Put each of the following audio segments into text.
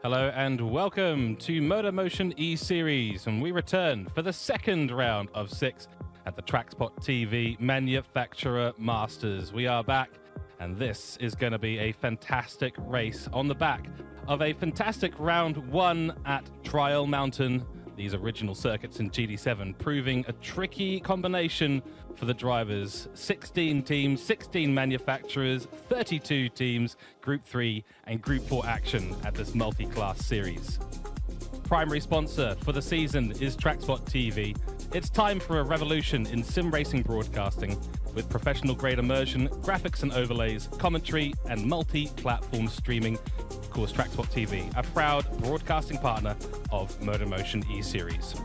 Hello and welcome to MotorMotion E-Series, and we return for the second round of 6 at the TrackSpotTV Manufacturer Masters. We are back, and this is going to be a fantastic race on the back of a fantastic round 1 at Trial Mountain. These original circuits in GT7 proving a tricky combination for the drivers. 16 teams, 16 manufacturers, 32 teams, Group 3 and Group 4 action at this multi-class series. Primary sponsor for the season is TrackSpotTV. It's time for a revolution in sim racing broadcasting with professional grade immersion, graphics and overlays, commentary and multi-platform streaming. Of course, TrackSpotTV, a proud broadcasting partner of MotorMotion E-Series.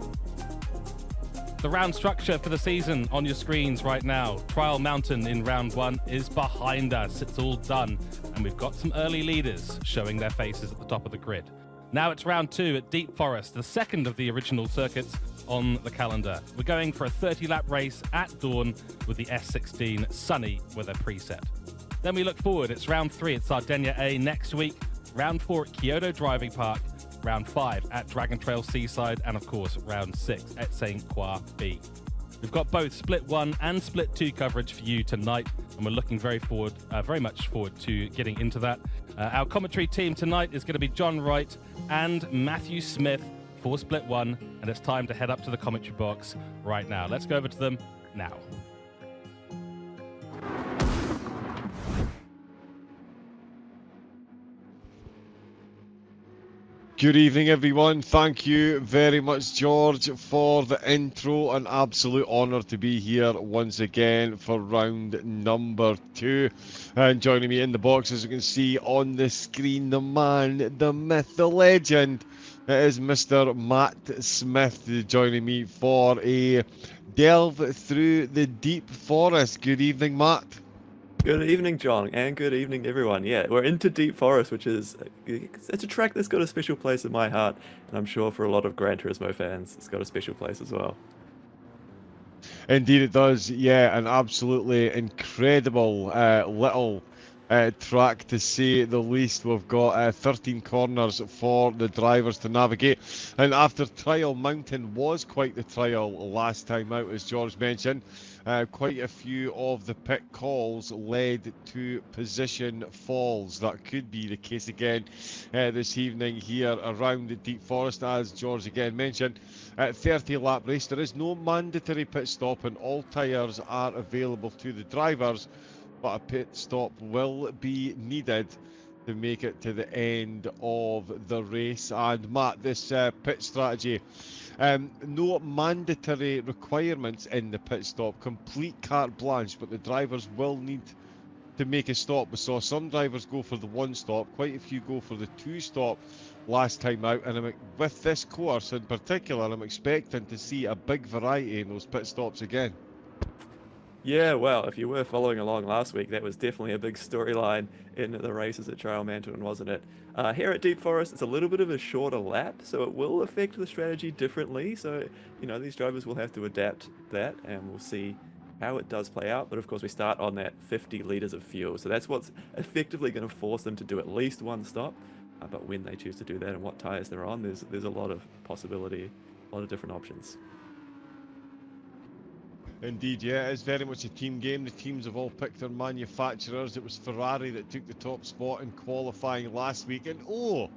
The round structure for the season on your screens right now. Trial Mountain in round 1 is behind us. It's all done, and we've got some early leaders showing their faces at the top of the grid. Now it's round 2 at Deep Forest, the second of the original circuits on the calendar. We're going for a 30-lap race at dawn with the S16 sunny weather preset. Then we look forward. It's round 3 at Sardinia A next week, round 4 at Kyoto Driving Park, round 5 at Dragon Trail Seaside, and of course round 6 at St. Croix B. We've got both Split 1 and Split 2 coverage for you tonight, and we're looking very much forward to getting into that. Our commentary team tonight is going to be John Wright and Matthew Smith for Split 1, and it's time to head up to the commentary box right now. Let's go over to them now. Good evening, everyone. Thank you very much, George, for the intro. An absolute honour to be here once again for round number 2. And joining me in the box, as you can see on the screen, the man, the myth, the legend, it is Mr. Matt Smith joining me for a delve through the deep forest. Good evening, Matt. Good evening, John, and good evening, everyone. Yeah, we're into Deep Forest, which is it's a track that's got a special place in my heart, and I'm sure for a lot of Gran Turismo fans, it's got a special place as well. Indeed it does, yeah, an absolutely incredible little track to say the least. We've got 13 corners for the drivers to navigate, and after Trial Mountain was quite the trial last time out, as George mentioned, quite a few of the pit calls led to position falls. That could be the case again this evening here around the Deep Forest, as George again mentioned. 30-lap race, there is no mandatory pit stop and all tyres are available to the drivers, but a pit stop will be needed to make it to the end of the race. And Matt, this pit strategy, no mandatory requirements in the pit stop, complete carte blanche, but the drivers will need to make a stop. We saw some drivers go for the 1 stop, quite a few go for the 2 stop last time out, and with this course in particular, I'm expecting to see a big variety in those pit stops again. Yeah, well, if you were following along last week, that was definitely a big storyline in the races at Trial Mountain, wasn't it? Here at Deep Forest, it's a little bit of a shorter lap, so it will affect the strategy differently. So, these drivers will have to adapt that, and we'll see how it does play out. But of course, we start on that 50 litres of fuel. So that's what's effectively going to force them to do at least 1 stop. But when they choose to do that and what tyres they're on, there's a lot of possibility, a lot of different options. Indeed, yeah, it's very much a team game. The teams have all picked their manufacturers. It was Ferrari that took the top spot in qualifying last week. And oh,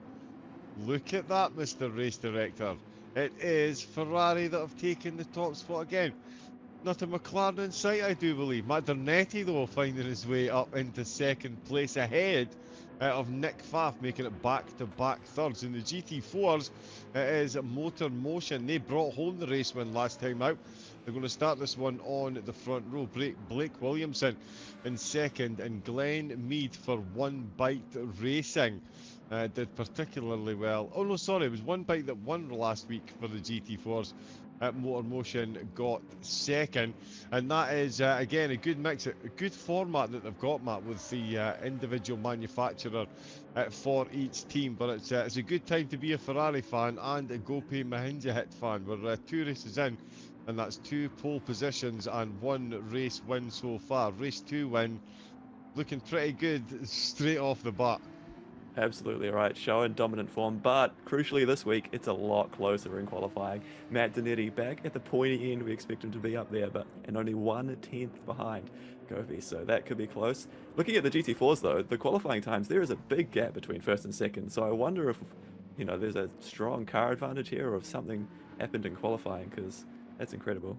look at that, Mr. Race Director. It is Ferrari that have taken the top spot again. Not a McLaren in sight, I do believe. Madernetti, though, finding his way up into second place ahead of Nick Pfaff, making it back-to-back thirds. In the GT4s, it is MotorMotion. They brought home the race win last time out. They're going to start this one on the front row. Blake Williamson in second, and Glenn Mead for One Bite Racing did particularly well. Oh no, sorry, it was One Bite that won last week for the GT4s. MotorMotion got second, and that is again a good mix, a good format that they've got, Matt, with the individual manufacturer for each team. But it's a good time to be a Ferrari fan and a Gope Mahindra hit fan. We're 2 races in, and that's 2 pole positions and 1 race win so far. Race 2 win, looking pretty good straight off the bat. Absolutely right, showing dominant form, but crucially this week, it's a lot closer in qualifying. Matt Donetti back at the pointy end, we expect him to be up there, and only 1/10 behind Govey, so that could be close. Looking at the GT4s though, the qualifying times, there is a big gap between first and second, so I wonder if, there's a strong car advantage here or if something happened in qualifying, because that's incredible.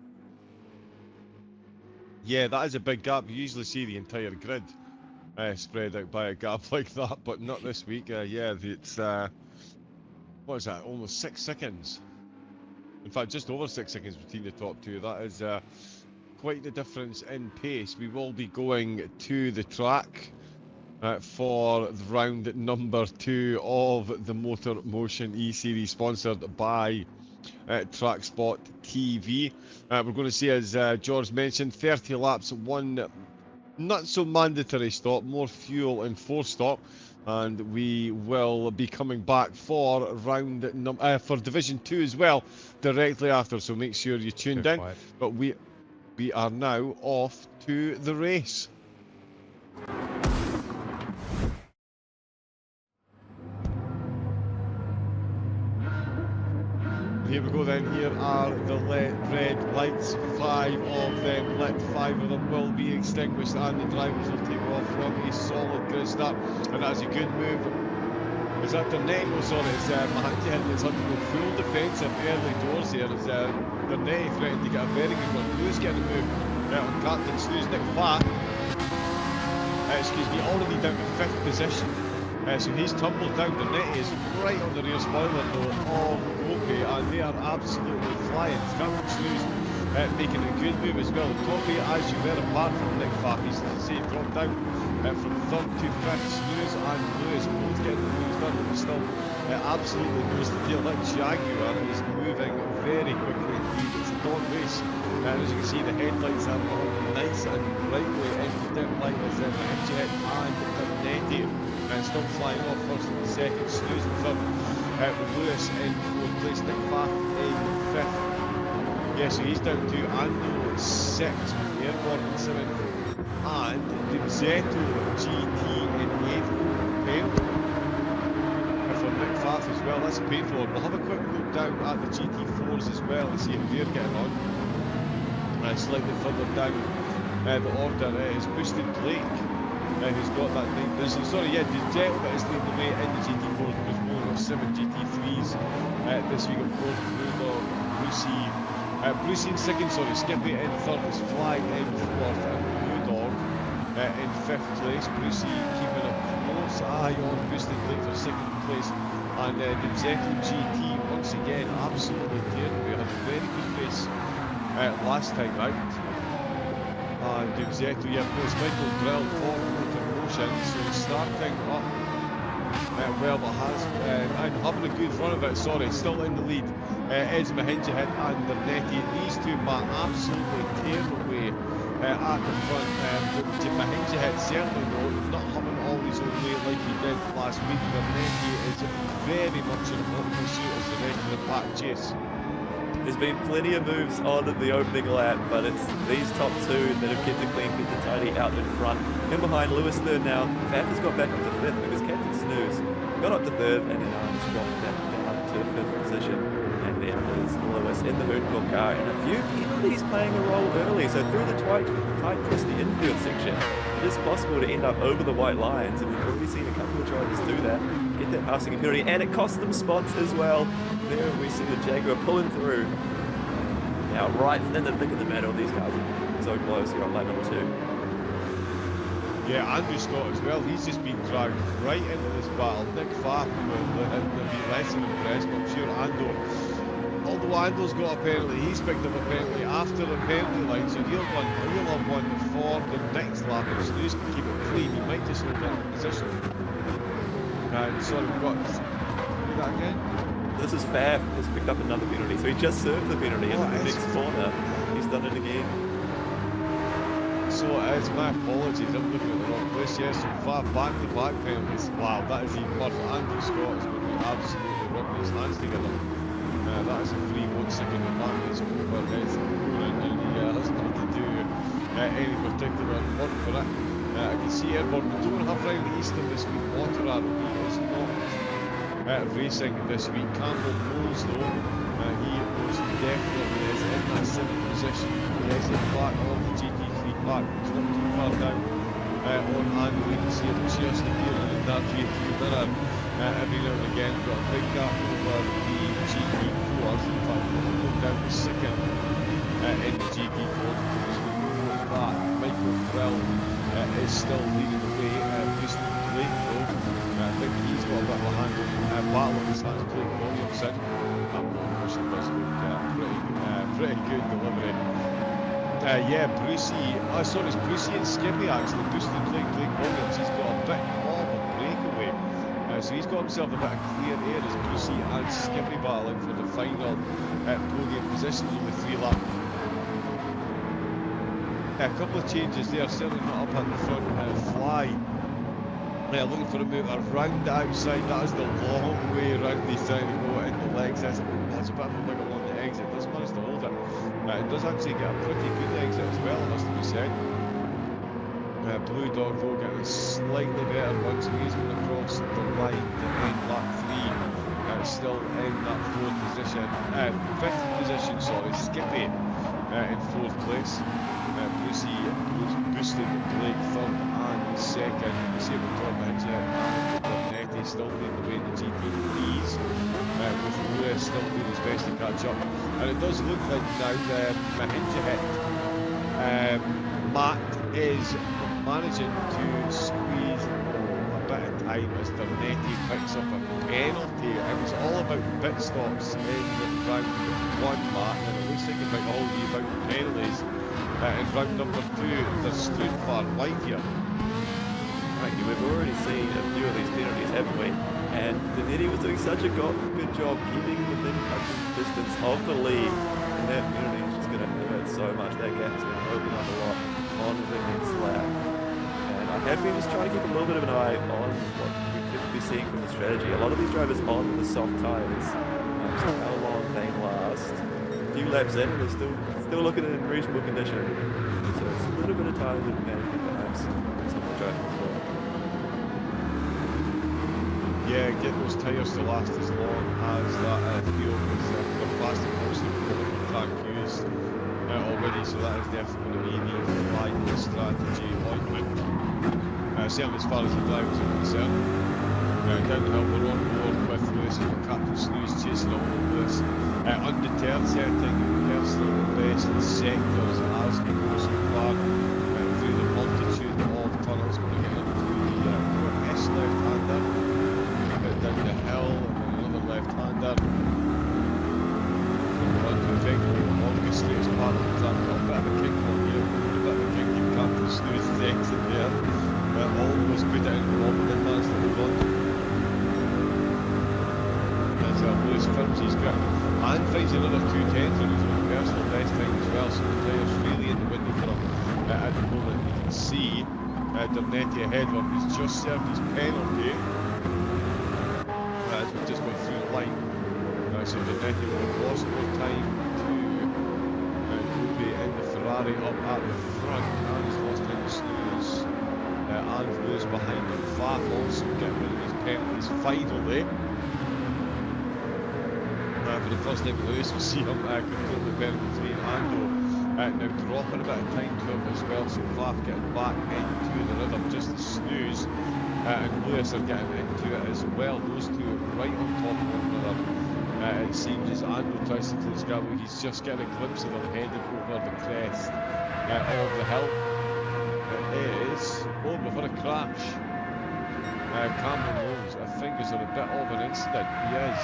Yeah, that is a big gap. You usually see the entire grid spread out by a gap like that, but not this week. Yeah, it's what is that? Almost 6 seconds. In fact, just over 6 seconds between the top two. That is quite the difference in pace. We will be going to the track for the round number 2 of the MotorMotion E-Series, sponsored by TrackSpotTV. We're going to see, as George mentioned, 30 laps, one not so mandatory stop, more fuel and 4 stop, and we will be coming back for for Division 2 as well directly after, so make sure you tuned in. But we are now off to the race. Here we go then. Here are the red lights. 5 of them lit, 5 of them will be extinguished, and the drivers will take off from a solid good start. And that's a good move. Is that Donetti? Oh, sorry, it's Mahanti that's had to go full defensive early doors here. It's Donetti threatening to get a very good one. Who's getting a move on Captain Snooze, Nick Fat? Excuse me, already down to 5th position. So he's tumbled down. Donetti is right on the rear spoiler though of Cooke, and they are absolutely flying. Captain Snooze making a good move as well. Cooke, as you were, apart from Nick Fat, he's dropped down from 3rd to 5th. Snooze and Lewis both getting the moves done, but still absolutely knows the deal. That Jaguar is moving very quickly indeed. It's a dog race. And as you can see, the headlights are on nice and brightly into dim light as Jet and Donetti still flying off first and second. Snooze in 3rd, Lewis in 4th place, Nick Fat in 5th. Yeah, so he's down to Ando 6th, Airborne in 7th, and Dubzetto GT in 8th. Painful for Nick Fat as well. That's a painful one. We'll have a quick look down at the GT4s as well and see how they're getting on. Slightly further down the order is Boosted Blake, who's got that 9th position. Sorry, yeah, Dubzetto that is leading the way in the GT4s, because we've only got 7 GT3s this week, of course. Bulldog, Brucey in 2nd, sorry, Skippy in 3rd, is Flag in 4th, and Blue Dog in 5th place. Brucey keeping a close eye on Boosted Blake for 2nd place, and Dubzetto GT once again absolutely tearing. We had a very good race last time out. And Dubzetto, yeah, plays Michael Drill for MotorMotion, so starting up well, but I'm having a good run of it. Sorry, still in the lead. Eds Mahinjahid and Donetti, these two man absolutely tearing away at the front. Mahinjahid certainly not having all his own way like he did last week. Donetti is very much in a hot pursuit as the rest of the pack chase. There's been plenty of moves on the opening lap, but it's these top 2 that have kept it clean, kept it tidy out in front. In behind, Lewis 3rd now. Faf has got back up to 5th because Captain Snooze got up to 3rd, and then Arms dropped back down to 5th position. And then there's Lewis in the Hoodcock car, and a few penalties playing a role early. So through the tight twisty infield section, it is possible to end up over the white lines, and we've already seen a couple of drivers do that, get that passing penalty, and it cost them spots as well. There we see the Jaguar pulling through. Now right in the thick of the battle, these cars are so close here on lap number 2. Yeah, Andrew Scott as well, he's just been dragged right into this battle. Nick Fat will be less than impressed, but I'm sure although Ando's got a penalty, he's picked up a penalty after the penalty line, so he'll have one for the next lap. If Snooze can keep it clean, he might just hold that position. And sorry, we've got do that again. This is Faf has picked up another penalty, so he just served the penalty in the next corner. He's done it again. So it's my apologies, I'm looking at the wrong place. Yes, so Faf back-to-back penalties. Wow, that is even worse. Andrew Scott is going to be absolutely rubbing his hands together. That is a free 1 second advantage over Eds Moran, and he hasn't had to do any particular work for it. I can see Airborne, we don't have Riley Easton this week. Water Arrow, he is racing this week. Campbell knows though, he most definitely is in that 7th position. He is in back of the GT3 pack, it's not too far down on Andrew. You can see him just appearing in that rear-view mirror every now and again. Got a big gap over the GT4s, in fact we'll go down to 2nd in the GT4 before that. Michael Frill is still leading the way, boosting the Blake though. I think he's got a bit of a hand on battle on his hands. Blake Williamson. That MotorMotion does look pretty good delivery. Yeah, Brucey, sorry, it's Brucey and Skippy actually boosting Blake Williams. He's got a bit of a breakaway. So he's got himself a bit of clear air as Brucey and Skippy battling for the final podium positions on the 3 lap. A couple of changes there, certainly not up at the front. Fly looking for a move around the outside. That is the long way around. He's trying to go in the legs. That's a bit of a wiggle on the exit. Does manage to hold it. It does actually get a pretty good exit as well, has to be said. Blue Dog though getting a slightly better one, so he's going across the line to end lap 3. Still in that 4th position, 5th position, sorry. Skippy in 4th place. Brucey boosted Blake 3rd and 2nd. Disabled Tom Hitchett and Gr.3 still leading the way in the GT3s, with Lewis still doing his best to catch up. And it does look like now Mahinja hit. Matt is managing to squeeze a bit of time as Gr.3 picks up a penalty. It was all about pit stops in round 1, Matt, and it looks like it might all be about the penalties. In round number 2, they're stood far wide here. Thank you. We've already seen a few of these penalties, haven't we? And Gr.3 was doing such a good job keeping within touching distance of the lead. And that penalty is just going to hurt so much. That gap is going to open up a lot on the next lap. And I have been just trying to keep a little bit of an eye on what we could be seeing from the strategy. A lot of these drivers on the soft tyres, so how long they last. A few laps in, and they're still looking in reasonable condition. So it's a little bit of time management perhaps some of the drivers as well. Yeah, get those tyres to last as long as that fuel, because the plastic obviously the track used already, so that is definitely going to be the flying strategy on it. Certainly as far as the drivers are concerned. Down the hill, we're on board with Lewis, Captain Snooze chasing all of this. Undeterred setting, personal best sectors as we go so far through the multitude of tunnels. We're going to get into the S left-hander, down the hill, and another left-hander. We're on to effectively the longest straightest part of the track. Got a bit of a kick on here, a bit of a kick in Captain Snooze's exit there. Almost put it in the wall, but then managed to hold on to it. Lewis firms his grip and finds another 210s on his own personal best time as well, so the tyres really in the window for him at the moment. You can see Gr.3 ahead of him. He's just served his penalty as we've just gone through the line. So Gr.3 will have lost more time to Cooke in the Ferrari up at the front, and he's lost time to Snooze and Lewis behind him. Faf also getting rid of his penalties finally. For the first time Lewis will see him control the penalty, and Ando now dropping a bit of time to him as well, so Faf getting back into the rhythm just as Snooze and Lewis are getting into it as well. Those two right on top of one another. It seems as Ando tries to close gap, he's just getting a glimpse of them headed over the crest of the hill. It is, oh, we've had a crash. Campbell knows, I think is a bit of an incident. He is,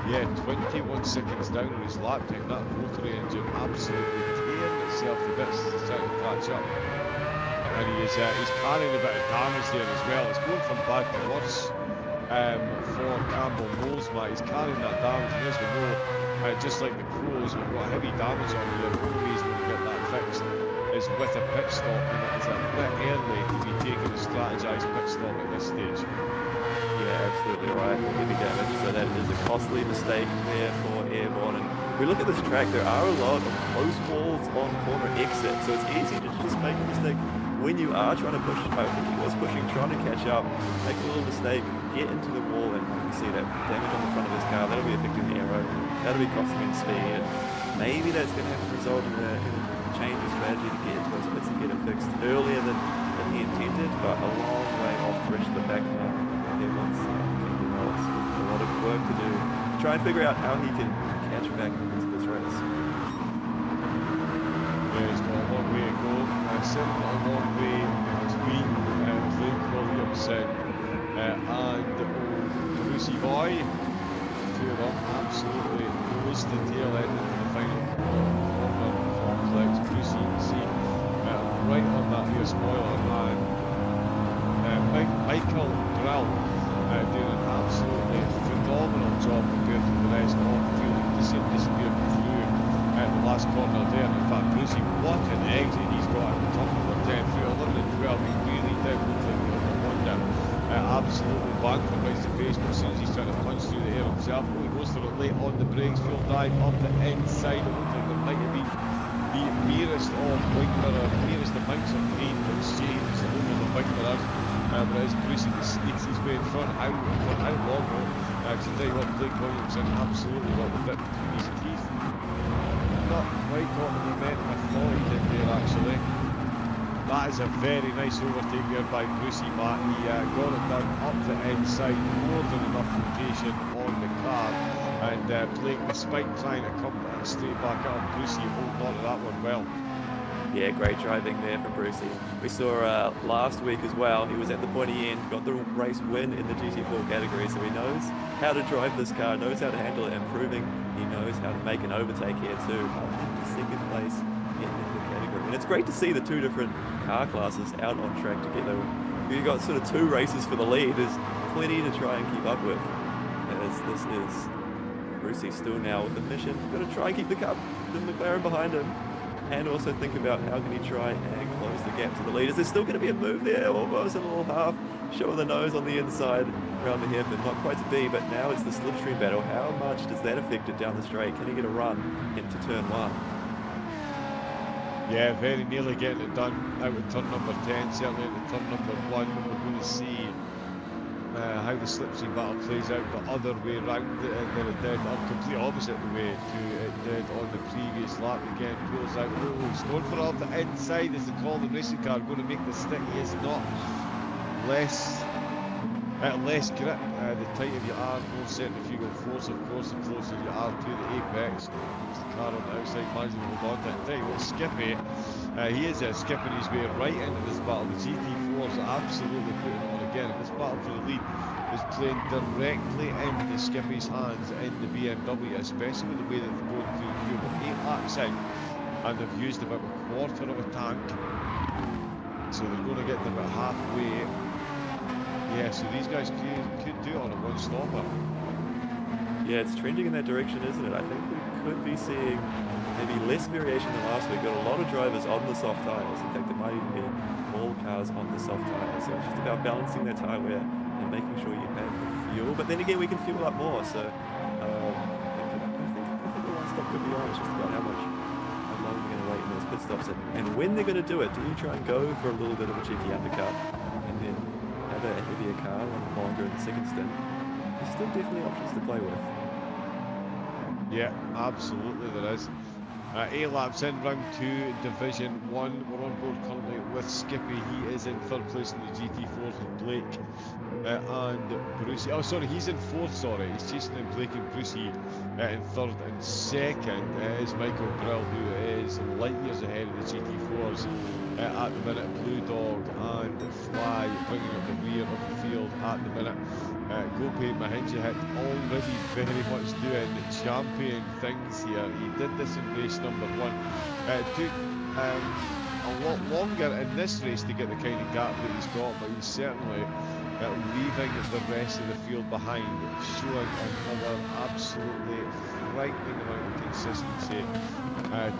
yeah, 21 seconds down on his lap time. That rotary engine absolutely tearing itself to bits as he's trying to catch up. And he's carrying a bit of damage there as well. It's going from bad to worse for Campbell Knowles, Matt. He's carrying that damage, and as we know, just like the Crows, we've got heavy damage on here. The only reason we get that fixed is with a pit stop, and it is a bit early to be taking a strategised pit stop at this stage. Yeah, absolutely right. Heavy damage, so that is a costly mistake there for Airborne. And we look at this track, there are a lot of close walls on corner exit, so it's easy to just make a mistake when you are trying to push, I think he was pushing, trying to catch up, make a little mistake, get into the wall, and you see that damage on the front of his car. That'll be affecting the aero. That'll be costing him speed. And maybe that's going to have to result in a change of strategy to get into those bits and get it fixed earlier than he intended, but a long way off the rest of the pack now. There wants Kingdom Hearts with a lot of work to do to try and figure out how he can catch back into this race. Yeah, he's got a long way to go. Certainly a long way between Luke Williamson and Brucey Boy. Two of them absolutely close the tail end into the final corner complex. Brucey, you can see right on that rear spoiler, and Michael Grill doing an absolutely phenomenal job compared to the rest of the field. You can see him disappear through the last corner there. In fact, Brucey, what an exit he's got at the top of the 10 through 11 and 12. He really did look like the other one down. Absolutely banged for right to face, but as soon as he's trying to punch through the air himself, he goes for it late on the brakes, fuel dive up the inside. It looks like there might have been the nearest of wing mirror, nearest amounts of paint exchanged over the wing mirrors. But as Brucey sneaks his way in front, out long though. I can tell you what, Blake Williamson absolutely got the bit between his teeth. Not quite got the momentum I thought he did there actually. That is a very nice overtake there by Brucey, Matt. He got it done up the inside, more than enough rotation on the car. And Blake, despite trying to come straight back up, Brucey holding on to that one well. Yeah, great driving there for Brucey. We saw last week as well, he was at the pointy end, got the race win in the GT4 category, so he knows how to drive this car, knows how to handle it, improving. He knows how to make an overtake here too, into second place in the category. And it's great to see the two different car classes out on track together. You've got sort of two races for the lead. There's plenty to try and keep up with. As this is Brucey still now with a mission. Got to try and keep the McLaren behind him. And also think about how can he try and close the gap to the leaders. There's still going to be a move there, almost a little half, showing the nose on the inside around the hairpin. Not quite to be, but now it's the slipstream battle. How much does that affect it down the straight? Can he get a run into turn one? Yeah, very nearly getting it done out at turn number 10, certainly at turn number 1. We're going to see how the slipstream battle plays out the other way round than it did, or complete opposite the way to it did on the previous lap. Again, pulls out, he's going for off the inside as the call the racing car, going to make the stick. He is not less grip. The tighter you are, more centrifugal force, of course, the closer you are to the apex. It's the car on the outside, managing to hold on to it. I tell you what, Skippy, he is skipping his way right into this battle. The GT4 is absolutely putting it on again. And this battle for the lead is playing directly into Skippy's hands in the BMW, especially with the way that they're going through the field. We're 8 laps in, and they've used about a quarter of a tank. So they're going to get them about halfway. Yeah, so these guys could do it on a one-stopper. Yeah, it's trending in that direction, isn't it? I think we could be seeing maybe less variation than last week. Got a lot of drivers on the soft tyres. In fact, there might even be more cars on the soft tyres. So it's just about balancing their tyre wear and making sure you have the fuel. But then again, we can fuel up more. So I think the one stop could be on. It's just about how long they're going to wait in those pit stops. And when they're going to do it, do you try and go for a little bit of a cheeky undercut and then have a heavier car run longer in the second stint? There's still definitely options to play with. Yeah, absolutely there is. 8 laps in round 2, Division 1. We're on board currently with Skippy. He is in 3rd place in the GT4s with Blake and Brucey. Oh, sorry, he's in 4th, sorry. He's chasing in Blake and Brucey in 3rd and 2nd is Michael Grill, who is light years ahead of the GT4s at the minute. Blue Dog and Fly bringing up the rear of the field at the minute. Gopi Mahinja already very much doing champion things here. He did this in race number 1. It took a lot longer in this race to get the kind of gap that he's got, but he's certainly leaving the rest of the field behind, showing another absolutely frightening amount of consistency.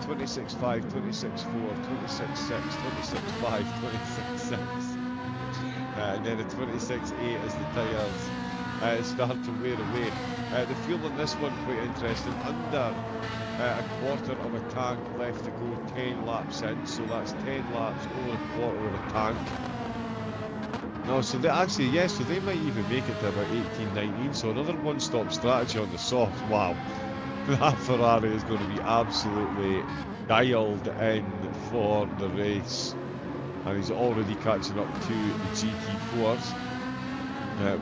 26.5, 26.4, 26.6, 26.5, 26.6. And then a 26.8 as the tyres start to wear away. The fuel in this one, quite interesting, under a quarter of a tank left to go 10 laps in, so that's 10 laps over a quarter of a tank. No, so they actually, yes, so they might even make it to about 18, 19, so another one-stop strategy on the soft. Wow, that Ferrari is going to be absolutely dialed in for the race, and he's already catching up to the GT4s.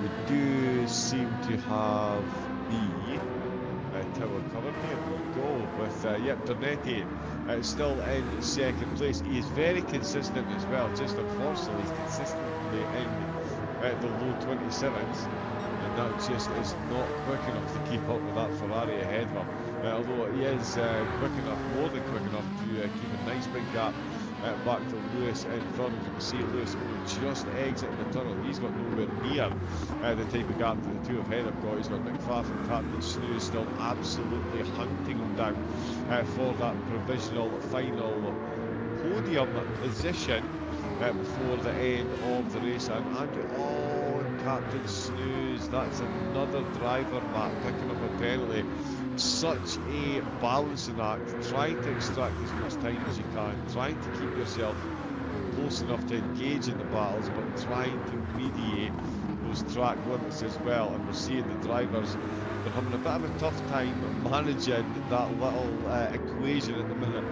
We do seem to have the tower covered. Here we go with, Bernetti still in second place. He is very consistent as well, just unfortunately he's consistently in the low 27s, and that just is not quick enough to keep up with that Ferrari ahead of him. Although he is quick enough, more than quick enough to keep a nice big gap back to Lewis in front. As you can see, Lewis just exiting the tunnel. He's got nowhere near the type of gap that the two ahead have got. He's got McFarlane, Captain Snooze still absolutely hunting him down for that provisional final podium position before the end of the race. And Captain Snooze, that's another driver, Matt, picking up a penalty. Such a balancing act, trying to extract as much time as you can, trying to keep yourself close enough to engage in the battles, but trying to mediate those track limits as well. And we're seeing the drivers, they're having a bit of a tough time managing that little equation at the minute.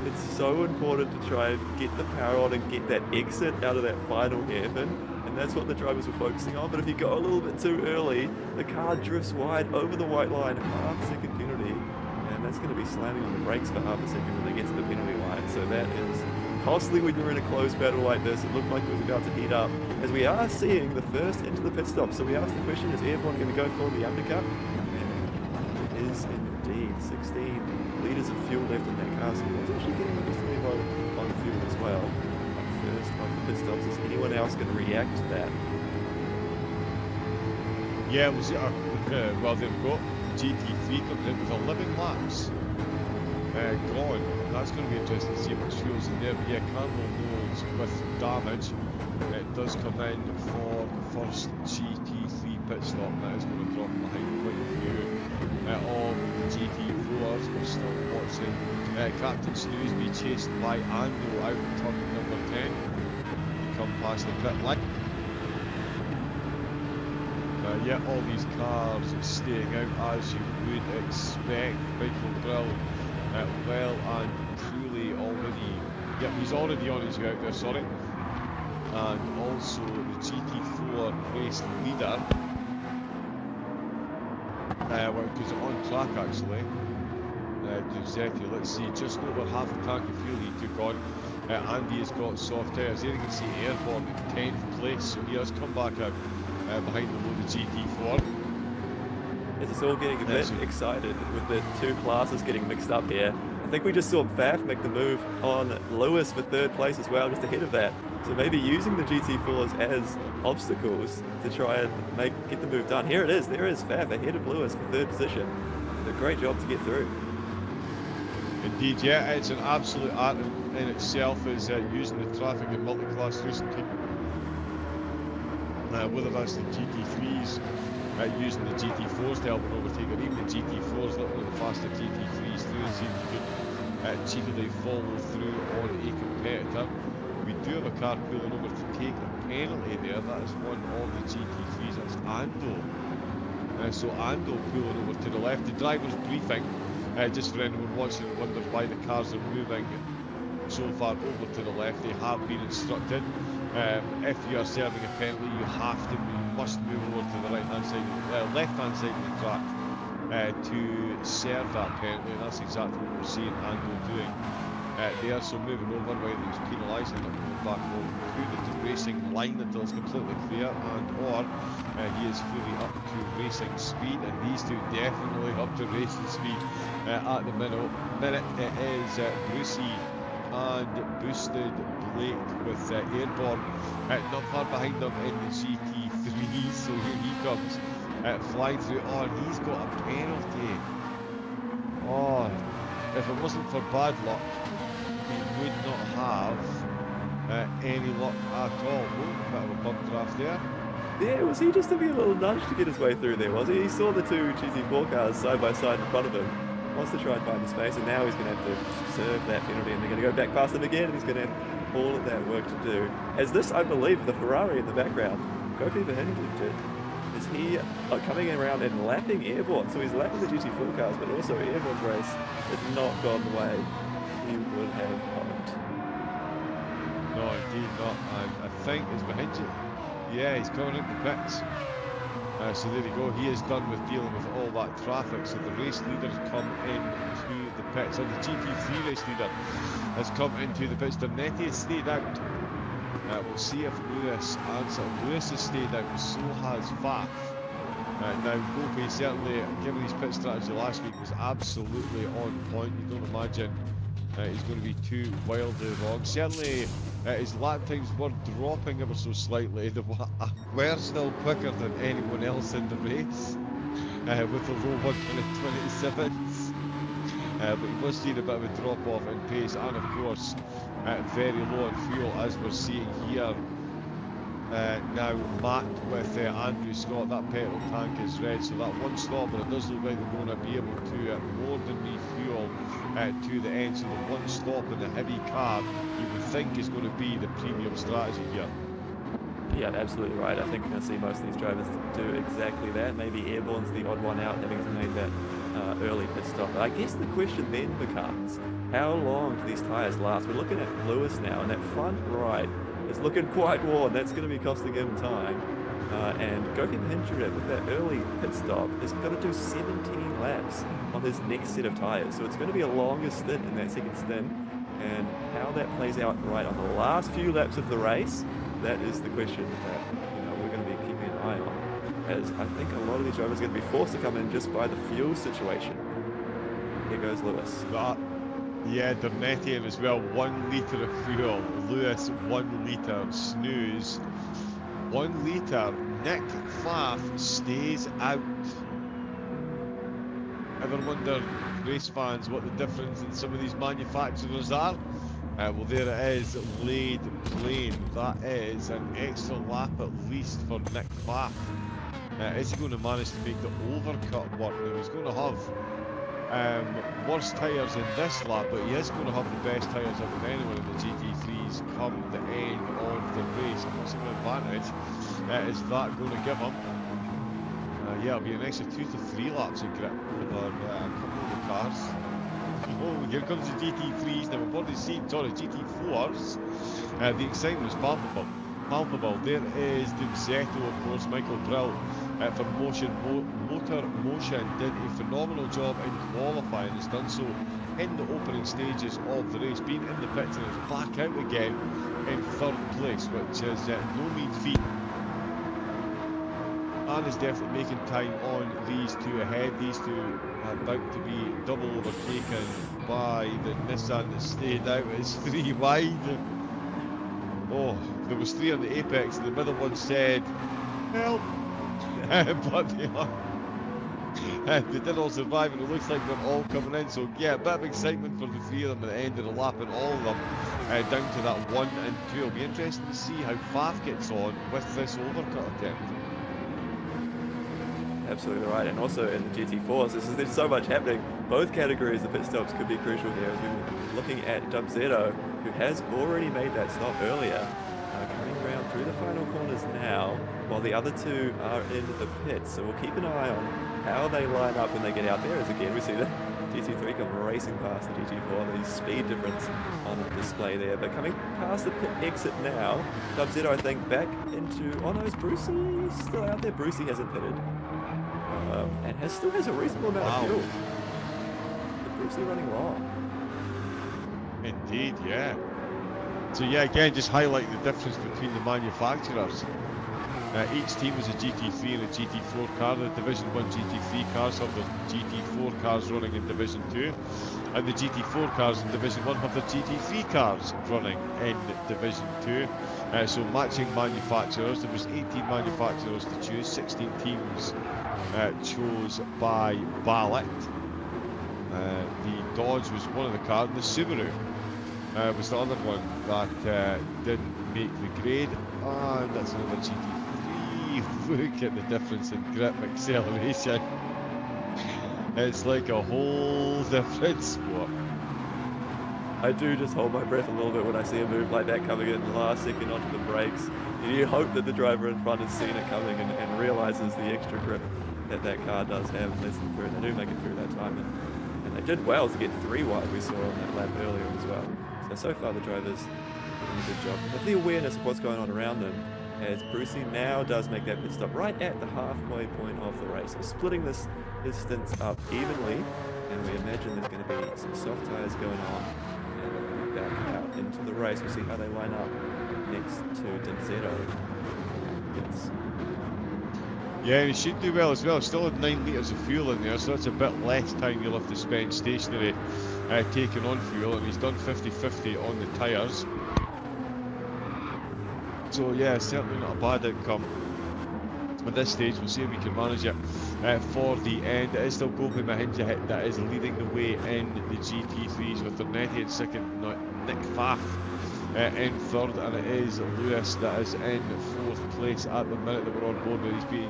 It's so important to try and get the power on and get that exit out of that final hairpin, and that's what the drivers were focusing on. But if you go a little bit too early, the car drifts wide over the white line, half a second penalty, and that's going to be slamming on the brakes for half a second when they get to the penalty line. So that is costly when you're in a close battle like this. It looked like it was about to heat up, as we are seeing the first into the pit stop. So we asked the question, is Airborne going to go for the undercut? And it is indeed. 16 litres of fuel left in that car, so he was actually getting reasonably low on fuel as well. First of the pit stops. Is anyone else going to react to that? Yeah, well, they've got GT3 coming in with 11 laps gone. That's going to be interesting to see how much fuel's in there. But yeah, Campbell Knowles with damage. It does come in for the first GT3 pit stop. That is going to drop behind quite a few of the GT4s. We're still watching Captain Snooze be chased by Ando out of turn number 10. Come past the pit line. Yeah, all these cars staying out as you would expect. Michael Brill well and truly already. Yeah, he's already on his way out there, sorry. And also the GT4 race leader. Because on track actually. Giuseppe, let's see, just over half a tank of fuel he took on. Andy has got soft tyres. Here you can see Airborne in 10th place, so he has come back out behind the load of GT4. It's all getting a bit excited with the two classes getting mixed up here. I think we just saw Faf make the move on Lewis for third place as well, just ahead of that. So maybe using the GT4s as obstacles to try and get the move done. Here it is, there is Faf ahead of Lewis for third position. A great job to get through. Indeed, yeah, it's an absolute art in itself, is using the traffic in multi-class racing team. Whether that's the GT3s using the GT4s to help an overtake, or even the GT4s looking at the faster GT3s through and see if you could cheaply follow through on a competitor. We do have a car pulling over to take a penalty there. That is one of the GT3s, that's Ando. So Ando pulling over to the left. The driver's briefing, just for anyone watching and wonders why the cars are moving so far over to the left. They have been instructed, if you are serving a penalty, you must move over to the right-hand side, left-hand side of the track to serve that penalty, and that's exactly what we're seeing Ando doing there. So moving over while he's penalising, and going back over to the racing line until it's completely clear, or he is fully up to racing speed, and these two definitely up to racing speed at the minute. It is Brucey and Boosted Blake with Airborne not far behind them in the GT3, so here he comes flying through. Oh, and he's got a penalty. Oh, if it wasn't for bad luck, he would not have any luck at all. Oh, a bit of a bump draft there. Yeah, was he just giving a little nudge to get his way through there, was he? He saw the two GT4 cars side by side in front of him, wants to try and find the space, and now he's going to have to serve that penalty, and they're going to go back past him again, and he's going to have all of that work to do. As this, I believe, the Ferrari in the background, Gr.3 and Gr.4, is he coming around and lapping Airborne. So he's lapping the GT4 cars, but also Airborne's race has not gone the way he would have hoped. No, indeed not. I think it's behind you. Yeah, he's coming into the pits. So there you go. He is done with dealing with all that traffic. So the race leader's come into the pits. And the GT3 race leader has come into the pits. Dernetti has stayed out. We'll see if Lewis answers. Lewis has stayed out, so has Faf. Now, Cooke certainly, given his pit strategy last week, was absolutely on point. You don't imagine he's going to be too wildly wrong. Certainly, his lap times were dropping ever so slightly. They were still quicker than anyone else in the race, with a low 1:27s. But he was seeing a bit of a drop off in pace, and of course, very low on fuel, as we're seeing here. Now, Matt with Andrew Scott, that petrol tank is red, so that one stop, but it does look like they're going to be able to more than refuel to the end. So the one stop in the heavy car, you would think, is going to be the premium strategy here. Yeah, absolutely right. I think we're going to see most of these drivers do exactly that. Maybe Airborne's the odd one out, having to make that early pit stop. But I guess the question then becomes, how long do these tyres last? We're looking at Lewis now, and that front right is looking quite worn. That's going to be costing him time. And Gr.3 with that early pit stop is going to do 17 laps on his next set of tyres. So it's going to be a longer stint in that second stint. And how that plays out right on the last few laps of the race, that is the question that we're going to be keeping an eye on. As I think a lot of these drivers are going to be forced to come in just by the fuel situation. Here goes Lewis. Yeah, Dernetti as well, 1 litre of fuel. Lewis, 1 litre. Snooze, 1 litre. Nick Pfaff stays out. Ever wonder, race fans, what the difference in some of these manufacturers are? Well, there it is, laid plain. That is an extra lap at least for Nick Pfaff. Is he going to manage to make the overcut work? Now, he's going to have worse tyres in this lap, but he is going to have the best tyres out of anyone in the GT3s come the end of the race. What sort of advantage is that going to give him? Yeah, it'll be an extra 2 to 3 laps of grip with a couple of the cars. Oh, here comes the GT3s. Now, we've already seen, GT4s. The excitement was palpable. There is Dubzetto, of course, Michael Brill for MotorMotion did a phenomenal job in qualifying. Has done so in the opening stages of the race, being in the pits and is back out again in 3rd place, which is no mean feat. And is definitely making time on these two ahead. These two are about to be double overtaken by the Nissan that stayed out. It's 3 wide. Oh, there was 3 on the apex, and the middle one said, help! But they did all survive, and it looks like they're all coming in. So yeah, a bit of excitement for the 3 of them at the end of the lap, and all of them down to that 1 and 2. It'll be interesting to see how Pfaff gets on with this overcut attempt. Absolutely right, and also in the GT4s, there's so much happening. Both categories, the pit stops could be crucial here, as we're looking at Dubzetto, who has already made that stop earlier, coming around through the final corners now, while the other 2 are in the pits. So we'll keep an eye on how they line up when they get out there, as again we see the GT3 come racing past the GT4, the speed difference on the display there. But coming past the pit exit now, Dubzetto, I think, back into, oh no, is Brucey still out there? Brucey hasn't pitted. And still has a reasonable amount of fuel. But Brucey running long. Indeed, yeah. So yeah, again, just highlight the difference between the manufacturers. Each team is a GT3 and a GT4 car. The Division 1 GT3 cars have the GT4 cars running in Division 2, and the GT4 cars in Division 1 have the GT3 cars running in Division 2. So matching manufacturers. There was 18 manufacturers to choose, 16 teams chose by ballot. The Dodge was one of the cars, and the Subaru was the other one that didn't make the grade. And that's another GT3 look at the difference in grip acceleration. It's like a whole different sport. I do just hold my breath a little bit when I see a move like that coming in the last second onto the brakes. You hope that the driver in front has seen it coming and realizes the extra grip that car does have and lets them through. They do make it through that time, and they did well to get 3 wide, we saw on that lap earlier as well. So far the drivers doing a good job. Have the awareness of what's going on around them, as Brucey now does make that pit stop right at the halfway point of the race. So splitting this distance up evenly, and we imagine there's going to be some soft tyres going on, and we'll be back out into the race. We'll see how they line up next to Denzetto. Yes. Yeah, he should do well as well. Still had 9 litres of fuel in there, so that's a bit less time you'll have to spend stationary taking on fuel, and he's done 50-50 on the tyres. So yeah, certainly not a bad outcome. At this stage, we'll see if we can manage it for the end. It is still Gopi Mahinja that is leading the way in the GT3s, with Ternetti in second, Nick Pfaff in third, and it is Lewis that is in 4th place at the minute that we're on board with. He's being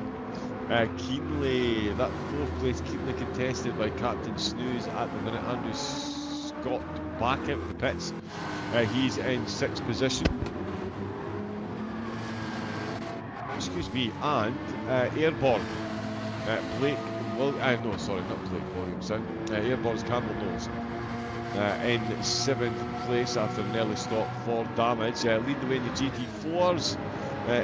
keenly, that 4th place keenly contested by Captain Snooze at the minute. Andrew Scott back out of the pits. He's in 6th position. Excuse me, and Airborne Blake no, sorry, not Blake Williamson. Airborne's Campbell Knowles in 7th place after an early stop for damage. Leading the way in the GT4s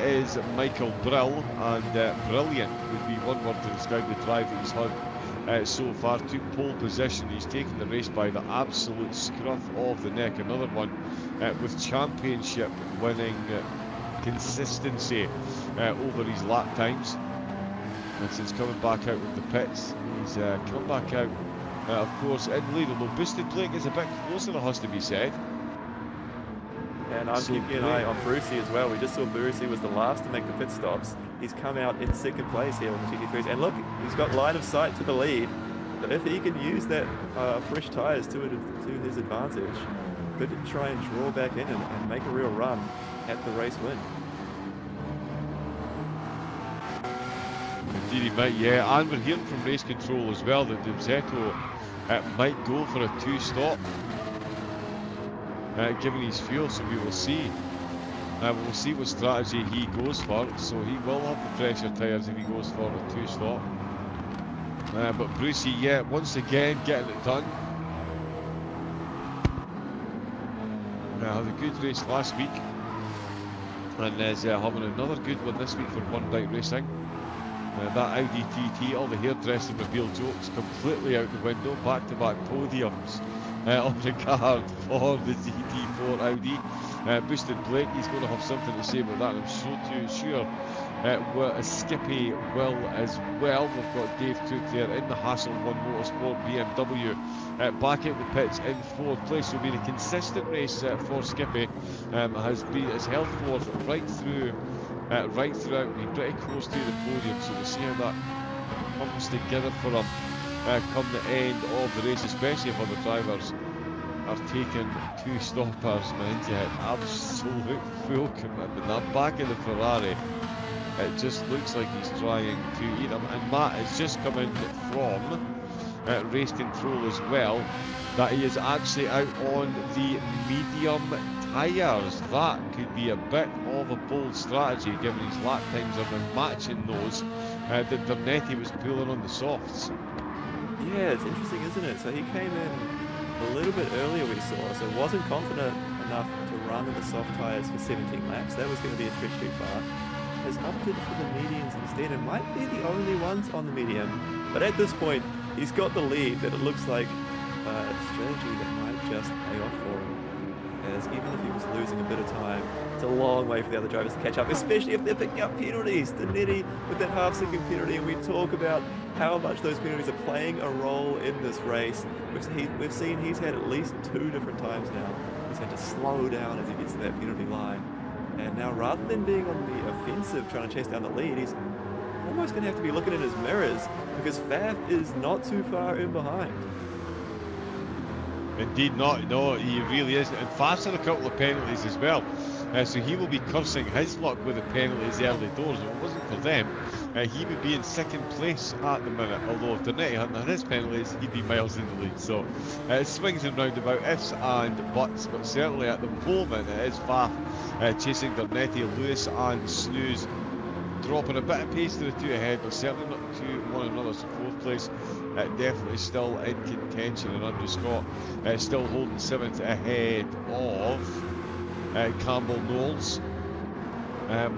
is Michael Brill, and brilliant would be one word to describe the drive that he's had so far. Took pole position. He's taken the race by the absolute scruff of the neck. Another one with championship winning consistency over his lap times. And since coming back out with the pits, he's come back out, of course, in lead. Although boosted Blake is a bit closer, it has to be said. And I'm keeping an eye on Brucey as well. We just saw Brucey was the last to make the pit stops. He's come out in 2nd place here on the GT3s. And look, he's got line of sight to the lead. But if he can use that fresh tyres to his advantage, could try and draw back in and make a real run at the race win. Indeed he might, yeah. And we're hearing from race control as well that Denzetto might go for a 2-stop. Given his fuel, so we will see. We'll see what strategy he goes for. So he will have the pressure tyres if he goes for a 2-stop. But Brucey, yeah, once again getting it done. Had a good race last week, and is having another good one this week for One Bike Racing. That Audi TT, all the hairdresser reveal jokes completely out the window. Back-to-back podiums on the card for the GT4 Audi. Boosted Blake, he's going to have something to say about that, I'm sure Skippy will as well. We've got Dave Cooke there in the Hassel 1 Motorsport BMW back out the pits in 4th place. Will be the consistent race for Skippy. Has held 4th right throughout, been pretty close to the podium, so we'll see how that comes together for him come the end of the race, especially if other drivers are taking 2-stoppers. Mahinja had absolute full commitment. That back of the Ferrari, it just looks like he's trying to eat them. And Matt has just come in from race control as well, that he is actually out on the medium tyres. That could be a bit of a bold strategy given his lap times have been matching those that Ternetti was pulling on the softs. Yeah, it's interesting, isn't it? So he came in a little bit earlier, we saw, so wasn't confident enough to run in the soft tyres for 17 laps. That was going to be a stretch too far. Has opted for the mediums instead, and might be the only ones on the medium. But at this point, he's got the lead that it looks like a strategy that might just pay off for him. As even if he was losing a bit of time, it's a long way for the other drivers to catch up, especially if they're picking up penalties. Ternetti with that half-second penalty, and we talk about how much those penalties are playing a role in this race. We've seen he's had at least 2 different times now. He's had to slow down as he gets to that penalty line. And now, rather than being on the offensive trying to chase down the lead, he's almost going to have to be looking in his mirrors, because Pfaff is not too far in behind. Indeed not, no, he really isn't. And Pfaff's had a couple of penalties as well. So he will be cursing his luck with the penalties early doors. If it wasn't for them, he would be in second place at the minute, although if Dernetti hadn't had his penalties, he'd be miles in the lead. So it swings and roundabout ifs and buts, but certainly at the moment it is Faf chasing Dernetti, Lewis and Snooze dropping a bit of pace to the two ahead, but certainly not to one another. So fourth place definitely still in contention, and Andrew Scott still holding 7th ahead of Campbell Knowles.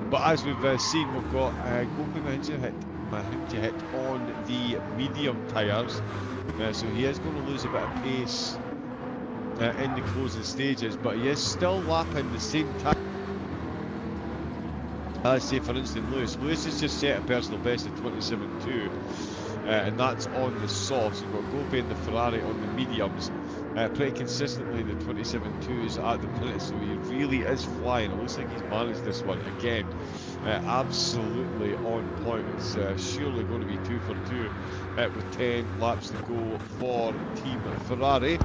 But as we've seen, we've got Gopi Mahimja hit on the medium tyres, so he is going to lose a bit of pace in the closing stages, but he is still lapping the same time as, say, for instance, Lewis. Lewis has just set a personal best of 27.2, and that's on the softs. You've got Gopi and the Ferrari on the mediums, pretty consistently the 27.2s at the minute, so he really is flying. It looks like he's managed this one again, absolutely on point. It's surely going to be 2 for 2 with 10 laps to go for Team Ferrari.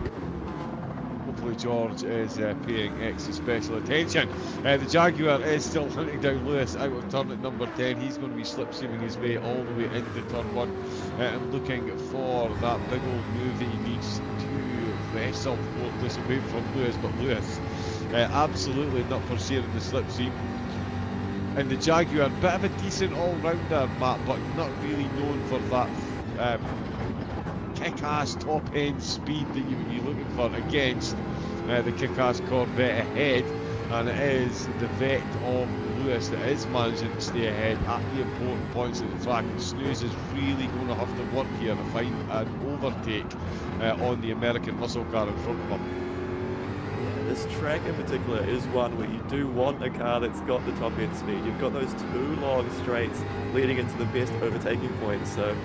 Hopefully George is paying extra special attention. The Jaguar is still hunting down Lewis out of turn at number 10. He's going to be slipstreaming his way all the way into turn 1 and looking for that big old move that he needs to wrestle this away from Lewis. But Lewis absolutely not pursuing the slipstream. And the Jaguar, bit of a decent all-rounder, Matt, but not really known for that kick-ass top-end speed that you would be looking for against the kick-ass Corvette ahead, and it is the vet of Lewis that is managing to stay ahead at the important points of the track, and Snooze is really going to have to work here to find an overtake on the American muscle car in front of him. Yeah, this track in particular is one where you do want a car that's got the top end speed. You've got those 2 long straights leading into the best overtaking points, so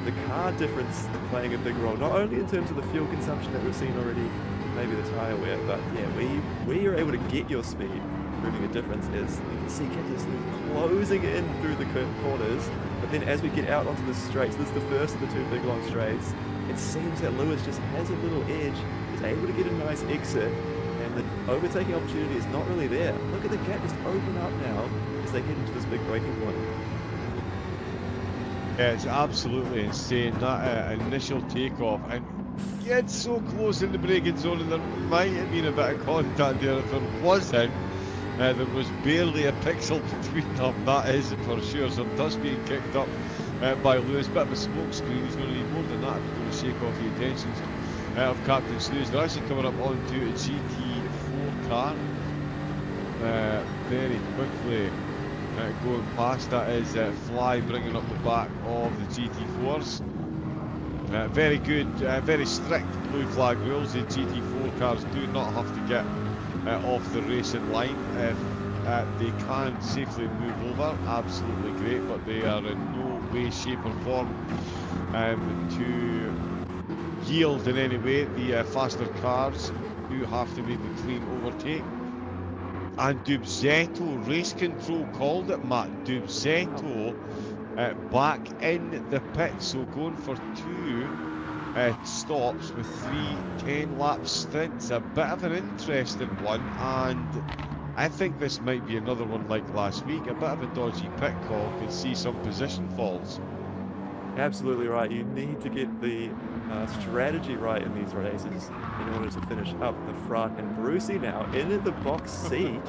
the car difference playing a big role, not only in terms of the fuel consumption that we've seen already, maybe the tyre wear, but yeah, where you're able to get your speed, proving a difference is, you can see Captain Snooze closing in through the corners, but then as we get out onto the straights, this is the first of the 2 big long straights, it seems that Lewis just has a little edge, he's able to get a nice exit, and the overtaking opportunity is not really there. Look at the gap just open up now as they get into this big braking point. Yeah, it's absolutely insane, that initial takeoff, and gets so close in the braking zone, and there might have been a bit of contact there. If there wasn't, there was barely a pixel between them, that is for sure. So dust being kicked up by Lewis, bit of a smoke screen. He's going to need more than that if he's going to shake off the attentions of Captain Snooze. They're actually coming up onto a GT4 car very quickly. Going past, that is Fly bringing up the back of the GT4s. Very good, very strict blue flag rules. The GT4 cars do not have to get off the racing line if they can safely move over. Absolutely great, but they are in no way, shape or form to yield in any way. The faster cars do have to make the clean overtake. And Dubzetto, Race Control called it, Matt. Dubzetto back in the pit, so going for 2 stops with 3 10-lap stints. A bit of an interesting one, and I think this might be another one like last week. A bit of a dodgy pit call, could see some position falls. Absolutely right. You need to get the strategy right in these races in order to finish up the front. And Brucey now in the box seat,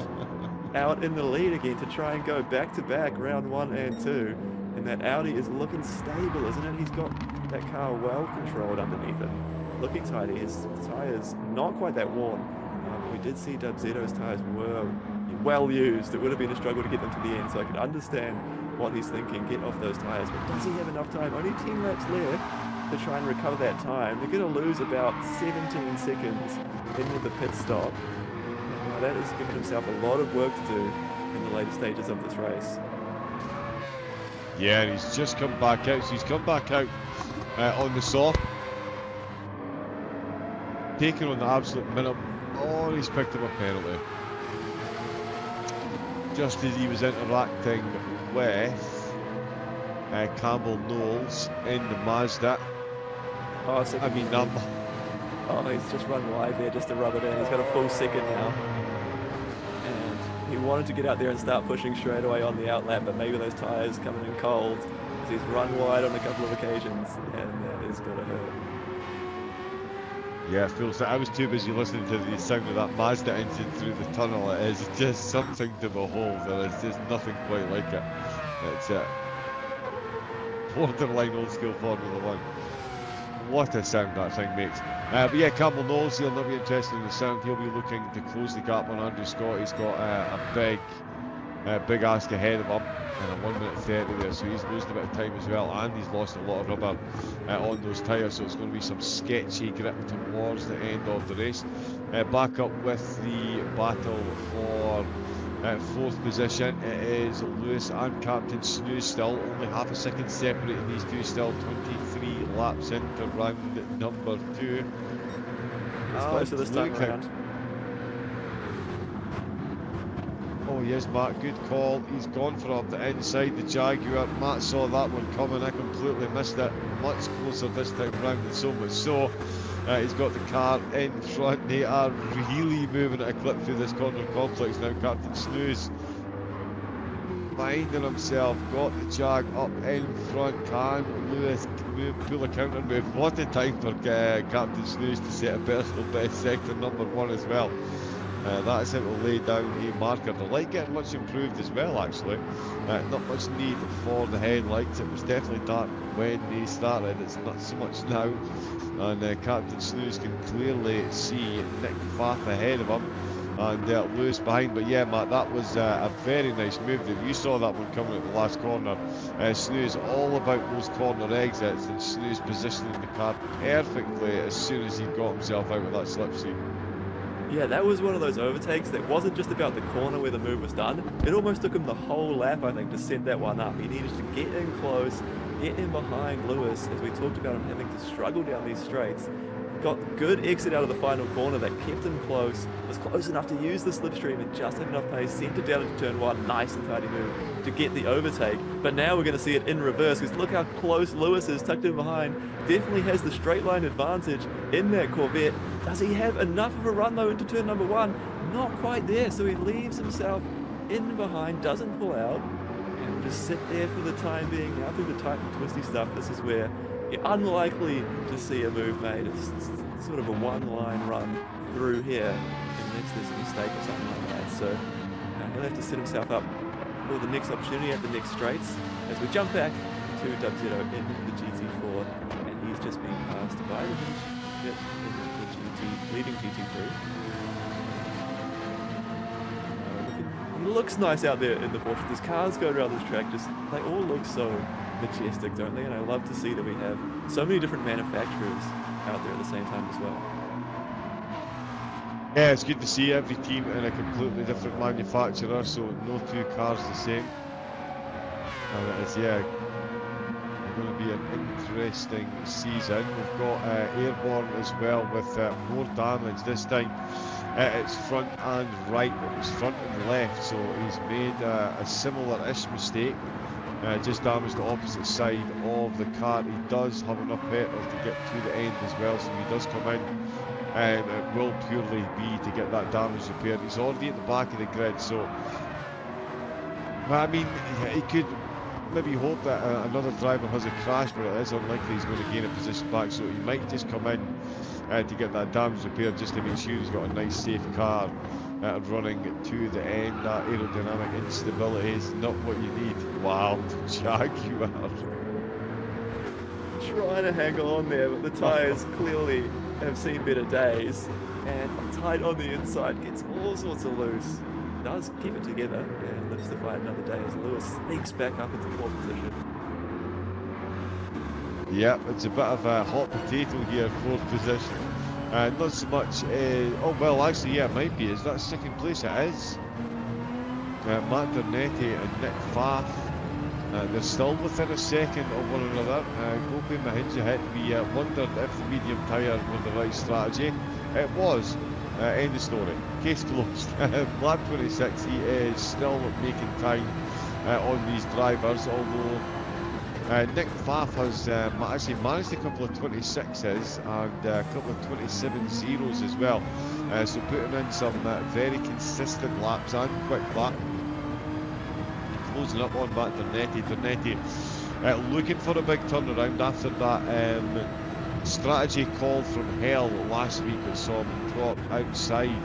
out in the lead again to try and go back-to-back round 1 and 2. And that Audi is looking stable, isn't it? He's got that car well controlled underneath it. Looking tidy. His tyres not quite that worn. We did see Dubzetto's tyres were well used. It would have been a struggle to get them to the end, so I could understand what he's thinking, get off those tyres, but does he have enough time? Only 10 laps left to try and recover that time. They're going to lose about 17 seconds into the pit stop. And that has given himself a lot of work to do in the later stages of this race. Yeah, and he's just come back out, so he's come back out on the soft. Taking on the absolute minimum. Oh, he's picked up a penalty. Just as he was interacting with Campbell Knowles in the Mazda. Oh, I mean, that... Oh, he's just run wide there just to rub it in. He's got a full second now. And he wanted to get out there and start pushing straight away on the outlap, but maybe those tyres coming in cold. He's run wide on a couple of occasions, and that is going to hurt. Yeah, it feels like I was too busy listening to the sound of that Mazda engine through the tunnel. It is just something to behold. There is just nothing quite like it. It's borderline old school Formula One. What a sound that thing makes. But yeah, Campbell Knowles, he'll not be interested in the sound. He'll be looking to close the gap on Andrew Scott. He's got a big ask ahead of him and a 1 minute 30 there, so he's losing a bit of time as well, and he's lost a lot of rubber on those tyres, so it's going to be some sketchy grip towards the end of the race. Back up with the battle for fourth position, it is Lewis and Captain Snooze still, only half a second separating these two still, 23 laps into round number 2. It's closer this time around. Oh yes, Matt, good call. He's gone for the inside, the Jaguar. Matt saw that one coming. I completely missed it. Much closer this time round, and so much so. He's got the car in front. They are really moving at a clip through this corner complex now. Captain Snooze finding himself, got the Jag up in front. Can Lewis pull a counter move? What a time for Captain Snooze to set a personal best, sector number 1 as well. That's how to lay down a marker. The light getting much improved as well, actually. Not much need for the headlights. It was definitely dark when they started. It's not so much now. And Captain Snooze can clearly see Nick Fath ahead of him and Lewis behind. But yeah, Matt, that was a very nice move there. You saw that one coming at the last corner. Snooze all about those corner exits, and Snooze positioning the car perfectly as soon as he got himself out of that slipstream. Yeah, that was one of those overtakes that wasn't just about the corner where the move was done. It almost took him the whole lap, I think, to set that one up. He needed to get in close, get in behind Lewis, as we talked about him having to struggle down these straights. Got good exit out of the final corner that kept him close, was close enough to use the slipstream and just have enough pace, sent it down into turn 1, nice and tidy move to get the overtake. But now we're going to see it in reverse, because look how close Lewis is, tucked in behind. Definitely has the straight line advantage in that Corvette. Does he have enough of a run though into turn number 1? Not quite there, so he leaves himself in behind, doesn't pull out, and will just sit there for the time being. Now through the tight and twisty stuff, this is where you're unlikely to see a move made. It's sort of a one-line run through here, unless there's a mistake or something like that. So he'll have to set himself up for the next opportunity at the next straights. As we jump back to Dub-Zero in the GT4, and he's just being passed by the leading GT3. He looks nice out there in the Porsche. These cars going around this track, they all look so majestic, don't they? And I love to see that we have so many different manufacturers out there at the same time as well. Yeah, it's good to see every team in a completely different manufacturer, so no two cars the same. And it's, yeah, going to be an interesting season. We've got Airborne as well with more damage. This time it's front and right, it was front and left, so he's made a similar-ish mistake. Just damaged the opposite side of the car. He does have enough petrol to get to the end as well, so he does come in. It will purely be to get that damage repaired. He's already at the back of the grid, so I mean, he could maybe hope that another driver has a crash, but it is unlikely he's going to gain a position back, so he might just come in to get that damage repaired, just to make sure he's got a nice safe car running to the end. That aerodynamic instability is not what you need. Wow, Jaguar trying to hang on there, but the tyres clearly have seen better days, and tight on the inside, gets all sorts of loose, does keep it together and lives to fight another day as Lewis sneaks back up into 4th position. Yep, it's a bit of a hot potato here, 4th position. Not so much, oh well, actually, yeah, it might be. Is that 2nd place? It is. Matt Dernetti and Nick Fath, they're still within a second of one another. Gopi Mahinja, we wondered if the medium tyre was the right strategy. It was. End of story. Case closed. Lap 26, he is still making time on these drivers, although Nick Pfaff has actually managed a couple of 26s and a couple of 27 zeros as well. So putting in some very consistent laps and quick lap. Closing up on that Gr.3. Looking for a big turnaround after that strategy call from hell last week that saw him drop outside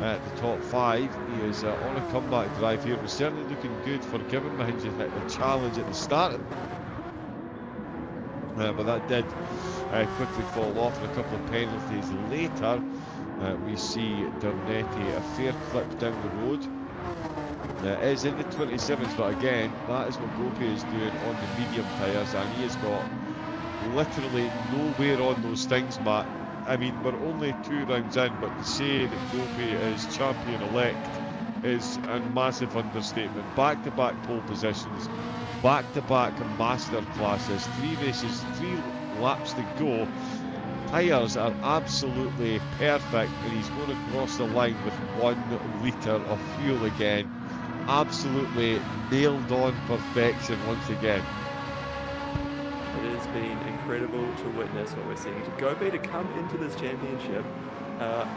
the top 5. He is on a comeback drive here, but certainly looking good for giving him a challenge at the start. But that did quickly fall off, and a couple of penalties later. We see Gr.3 a fair clip down the road. Is in the 27s, but again, that is what Cooke is doing on the medium tyres, and he has got literally nowhere on those things, Matt. I mean, we're only 2 rounds in, but to say that Cooke is champion-elect is a massive understatement. Back-to-back pole positions, back-to-back master classes, 3 races, 3 laps to go. Tyres are absolutely perfect, and he's going to cross the line with 1 litre of fuel again. Absolutely nailed on perfection once again. It has been incredible to witness what we're seeing. To Cooke to come into this championship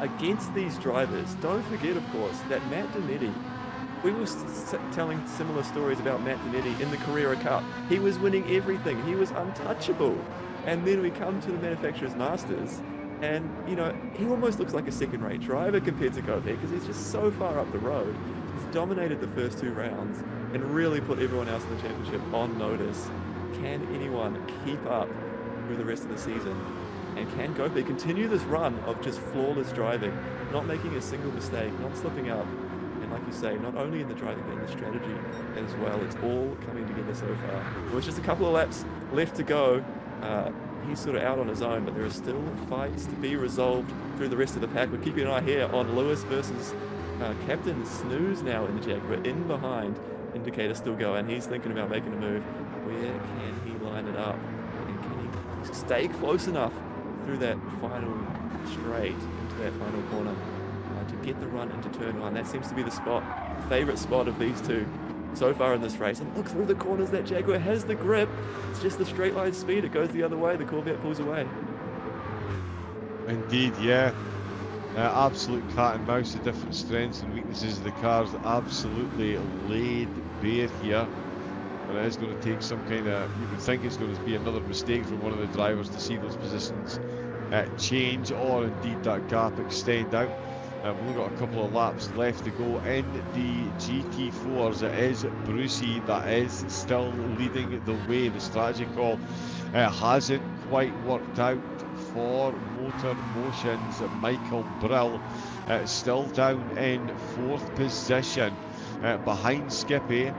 against these drivers. Don't forget, of course, that Matt Donetti, we were telling similar stories about Matt Donetti in the Carrera Cup. He was winning everything. He was untouchable. And then we come to the Manufacturers Masters, and, you know, he almost looks like a second-rate driver compared to Cooke because he's just so far up the road. He's dominated the first 2 rounds and really put everyone else in the championship on notice. Can anyone keep up through the rest of the season? And can Cooke continue this run of just flawless driving, not making a single mistake, not slipping up? And like you say, not only in the driving but in the strategy as well. It's all coming together so far. There was just a couple of laps left to go. He's sort of out on his own, but there are still fights to be resolved through the rest of the pack. We're keeping an eye here on Lewis versus Captain Snooze now in the Jaguar, in behind. Indicator still going. He's thinking about making a move. Where can he line it up? And can he stay close enough through that final straight into that final corner to get the run into turn 1? That seems to be the spot, favourite spot of these two so far in this race. And look through the corners, that Jaguar has the grip. It's just the straight line speed. It goes the other way. The Corvette pulls away. Indeed, yeah. Absolute cat and mouse, the different strengths and weaknesses of the cars absolutely laid bare here. But it is going to take some kind of, you would think it's going to be another mistake from one of the drivers to see those positions change, or indeed that gap extend out. We've only got a couple of laps left to go in the GT4s. It is Brucey that is still leading the way. The strategy call hasn't quite worked out for MotorMotion's Michael Brill. Still down in 4th position behind Skippy,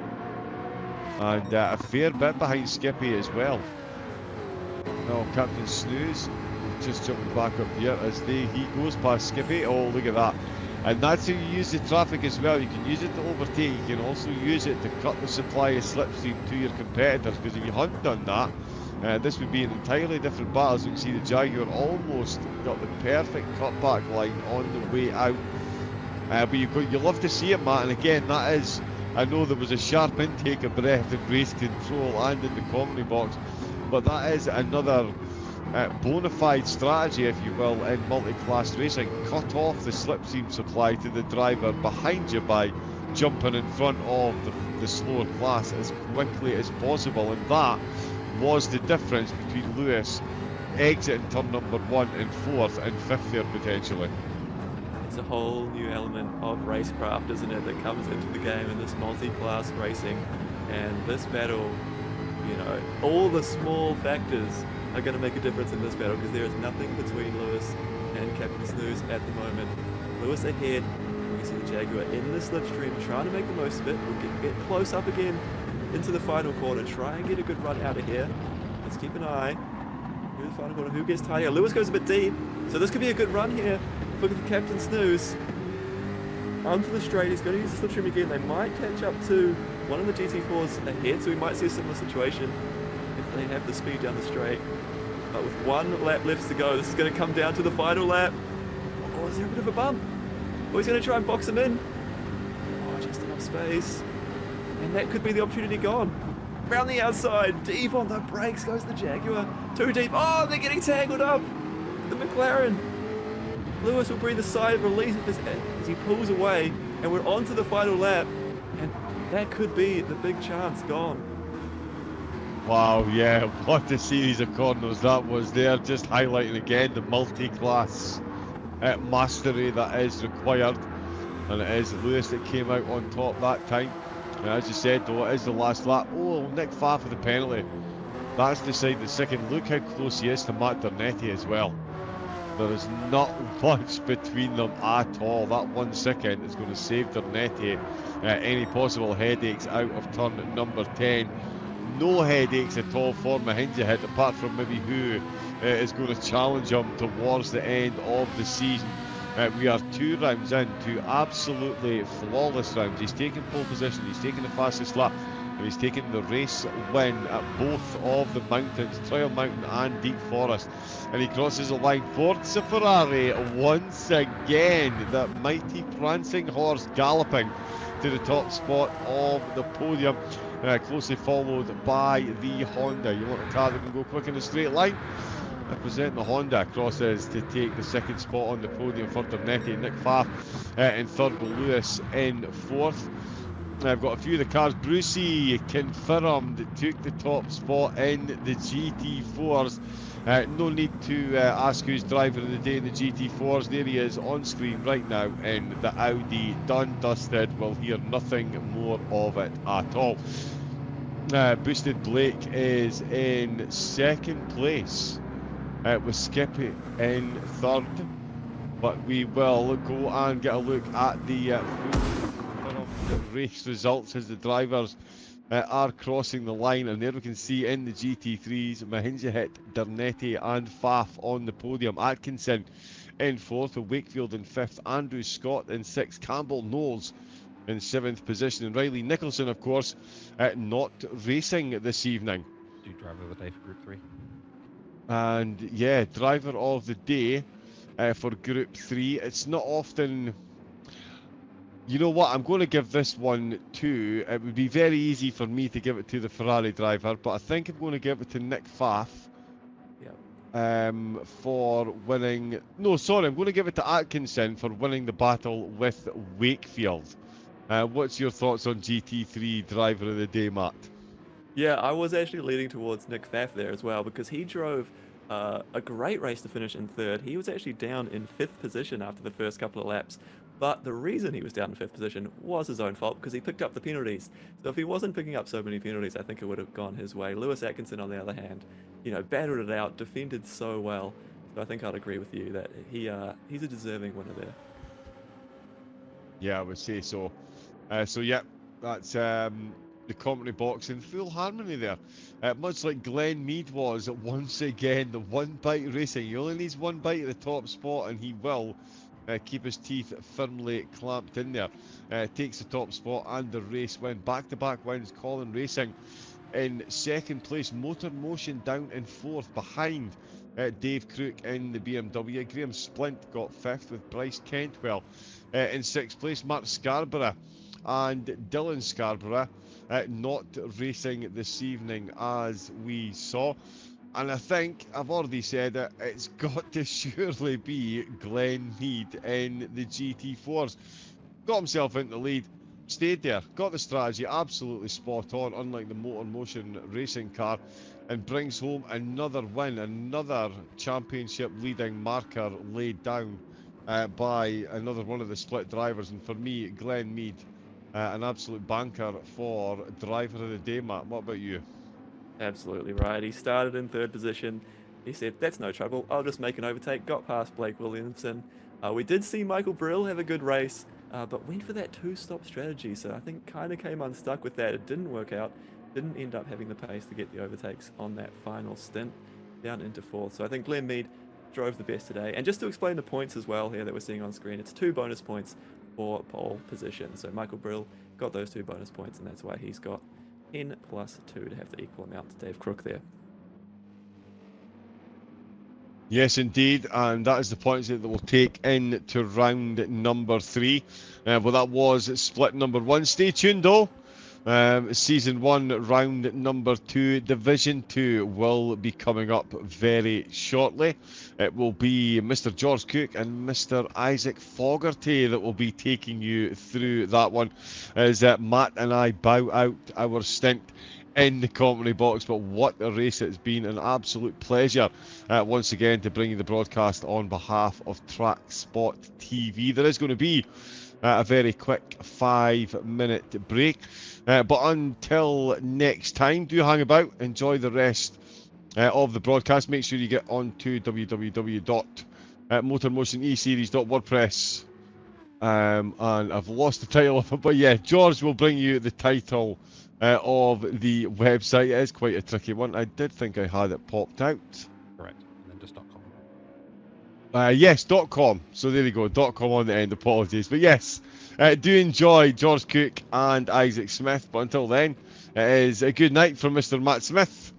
and a fair bit behind Skippy as well. Now Captain Snooze just jumping back up here as he goes past Skippy. Oh, look at that. And that's how you use the traffic as well. You can use it to overtake. You can also use it to cut the supply of slipstream to your competitors, because if you hadn't done that, this would be an entirely different battle. As you can see, the Jaguar almost got the perfect cutback line on the way out. But you love to see it, Matt. And again, that is, I know there was a sharp intake of breath in race control and in the commentary box, but that is another bona fide strategy, if you will, in multi-class racing. Cut off the slipstream supply to the driver behind you by jumping in front of the slower class as quickly as possible, and that was the difference between Lewis exiting turn number 1 in 4th and 5th there potentially. It's a whole new element of racecraft, isn't it, that comes into the game in this multi-class racing. And this battle, you know, all the small factors are going to make a difference in this battle, because there is nothing between Lewis and Captain Snooze at the moment. Lewis ahead. We see the Jaguar in the slipstream trying to make the most of it. We'll get close up again into the final corner, try and get a good run out of here. Let's keep an eye through the final corner. Who gets tied here? Lewis goes a bit deep, so this could be a good run here for the Captain Snooze. Onto the straight, he's going to use the slipstream again. They might catch up to one of the GT4s ahead, so we might see a similar situation if they have the speed down the straight. But with 1 lap left to go, this is going to come down to the final lap. Oh, is there a bit of a bump? Oh, he's going to try and box him in. Oh, just enough space. And that could be the opportunity gone. Round the outside, deep on the brakes goes the Jaguar. Too deep. Oh, they're getting tangled up. The McLaren. Lewis will breathe a sigh of relief as he pulls away, and we're on to the final lap. And that could be the big chance gone. Wow, yeah, what a series of corners that was there. Just highlighting again the multi-class mastery that is required. And it is Lewis that came out on top that time. And as you said, though, it is the last lap. Oh, Nick Pfaff with the penalty. That's decided the second. Look how close he is to Matt Dernetti as well. There is not much between them at all. That 1 second is going to save Dernetti any possible headaches out of turn number 10. No headaches at all for Mahinja, apart from maybe who is going to challenge him towards the end of the season. We are 2 rounds in, 2 absolutely flawless rounds. He's taken pole position, he's taken the fastest lap, and he's taken the race win at both of the mountains, Trial Mountain and Deep Forest. And he crosses the line. Forza Ferrari once again, that mighty prancing horse galloping to the top spot of the podium, closely followed by the Honda. You want a car that can go quick in a straight line? Representing the Honda crosses to take the second spot on the podium for Dernetti. Nick Pfaff in third, but Lewis in fourth. I've got a few of the cars. Brucey confirmed took the top spot in the GT4s. No need to ask who's driver of the day in the GT4s. There he is on screen right now in the Audi, done, dusted. We'll hear nothing more of it at all. Boosted Blake is in second place. With Skippy in third, but we will go and get a look at the race results as the drivers are crossing the line. And there we can see in the GT3s, Mahinja, Dernetti and Pfaff on the podium. Atkinson in fourth, with Wakefield in fifth, Andrew Scott in sixth, Campbell Knowles in seventh position, and Riley Nicholson, of course, not racing this evening. Driver of the day for Group 3. And yeah, driver of the day for Group 3. It's not often... You know what, I'm going to give this one to... It would be very easy for me to give it to the Ferrari driver, but I think I'm going to give it to Nick Pfaff. For winning... No, sorry, I'm going to give it to Atkinson for winning the battle with Wakefield. What's your thoughts on GT3 driver of the day, Matt? Yeah, I was actually leaning towards Nick Pfaff there as well, because he drove a great race to finish in third. He was actually down in fifth position after the first couple of laps, but the reason he was down in fifth position was his own fault, because he picked up the penalties. So if he wasn't picking up so many penalties, I think it would have gone his way. Lewis Atkinson, on the other hand, you know, battled it out, defended so well. So I think I'd agree with you that he's a deserving winner there. Yeah, I would say so. So yeah, that's the commentary box in full harmony there. Much like Glenn Mead was once again, the one bite racing. He only needs one bite at the top spot and he will keep his teeth firmly clamped in there. Takes the top spot and the race win. Back-to-back wins, Colin Racing in second place. MotorMotion down in fourth behind Dave Cooke in the BMW. Graham Splint got fifth with Bryce Kentwell in sixth place. Mark Scarborough and Dylan Scarborough not racing this evening, as we saw. And I think I've already said it, it's got to surely be Glenn Mead in the GT4s. Got himself into the lead, stayed there, got the strategy absolutely spot on, unlike the MotorMotion racing car, and brings home another win, another championship leading marker laid down by another one of the split drivers. And for me, Glenn Mead, an absolute banker for driver of the day. Matt, what about you? Absolutely right. He started in third position. He said, that's no trouble, I'll just make an overtake. Got past Blake Williamson. We did see Michael Brill have a good race, but went for that two-stop strategy. So I think kind of came unstuck with that. It didn't work out. Didn't end up having the pace to get the overtakes on that final stint, down into fourth. So I think Glenn Mead drove the best today. And just to explain the points as well here that we're seeing on screen, it's 2 bonus points for pole position. So Michael Brill got those 2 bonus points, and that's why he's got 10 plus 2 to have the equal amount to Dave Cooke there. Yes, indeed, and that is the points that we'll take in to round number 3. Well, that was split number 1. Stay tuned, though, Season 1, round number 2, Division 2 will be coming up very shortly. It will be Mr. George Cooke and Mr. Isaac Forgarty that will be taking you through that one, as Matt and I bow out our stint in the commentary box. But what a race it's been, an absolute pleasure once again to bring you the broadcast on behalf of TrackSpotTV. There is going to be a very quick 5-minute break, but until next time, do hang about, enjoy the rest of the broadcast. Make sure you get on to www.MotorMotionE-Series.wordpress, and I've lost the title of it, but yeah, George will bring you the title of the website. It is quite a tricky one. I did think I had it popped out. Correct. And then just .com. Yes, .com. So there we go, .com on the end. Apologies, but yes, do enjoy George Cooke and Isaac Smith. But until then, it is a good night from Mr. Matt Smith.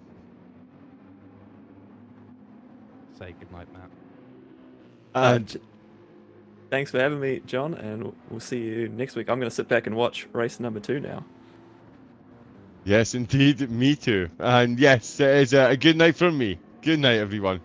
Say good night, Matt. And thanks for having me, John, and we'll see you next week. I'm going to sit back and watch race number 2 now. yes, indeed, me too. And yes, it is a good night from me. Good night, everyone.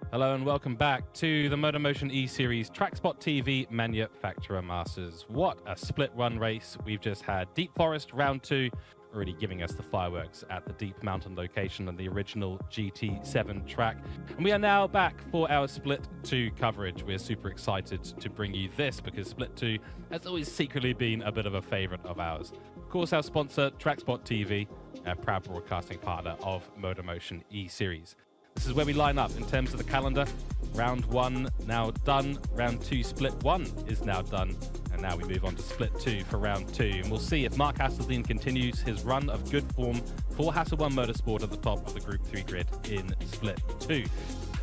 Hello and welcome back to the MotorMotion E-Series TrackSpotTV Manufacturer Masters. What a split run race we've just had. Deep Forest round 2 already giving us the fireworks at the Deep Mountain location and the original GT7 track. And we are now back for our Split 2 coverage. We're super excited to bring you this because Split 2 has always secretly been a bit of a favorite of ours. Of course, our sponsor, TrackSpotTV, a proud broadcasting partner of MotorMotion E-Series. This is where we line up in terms of the calendar. Round 1 now done. Round 2 Split 1 is now done. And now we move on to Split 2 for Round 2. And we'll see if Mark Hasseldean continues his run of good form for Hasselone Motorsport at the top of the Group 3 grid in Split 2.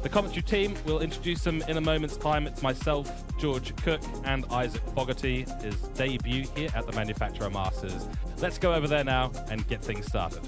The commentary team, we'll introduce them in a moment's time. It's myself, George Cooke, and Isaac Forgarty, his debut here at the Manufacturer Masters. Let's go over there now and get things started.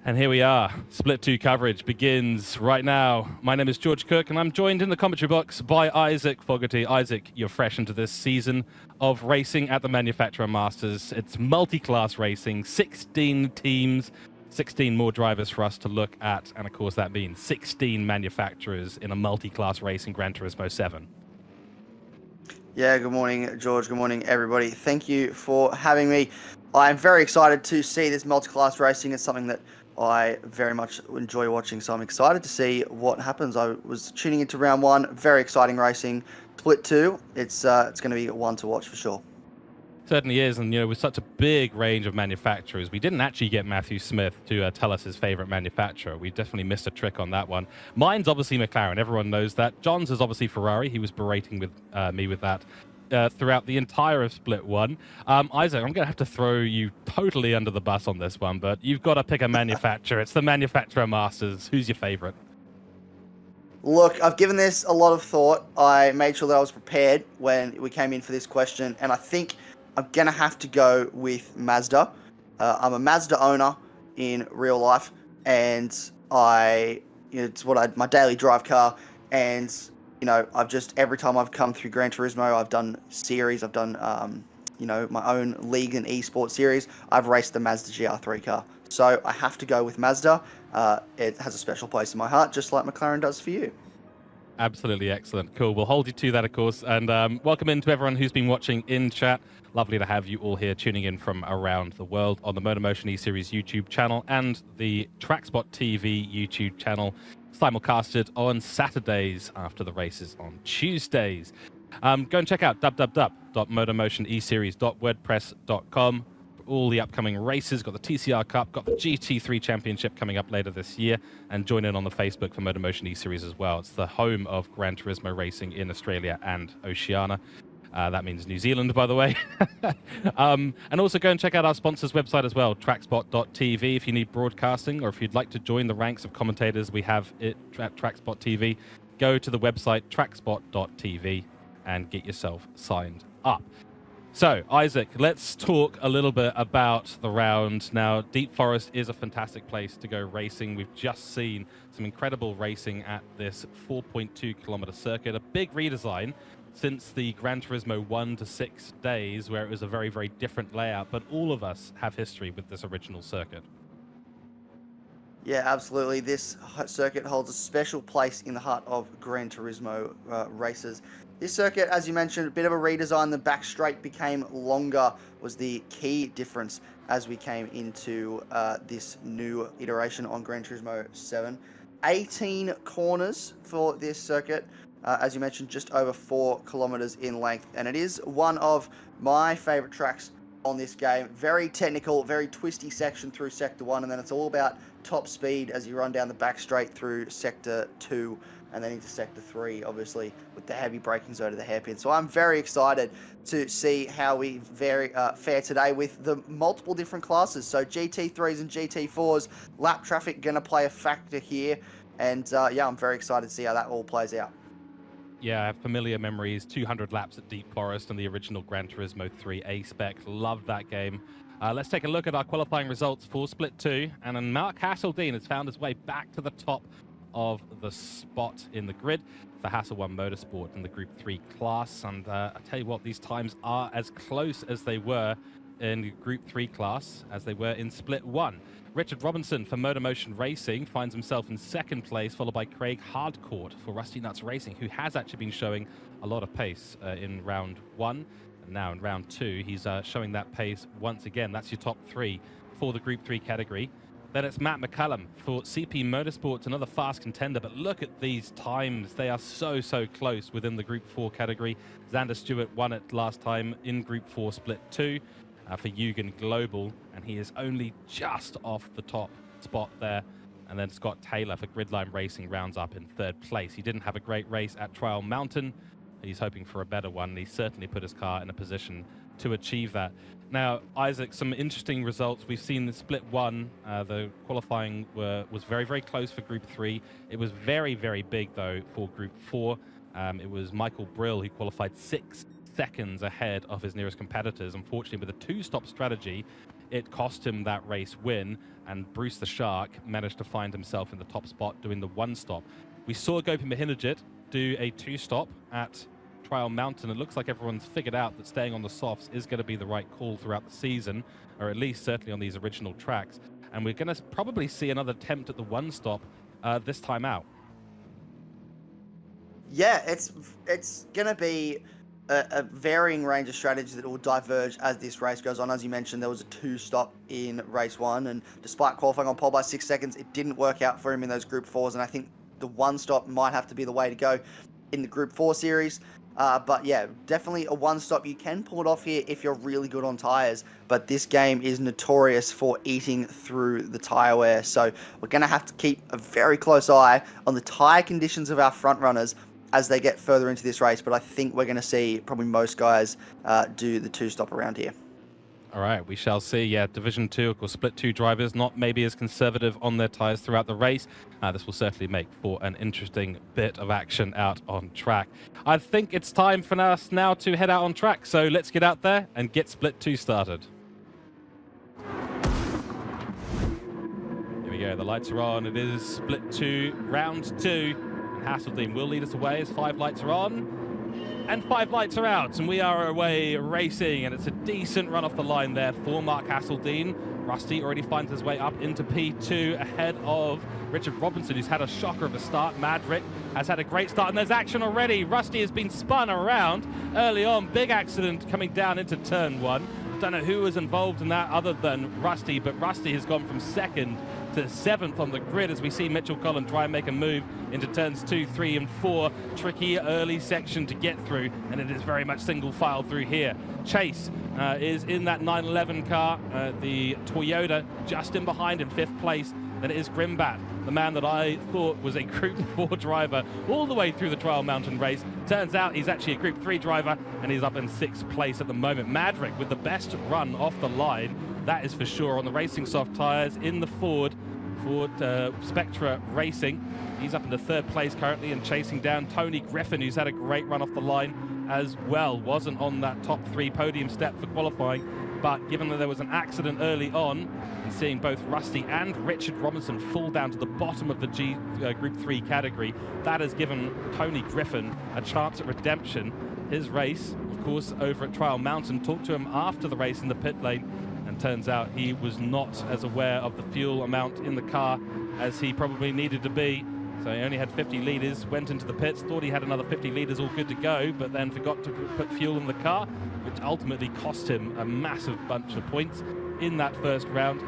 And here we are. Split 2 coverage begins right now. My name is George Cooke, and I'm joined in the commentary box by Isaac Forgarty. Isaac, you're fresh into this season of racing at the Manufacturer Masters. It's multi-class racing, 16 teams, 16 more drivers for us to look at, and of course that means 16 manufacturers in a multi-class race in Gran Turismo 7. Yeah, good morning, George. Good morning, everybody. Thank you for having me. I'm very excited to see this multi-class racing. It's something that I very much enjoy watching, so I'm excited to see what happens. I was tuning into round 1, very exciting racing. Split 2, it's going to be one to watch for sure. Certainly is, and with such a big range of manufacturers, we didn't actually get Matthew Smith to tell us his favorite manufacturer. We definitely missed a trick on that one. Mine's obviously McLaren, everyone knows that. John's is obviously Ferrari. He was berating with me with that throughout the entire of Split 1. Isaac, I'm going to have to throw you totally under the bus on this one, but you've got to pick a manufacturer. It's the Manufacturer Masters. Who's your favorite? Look, I've given this a lot of thought. I made sure that I was prepared when we came in for this question, and I think I'm going to have to go with Mazda. I'm a Mazda owner in real life, and it's my daily drive car, and I've just, every time I've come through Gran Turismo, I've done series, I've done, my own league and esports series. I've raced the Mazda GR3 car. So I have to go with Mazda. It has a special place in my heart, just like McLaren does for you. Absolutely excellent. Cool. We'll hold you to that, of course. And welcome in to everyone who's been watching in chat. Lovely to have you all here tuning in from around the world on the MotorMotion E-Series YouTube channel and the TrackSpotTV YouTube channel, simulcasted on Saturdays after the races on Tuesdays. Go and check out www.motormotioneseries.wordpress.com for all the upcoming races. Got the TCR Cup, got the GT3 Championship coming up later this year, and join in on the Facebook for MotorMotion E-Series as well. It's the home of Gran Turismo racing in Australia and Oceania. That means New Zealand, by the way. And also go and check out our sponsor's website as well, TrackSpot.TV, if you need broadcasting or if you'd like to join the ranks of commentators we have at TrackSpot.TV. Go to the website, TrackSpot.TV, and get yourself signed up. So, Isaac, let's talk a little bit about the round. Now, Deep Forest is a fantastic place to go racing. We've just seen some incredible racing at this 4.2-kilometer circuit, a big redesign since the Gran Turismo 1 to 6 days, where it was a very, very different layout. But all of us have history with this original circuit. Yeah, absolutely. This circuit holds a special place in the heart of Gran Turismo races. This circuit, as you mentioned, a bit of a redesign. The back straight became longer, was the key difference as we came into this new iteration on Gran Turismo 7. 18 corners for this circuit. As you mentioned, just over 4 kilometers in length, and it is one of my favorite tracks on this game. Very technical, very twisty section through Sector 1, and then it's all about top speed as you run down the back straight through Sector 2 and then into Sector 3, obviously, with the heavy braking zone to the hairpin. So I'm very excited to see how we fare today with the multiple different classes. So GT3s and GT4s, lap traffic going to play a factor here, and I'm very excited to see how that all plays out. Yeah, I have familiar memories, 200 laps at Deep Forest and the original Gran Turismo 3 A-Spec. Loved that game. Let's take a look at our qualifying results for Split 2. And then Mark Hasseldean has found his way back to the top of the spot in the grid for Hasselone Motorsport in the Group 3 class. And I tell you what, these times are as close as they were in Group 3 class as they were in Split 1. Richard Robinson for MotorMotion Racing finds himself in second place, followed by Craig Hardcourt for Rusty Nuts Racing, who has actually been showing a lot of pace in round 1. And now in round 2, he's showing that pace once again. That's your top 3 for the Group 3 category. Then it's Matt McCallum for CP Motorsports, another fast contender. But look at these times. They are so close within the Group 4 category. Xander Stewart won it last time in Group 4 Split 2 for Yugen Global. And he is only just off the top spot there. And then Scott Taylor for Gridline Racing rounds up in third place. He didn't have a great race at Trial Mountain. He's hoping for a better one. And he certainly put his car in a position to achieve that. Now, Isaac, some interesting results. We've seen the Split 1. The qualifying was very close for Group 3. It was very big, though, for Group 4. It was Michael Brill who qualified 6 seconds ahead of his nearest competitors. Unfortunately, with a 2-stop strategy, it cost him that race win, and Bruce the Shark managed to find himself in the top spot doing the 1-stop. We saw Gopi Mahinajit do a 2-stop at Trial Mountain. It looks like everyone's figured out that staying on the softs is going to be the right call throughout the season, or at least certainly on these original tracks. And we're going to probably see another attempt at the 1-stop this time out. Yeah, it's going to be a varying range of strategies that will diverge as this race goes on. As you mentioned, there was a 2-stop in race 1, and despite qualifying on pole by 6 seconds, it didn't work out for him in those Group 4s, and I think the 1-stop might have to be the way to go in the Group 4 series. But yeah, definitely a 1-stop. You can pull it off here if you're really good on tyres, but this game is notorious for eating through the tyre wear. So we're going to have to keep a very close eye on the tyre conditions of our front runners as they get further into this race. But I think we're going to see probably most guys do the 2-stop around here. All right, we shall see. Yeah, Division 2, of course, Split 2 drivers, not maybe as conservative on their tyres throughout the race. This will certainly make for an interesting bit of action out on track. I think it's time for us now to head out on track, so let's get out there and get Split 2 started. Here we go, the lights are on. It is Split 2, round 2. And Hasseldean will lead us away as 5 lights are on. And 5 lights are out, and we are away racing, and it's a decent run off the line there for Mark Hasseldean. Rusty already finds his way up into P2 ahead of Richard Robinson, who's had a shocker of a start. Madrick has had a great start, and there's action already. Rusty has been spun around early on. Big accident coming down into turn 1. Don't know who was involved in that other than Rusty, but Rusty has gone from 2nd to 7th on the grid as we see Mitchell Collin try and make a move into turns 2, 3, and 4. Tricky early section to get through, and it is very much single file through here. Chase is in that 911 car, the Toyota, just in behind in 5th place. Then it is Grimbat, the man that I thought was a Group 4 driver all the way through the Trial Mountain race. Turns out he's actually a Group 3 driver, and he's up in 6th place at the moment. Madrick with the best run off the line, that is for sure, on the Racing Soft tyres in the Ford Spectra Racing. He's up in the 3rd place currently and chasing down Tony Griffin, who's had a great run off the line as well. Wasn't on that top 3 podium step for qualifying, but given that there was an accident early on, and seeing both Rusty and Richard Robinson fall down to the bottom of the Group 3 category, that has given Tony Griffin a chance at redemption. His race, of course, over at Trial Mountain, talked to him after the race in the pit lane, and turns out he was not as aware of the fuel amount in the car as he probably needed to be. So he only had 50 litres, went into the pits, thought he had another 50 litres all good to go, but then forgot to put fuel in the car, which ultimately cost him a massive bunch of points in that first round.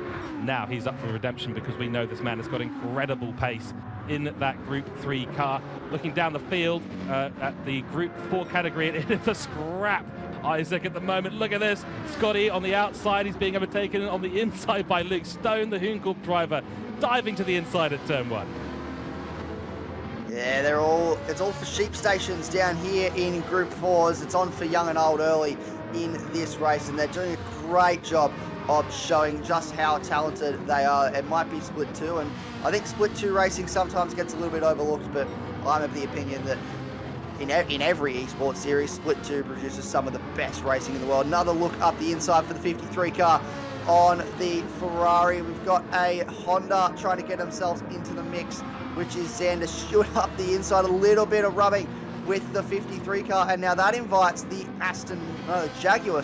Now he's up for redemption because we know this man has got incredible pace in that Group 3 car. Looking down the field at the Group 4 category, it is a scrap. Isaac at the moment, look at this. Scotty on the outside, he's being overtaken on the inside by Luke Stone, the Hooncorp driver, diving to the inside at turn 1. Yeah, it's all for sheep stations down here in Group 4s. It's on for young and old early in this race, and they're doing a great job of showing just how talented they are. It might be Split 2, and I think Split 2 racing sometimes gets a little bit overlooked, but I'm of the opinion that in every esports series, Split 2 produces some of the best racing in the world. Another look up the inside for the 53 car on the Ferrari. We've got a Honda trying to get themselves into the mix, which is Xander Stewart up the inside. A little bit of rubbing with the 53 car, and now that invites the Jaguar,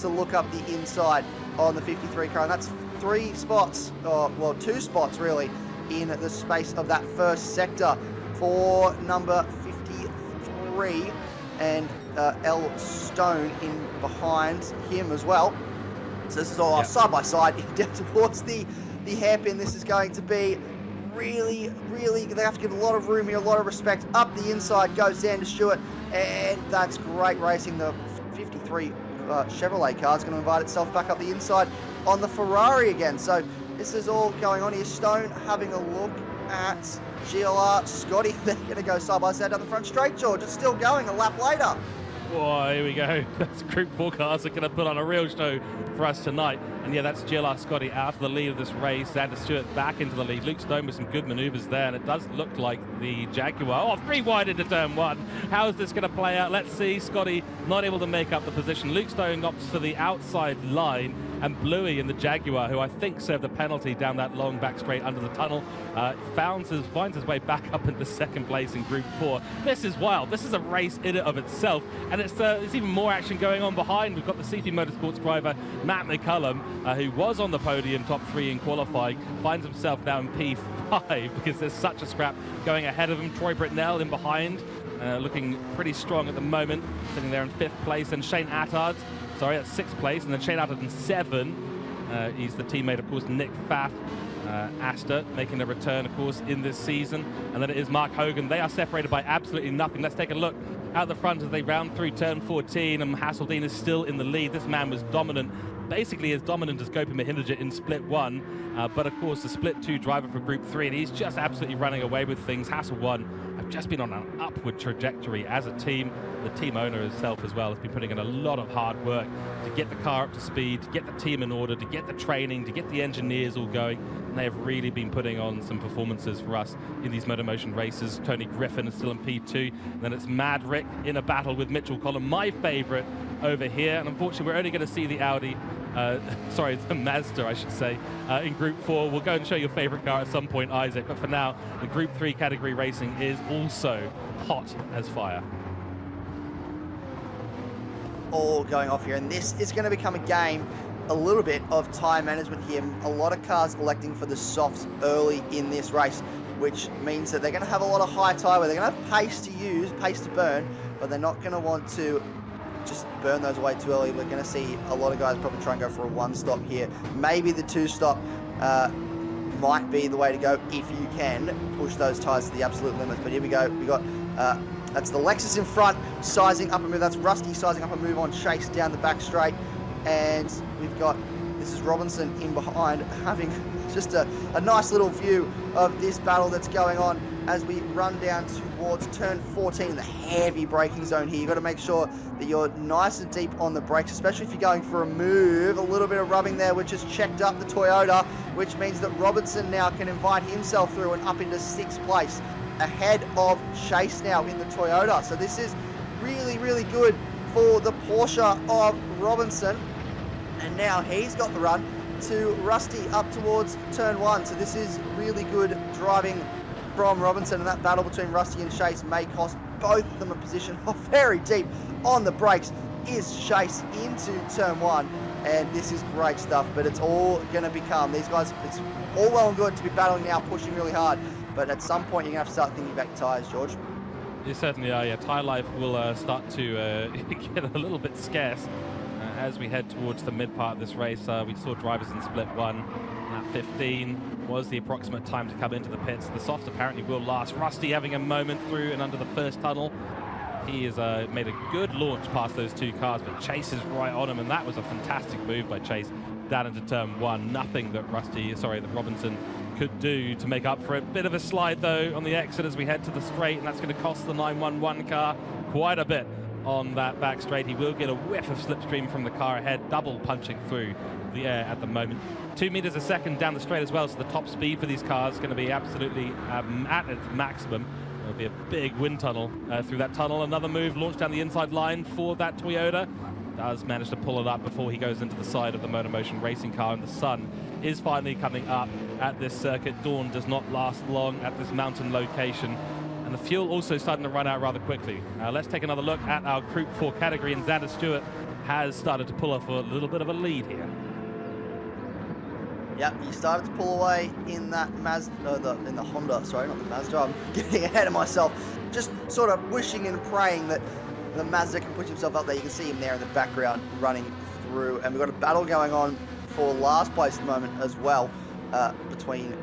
to look up the inside on the 53 car, and that's 3 spots, or well, 2 spots really, in the space of that first sector for number 53 and L Stone in behind him as well. So this is all side by side down towards the hairpin. This is going to be really, they have to give a lot of room here, a lot of respect. Up the inside goes Xander Stewart, and that's great racing. The 53 Chevrolet car is going to invite itself back up the inside on the Ferrari again. So this is all going on here. Stone having a look at GLR. Scotty, they're going to go side by side down the front straight, George. It's still going a lap later. Whoa, here we go. That's Group 4 cars are going to put on a real show for us tonight. And yeah, that's GLR Scotty out of the lead of this race. Xander Stewart back into the lead. Luke Stone with some good maneuvers there. And it does look like the Jaguar. Oh, 3 wide into turn 1. How is this going to play out? Let's see. Scotty not able to make up the position. Luke Stone opts for the outside line. And Bluey in the Jaguar, who I think served a penalty down that long back straight under the tunnel, finds his way back up into second place in Group 4. This is wild. This is a race in and of itself. And there's even more action going on behind. We've got the CP Motorsports driver, Matt McCullum, who was on the podium, top 3 in qualifying, finds himself now in P5 because there's such a scrap going ahead of him. Troy Britnell in behind, looking pretty strong at the moment, sitting there in 5th place. And Shane Attard, sorry, that's 6th place, and then Shane Attard in 7. He's the teammate, of course, Nick Pfaff. Astor making a return, of course, in this season. And then it is Mark Hogan. They are separated by absolutely nothing. Let's take a look out the front as they round through turn 14, and Hasseldine is still in the lead. This man was dominant, basically as dominant as Gopi Mahindra in split 1, but of course the split 2 driver for Group 3, and he's just absolutely running away with things. Hassel 1 have just been on an upward trajectory as a team. The team owner himself as well has been putting in a lot of hard work to get the car up to speed, to get the team in order, to get the training, to get the engineers all going. And they have really been putting on some performances for us in these MotorMotion races. Tony Griffin is still in P2. And then it's Mad Rick in a battle with Mitchell Collin, my favorite over here. And unfortunately, we're only going to see the Audi, sorry, it's the Mazda, I should say, in Group 4. We'll go and show your favorite car at some point, Isaac. But for now, the Group 3 category racing is also hot as fire. All going off here, and this is going to become a game, a little bit of time management here. A lot of cars electing for the softs early in this race, which means that they're going to have a lot of high tire where they're going to have pace to use, pace to burn, but they're not going to want to just burn those away too early. We're going to see a lot of guys probably try and go for a 1-stop here. Maybe the 2-stop might be the way to go if you can push those tires to the absolute limits. But here we go. We got that's the Lexus in front, sizing up a move. That's Rusty sizing up a move on Chase down the back straight. And we've got, this is Robinson in behind, having just a nice little view of this battle that's going on as we run down towards turn 14 in the heavy braking zone here. You've got to make sure that you're nice and deep on the brakes, especially if you're going for a move. A little bit of rubbing there, which has checked up the Toyota, which means that Robinson now can invite himself through and up into 6th place, ahead of Chase now in the Toyota. So this is really, really good for the Porsche of Robinson. And now he's got the run to Rusty up towards turn 1. So this is really good driving from Robinson, and that battle between Rusty and Chase may cost both of them a position. Very deep on the brakes is Chase into turn 1. And this is great stuff, but it's all going to become, these guys, it's all well and good to be battling now, pushing really hard. But at some point, you're going to have to start thinking about tyres, George. You certainly are, yeah. Tyre life will start to get a little bit scarce as we head towards the mid part of this race. We saw drivers in split 1. Lap 15 was the approximate time to come into the pits. The softs apparently will last. Rusty having a moment through and under the first tunnel. He has made a good launch past those 2 cars, but Chase is right on him, and that was a fantastic move by Chase down into turn 1. Nothing that Robinson could do to make up for it. Bit of a slide though on the exit as we head to the straight, and that's going to cost the 911 car quite a bit on that back straight. He will get a whiff of slipstream from the car ahead, double punching through the air at the moment. 2 meters a second down the straight as well, so the top speed for these cars is going to be absolutely at its maximum. There'll be a big wind tunnel through that tunnel. Another move launched down the inside line for that Toyota. Does manage to pull it up before he goes into the side of the MotorMotion racing car, and the sun is finally coming up at this circuit. Dawn does not last long at this mountain location, and the fuel also starting to run out rather quickly. Let's take another look at our Group 4 category, and Xander Stewart has started to pull off a little bit of a lead here. Yep, he started to pull away in that Mazda, in the Honda, sorry, not the Mazda. I'm getting ahead of myself. Just sort of wishing and praying that the Mazda can push himself up there. You can see him there in the background running through. And we've got a battle going on for last place at the moment as well, between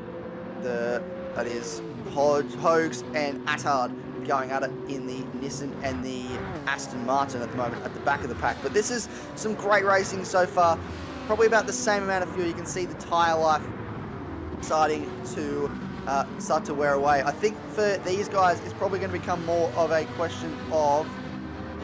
that is Hogs and Attard going at it in the Nissan and the Aston Martin at the moment at the back of the pack. But this is some great racing so far. Probably about the same amount of fuel. You can see the tyre life starting to start to wear away. I think for these guys, it's probably going to become more of a question of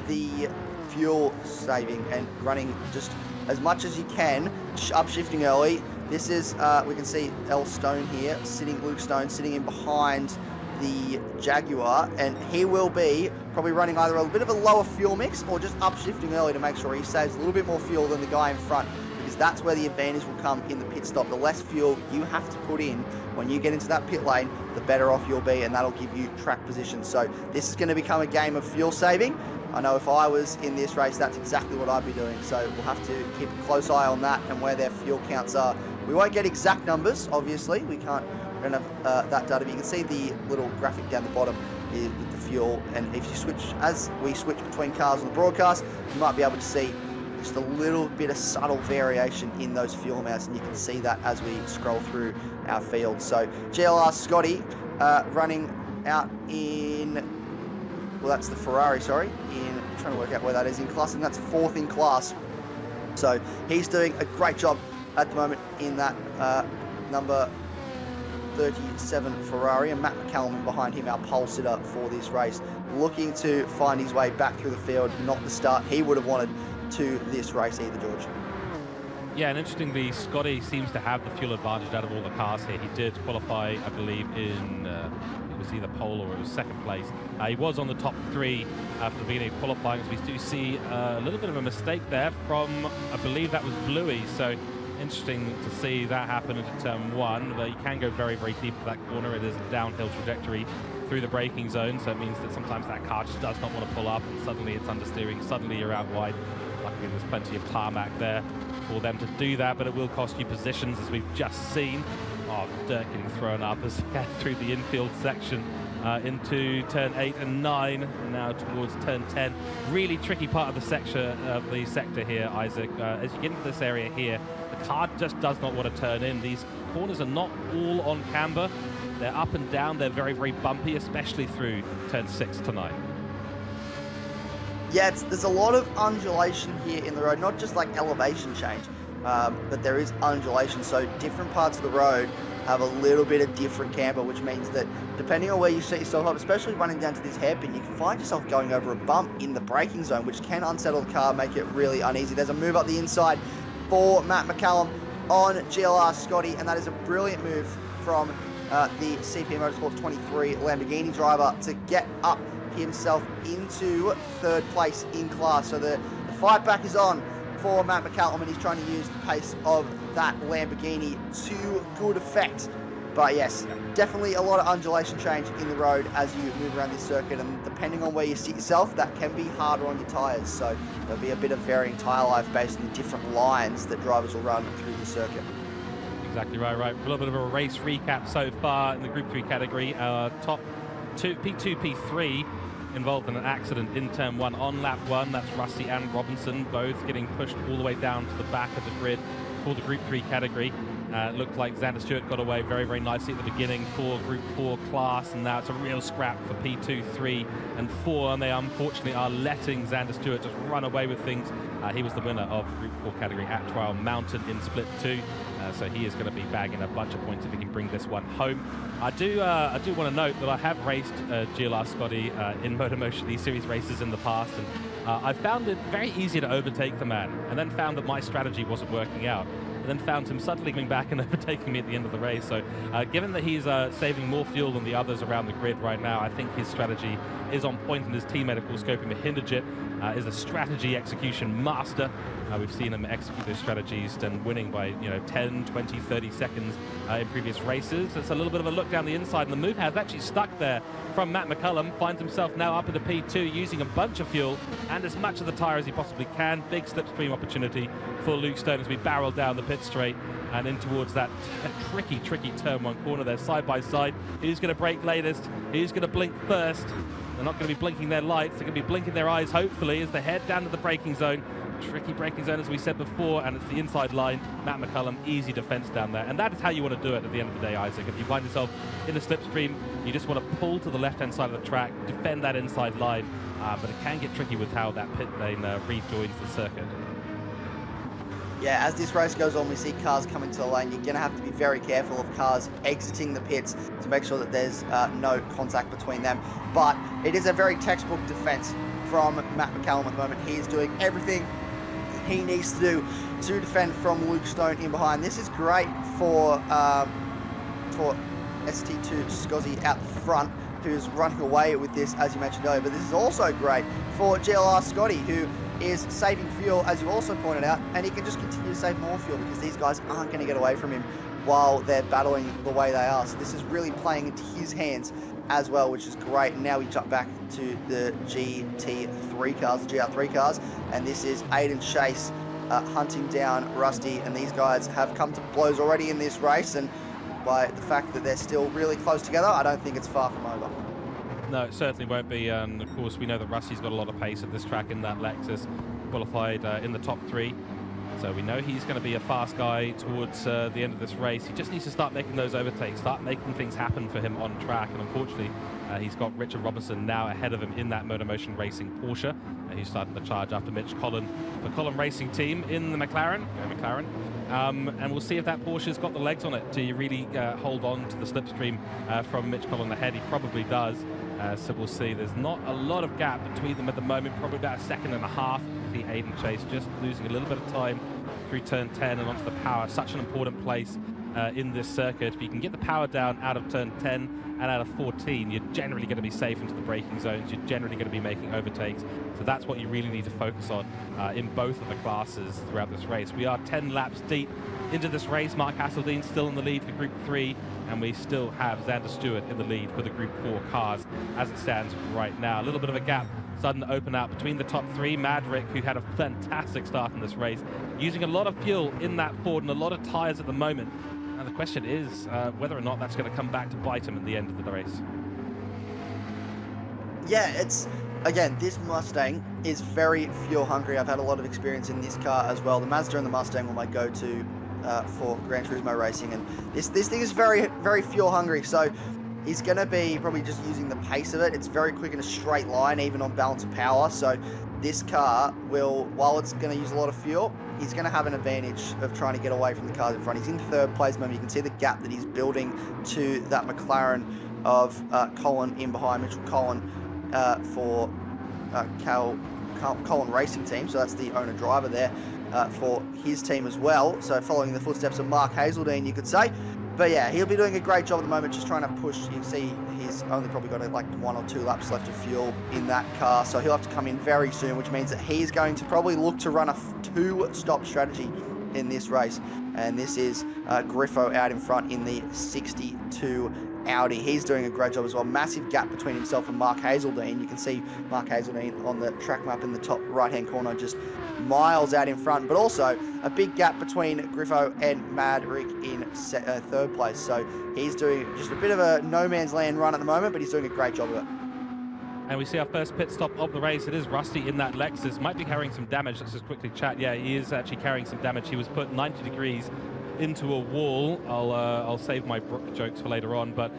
the fuel saving and running just as much as you can, upshifting early. This is, we can see Luke Stone sitting in behind the Jaguar, and he will be probably running either a bit of a lower fuel mix or just upshifting early to make sure he saves a little bit more fuel than the guy in front, because that's where the advantage will come in the pit stop. The less fuel you have to put in when you get into that pit lane, the better off you'll be, and that'll give you track position. So this is going to become a game of fuel saving. I know if I was in this race, that's exactly what I'd be doing. So we'll have to keep a close eye on that and where their fuel counts are. We won't get exact numbers, obviously. We don't have that data, but you can see the little graphic down the bottom with the fuel. And if you switch, as we switch between cars on the broadcast, you might be able to see just a little bit of subtle variation in those fuel amounts, and you can see that as we scroll through our field. So GLR Scotty running out in, well, that's the Ferrari, sorry, I'm trying to work out where that is in class, and that's 4th in class. So he's doing a great job at the moment in that number 37 Ferrari, and Matt McCallum behind him, our pole sitter for this race, looking to find his way back through the field, not the start he would have wanted to this race either, George. Yeah, and interestingly, Scotty seems to have the fuel advantage out of all the cars here. He did qualify, I believe, in it was either pole or it was second place. He was on the top 3 for the beginning of qualifying, so we do see a little bit of a mistake there from, I believe that was Bluey. So interesting to see that happen into turn 1. But you can go very, very deep in that corner. It is a downhill trajectory through the braking zone, so it means that sometimes that car just does not want to pull up, and suddenly it's understeering, suddenly you're out wide. Luckily there's plenty of tarmac there for them to do that, but it will cost you positions, as we've just seen. Oh, dirt getting thrown up as we head through the infield section into turn 8 and 9, and now towards turn 10. Really tricky part of the sector here, Isaac. As you get into this area here, the car just does not want to turn in. These corners are not all on camber. They're up and down. They're very, very bumpy, especially through turn 6 to 9. Yeah, there's a lot of undulation here in the road, not just like elevation change, but there is undulation. So different parts of the road have a little bit of different camber, which means that depending on where you set yourself up, especially running down to this hairpin, you can find yourself going over a bump in the braking zone, which can unsettle the car, make it really uneasy. There's a move up the inside for Matt McCallum on GLR Scotty, and that is a brilliant move from the CP Motorsports 23 Lamborghini driver to get up himself into 3rd place in class. So the fight back is on for Matt McCallum, and he's trying to use the pace of that Lamborghini to good effect. But yes, definitely a lot of undulation change in the road as you move around this circuit, and depending on where you sit yourself, that can be harder on your tyres. So there'll be a bit of varying tyre life based on the different lines that drivers will run through the circuit. Exactly right. A little bit of a race recap so far in the Group 3 category. Top 2, P2, P3 involved in an accident in turn 1 on lap 1. That's Rusty and Robinson, both getting pushed all the way down to the back of the grid for the Group 3 category. Looked like Xander Stewart got away very, very nicely at the beginning for Group 4 class, and now it's a real scrap for P2, 3 and 4, and they unfortunately are letting Xander Stewart just run away with things. He was the winner of Group 4 category at Trial Mountain in Split 2, so he is going to be bagging a bunch of points if he can bring this one home. I do want to note that I have raced GLR Scotty in MotorMotion E-Series races in the past, and I found it very easy to overtake the man, and then found that my strategy wasn't working out. and then found him suddenly coming back and overtaking me at the end of the race. So given that he's saving more fuel than the others around the grid right now, I think his strategy is on point, and his teammate, of course, Gopi Mahindajit, is a strategy execution master. We've seen him execute those strategies and winning by 10, 20, 30 seconds in previous races. It's a little bit of a look down the inside, and the move has actually stuck there from Matt McCullum. Finds himself now up into P2 using a bunch of fuel and as much of the tyre as he possibly can. Big slipstream opportunity for Luke Stone as we barrel down the pit straight and in towards that tricky turn 1 corner there, side by side. Who's going to brake latest? Who's going to blink first? They're not going to be blinking their lights. They're going to be blinking their eyes, hopefully, as they head down to the braking zone. Tricky braking zone, as we said before, and it's the inside line. Matt McCullum, easy defense down there. And that is how you want to do it at the end of the day, Isaac. If you find yourself in a slipstream, you just want to pull to the left-hand side of the track, defend that inside line. But it can get tricky with how that pit lane rejoins the circuit. Yeah, as this race goes on, we see cars come into the lane. You're going to have to be very careful of cars exiting the pits to make sure that there's no contact between them. But it is a very textbook defense from Matt McCullum at the moment. He is doing everything he needs to do to defend from Luke Stone in behind. This is great for ST2 Scozzy out the front, who's running away with this, as you mentioned earlier. But this is also great for GLR Scotty, who is saving fuel, as you also pointed out, and he can just continue to save more fuel because these guys aren't going to get away from him while they're battling the way they are. So this is really playing into his hands as well, which is great. And now we jump back to the GT3 cars, the GR3 cars, and this is Aiden Chase hunting down Rusty, and these guys have come to blows already in this race, and by the fact that they're still really close together, I don't think it's far from over. No, it certainly won't be, and of course we know that Rusty's got a lot of pace at this track in that Lexus, qualified in the top 3. So we know he's going to be a fast guy towards the end of this race. He just needs to start making those overtakes, start making things happen for him on track. And unfortunately, he's got Richard Robinson now ahead of him in that MotorMotion Racing Porsche. He's starting the charge after Mitch Collin, the Collin Racing team in the McLaren. Go McLaren. And we'll see if that Porsche's got the legs on it to really hold on to the slipstream from Mitch Collin ahead. He probably does. So we'll see. There's not a lot of gap between them at the moment, probably about a second and a half. See Aiden Chase just losing a little bit of time through turn 10 and onto the power. Such an important place in this circuit. If you can get the power down out of turn 10 and out of 14, you're generally going to be safe into the braking zones. You're generally going to be making overtakes. So that's what you really need to focus on in both of the classes throughout this race. We are 10 laps deep into this race. Mark Hasseldean still in the lead for Group 3, and we still have Xander Stewart in the lead for the Group 4 cars as it stands right now. A little bit of a gap starting to open up between the top 3. Madrick, who had a fantastic start in this race, using a lot of fuel in that Ford and a lot of tyres at the moment. And the question is whether or not that's going to come back to bite him at the end of the race. Yeah, it's, again, this Mustang is very fuel hungry. I've had a lot of experience in this car as well. The Mazda and the Mustang were my go-to for Gran Turismo racing, and this thing is very, very fuel hungry. So he's going to be probably just using the pace of it. It's very quick in a straight line, even on balance of power. So this car will, while it's going to use a lot of fuel, he's going to have an advantage of trying to get away from the cars in front. He's in third place moment. You can see the gap that he's building to that McLaren of Colin in behind, Mitchell Collin for Colin Racing Team. So that's the owner-driver there for his team as well. So following the footsteps of Mark Hazeldine, you could say. But yeah, he'll be doing a great job at the moment, just trying to push. You can see he's only probably got like 1 or 2 laps left of fuel in that car. So he'll have to come in very soon, which means that he's going to probably look to run a 2-stop strategy in this race. And this is Griffo out in front in the 62 Audi. He's doing a great job as well. Massive gap between himself and Mark Hazeldine. You can see Mark Hazeldine on the track map in the top right-hand corner, just miles out in front, but also a big gap between Griffo and Madrick in third place. So he's doing just a bit of a no man's land run at the moment, but he's doing a great job of it. And we see our first pit stop of the race. It is Rusty in that Lexus. Might be carrying some damage. Let's just quickly chat. Yeah, he is actually carrying some damage. He was put 90 degrees into a wall. I'll save my Brook jokes for later on, but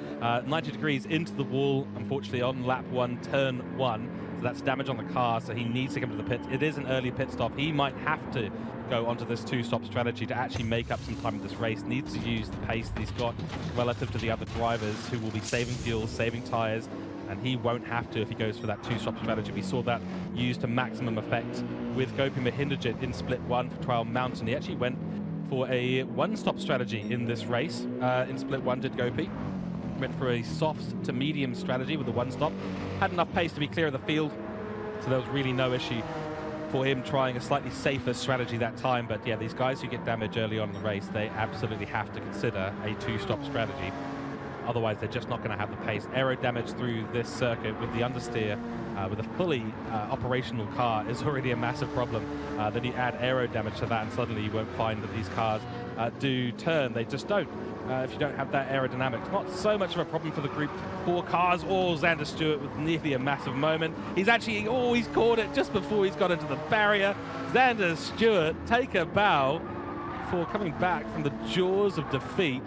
90 degrees into the wall, unfortunately, on lap 1, turn 1. So that's damage on the car, so he needs to come to the pits. It is an early pit stop. He might have to go onto this 2-stop strategy to actually make up some time in this race. Needs to use the pace that he's got relative to the other drivers who will be saving fuel, saving tyres, and he won't have to if he goes for that 2-stop strategy. We saw that used to maximum effect with Gopi Mahindajit in split 1 for Trial Mountain. He actually went for a one-stop strategy in this race. In split one, did Gopi. Went for a soft to medium strategy with the one-stop. Had enough pace to be clear of the field, so there was really no issue for him trying a slightly safer strategy that time. But yeah, these guys who get damage early on in the race, they absolutely have to consider a two-stop strategy. Otherwise, they're just not going to have the pace. Aero damage through this circuit with the understeer, with a fully operational car, is already a massive problem. Then you add aero damage to that, and suddenly you won't find that these cars do turn. They just don't. If you don't have that aerodynamics. Not so much of a problem for the Group 4 cars. Xander Stewart with nearly a massive moment. He's actually, he's caught it just before he's got into the barrier. Xander Stewart take a bow for coming back from the jaws of defeat.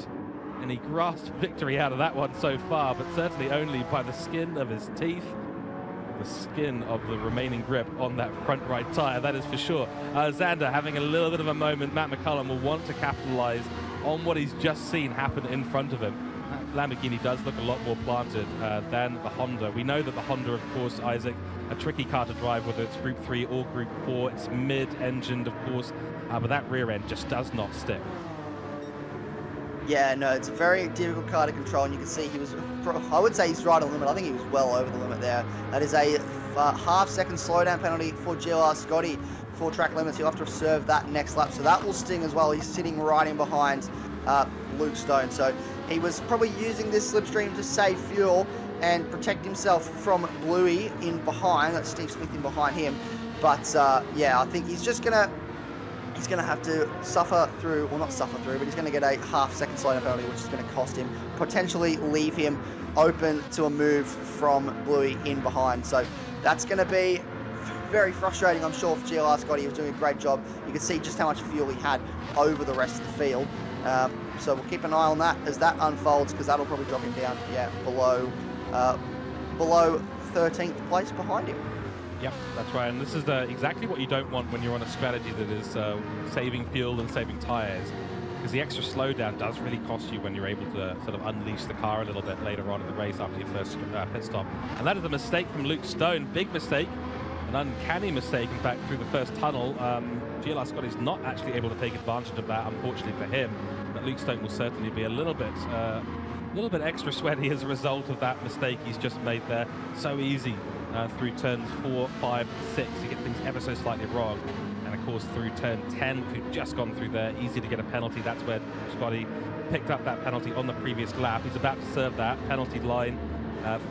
And he grasped victory out of that one so far, but certainly only by the skin of his teeth. The skin of the remaining grip on that front right tyre, that is for sure. Xander having a little bit of a moment. Matt McCullum will want to capitalise on what he's just seen happen in front of him. That Lamborghini does look a lot more planted than the Honda. We know that the Honda, of course, Isaac, a tricky car to drive, whether it's Group 3 or Group 4. It's mid-engined, of course, but that rear end just does not stick. Yeah, no, it's a very difficult car to control, and you can see he was, I would say he's right on the limit. I think he was well over the limit there. That is a half-second slowdown penalty for GLR Scotty for track limits. He'll have to serve that next lap, so that will sting as well. He's sitting right in behind Luke Stone, so he was probably using this slipstream to save fuel and protect himself from Bluey in behind. That's Steve Smith in behind him, but yeah, I think he's just gonna have to suffer through, well, not suffer through, but he's going to get a half-second slowdown penalty, which is going to cost him, potentially leave him open to a move from Bluey in behind. So that's going to be very frustrating, I'm sure, for GLR Scotty. He was doing a great job. You can see just how much fuel he had over the rest of the field. So we'll keep an eye on that as that unfolds, because that'll probably drop him down, yeah, below 13th place behind him. Yep, that's right, and this is exactly what you don't want when you're on a strategy that is saving fuel and saving tyres, because the extra slowdown does really cost you when you're able to sort of unleash the car a little bit later on in the race after your first pit stop. And that is a mistake from Luke Stone, big mistake, an uncanny mistake, in fact, through the first tunnel. GLR Scotty's not actually able to take advantage of that, unfortunately for him, but Luke Stone will certainly be a little bit extra sweaty as a result of that mistake he's just made there. So easy. Through turns 4, 5, 6, you get things ever so slightly wrong. And of course through turn 10, if you've just gone through there, easy to get a penalty. That's where Scotty picked up that penalty on the previous lap. He's about to serve that penalty line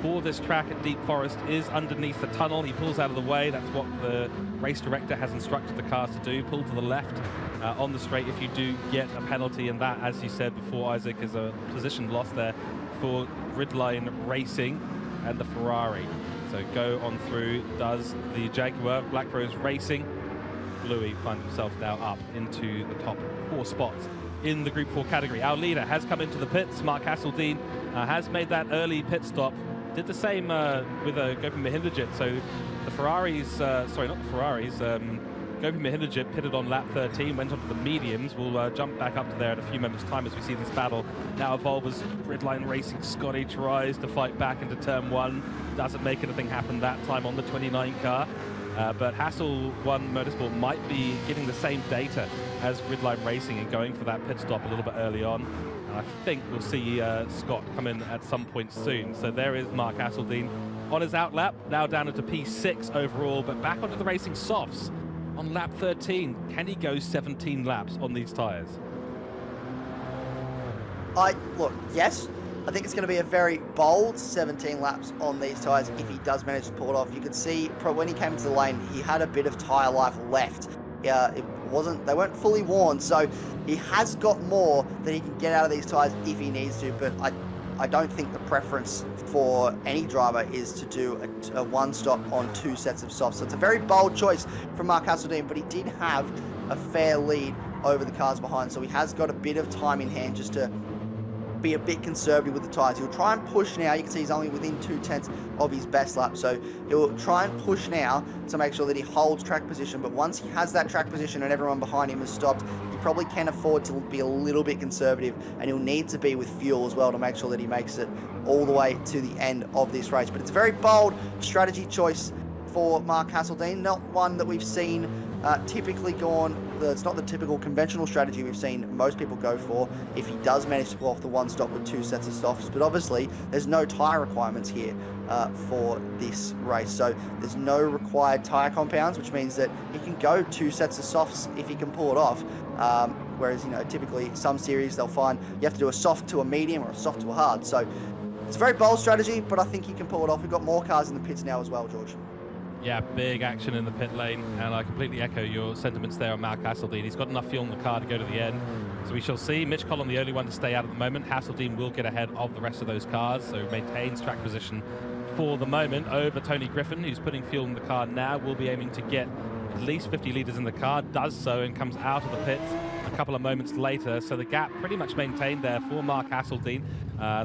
for this track at Deep Forest is underneath the tunnel. He pulls out of the way. That's what the race director has instructed the cars to do. Pull to the left on the straight if you do get a penalty. And that, as you said before, Isaac, is a position loss there for Gridline Racing and the Ferrari. So go on through, does the Jaguar. Black Rose Racing. Bluey finds himself now up into the top 4 spots in the Group 4 category. Our leader has come into the pits. Mark Hasseldine has made that early pit stop. Did the same with Gopi Mahindra. So the Ferraris, sorry, not the Ferraris, Gopi Mahindra pitted on lap 13, went onto the mediums. We'll jump back up to there in a few moments' time as we see this battle now evolve as Gridline Racing Scotty tries to fight back into turn 1. Doesn't make anything happen that time on the 29 car. But Hassel 1 Motorsport might be getting the same data as Gridline Racing and going for that pit stop a little bit early on. And I think we'll see Scott come in at some point soon. So there is Mark Hasseldine on his outlap, now down into P6 overall, but back onto the racing softs on lap 13. Can he go 17 laps on these tyres? Look, yes. I think it's going to be a very bold 17 laps on these tyres if he does manage to pull it off. You could see when he came into the lane, he had a bit of tyre life left. They weren't fully worn, so he has got more that he can get out of these tyres if he needs to, but I don't think the preference for any driver is to do a one stop on 2 sets of softs. So it's a very bold choice from Mark Hasseldine, but he did have a fair lead over the cars behind, so he has got a bit of time in hand just to be a bit conservative with the tyres. He'll try and push now. You can see he's only within 2/10 of his best lap, so he'll try and push now to make sure that he holds track position, but once he has that track position and everyone behind him has stopped, he probably can afford to be a little bit conservative, and he'll need to be with fuel as well to make sure that he makes it all the way to the end of this race. But it's a very bold strategy choice for Mark Hasseldine, not one that we've seen typically gone, it's not the typical conventional strategy we've seen most people go for if he does manage to pull off the one stop with 2 sets of softs, but obviously there's no tyre requirements here for this race, so there's no required tyre compounds, which means that he can go 2 sets of softs if he can pull it off. Whereas, typically some series they'll find you have to do a soft to a medium or a soft to a hard, so it's a very bold strategy, but I think he can pull it off. We've got more cars in the pits now as well, George. Yeah, big action in the pit lane, and I completely echo your sentiments there on Mark Hasseldean. He's got enough fuel in the car to go to the end, so we shall see. Mitch Collin, the only one to stay out at the moment. Hasseldean will get ahead of the rest of those cars, so maintains track position for the moment over Tony Griffin, who's putting fuel in the car now. Will be aiming to get at least 50 litres in the car, does so, and comes out of the pits a couple of moments later, so the gap pretty much maintained there for Mark Hasseldean.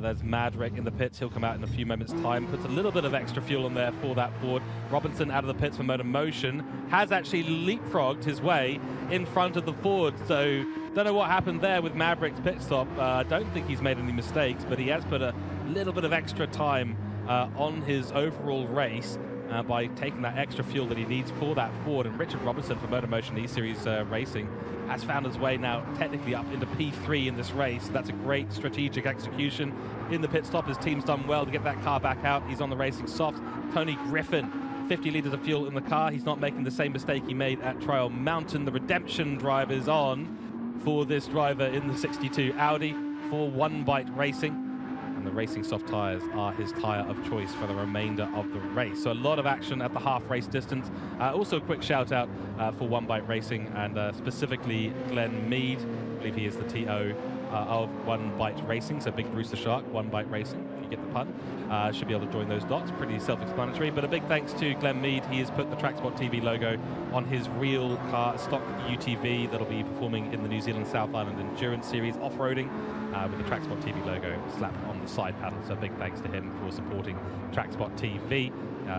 There's Madrick in the pits. He'll come out in a few moments' time. Puts a little bit of extra fuel in there for that Ford. Robinson out of the pits for MotorMotion has actually leapfrogged his way in front of the Ford. So don't know what happened there with Maverick's pit stop. Don't think he's made any mistakes, but he has put a little bit of extra time on his overall race by taking that extra fuel that he needs for that Ford. And Richard Robinson for MotorMotion E-Series Racing has found his way now technically up into P3 in this race. That's a great strategic execution in the pit stop. His team's done well to get that car back out. He's on the racing soft. Tony Griffin, 50 litres of fuel in the car. He's not making the same mistake he made at Trial Mountain. The redemption drive is on for this driver in the 62 Audi for One Bite Racing. And the racing soft tyres are his tyre of choice for the remainder of the race. So a lot of action at the half race distance. Also a quick shout out for One Bite Racing and specifically Glenn Mead. I believe he is the TO of One Bite Racing. So Big Bruce the Shark, One Bite Racing, if you get the pun. Should be able to join those dots. Pretty self-explanatory. But a big thanks to Glenn Mead. He has put the TrackSpotTV logo on his real car, stock UTV, that'll be performing in the New Zealand South Island Endurance Series off-roading. With the TrackSpotTV logo slapped on the side panel. So big thanks to him for supporting TrackSpotTV.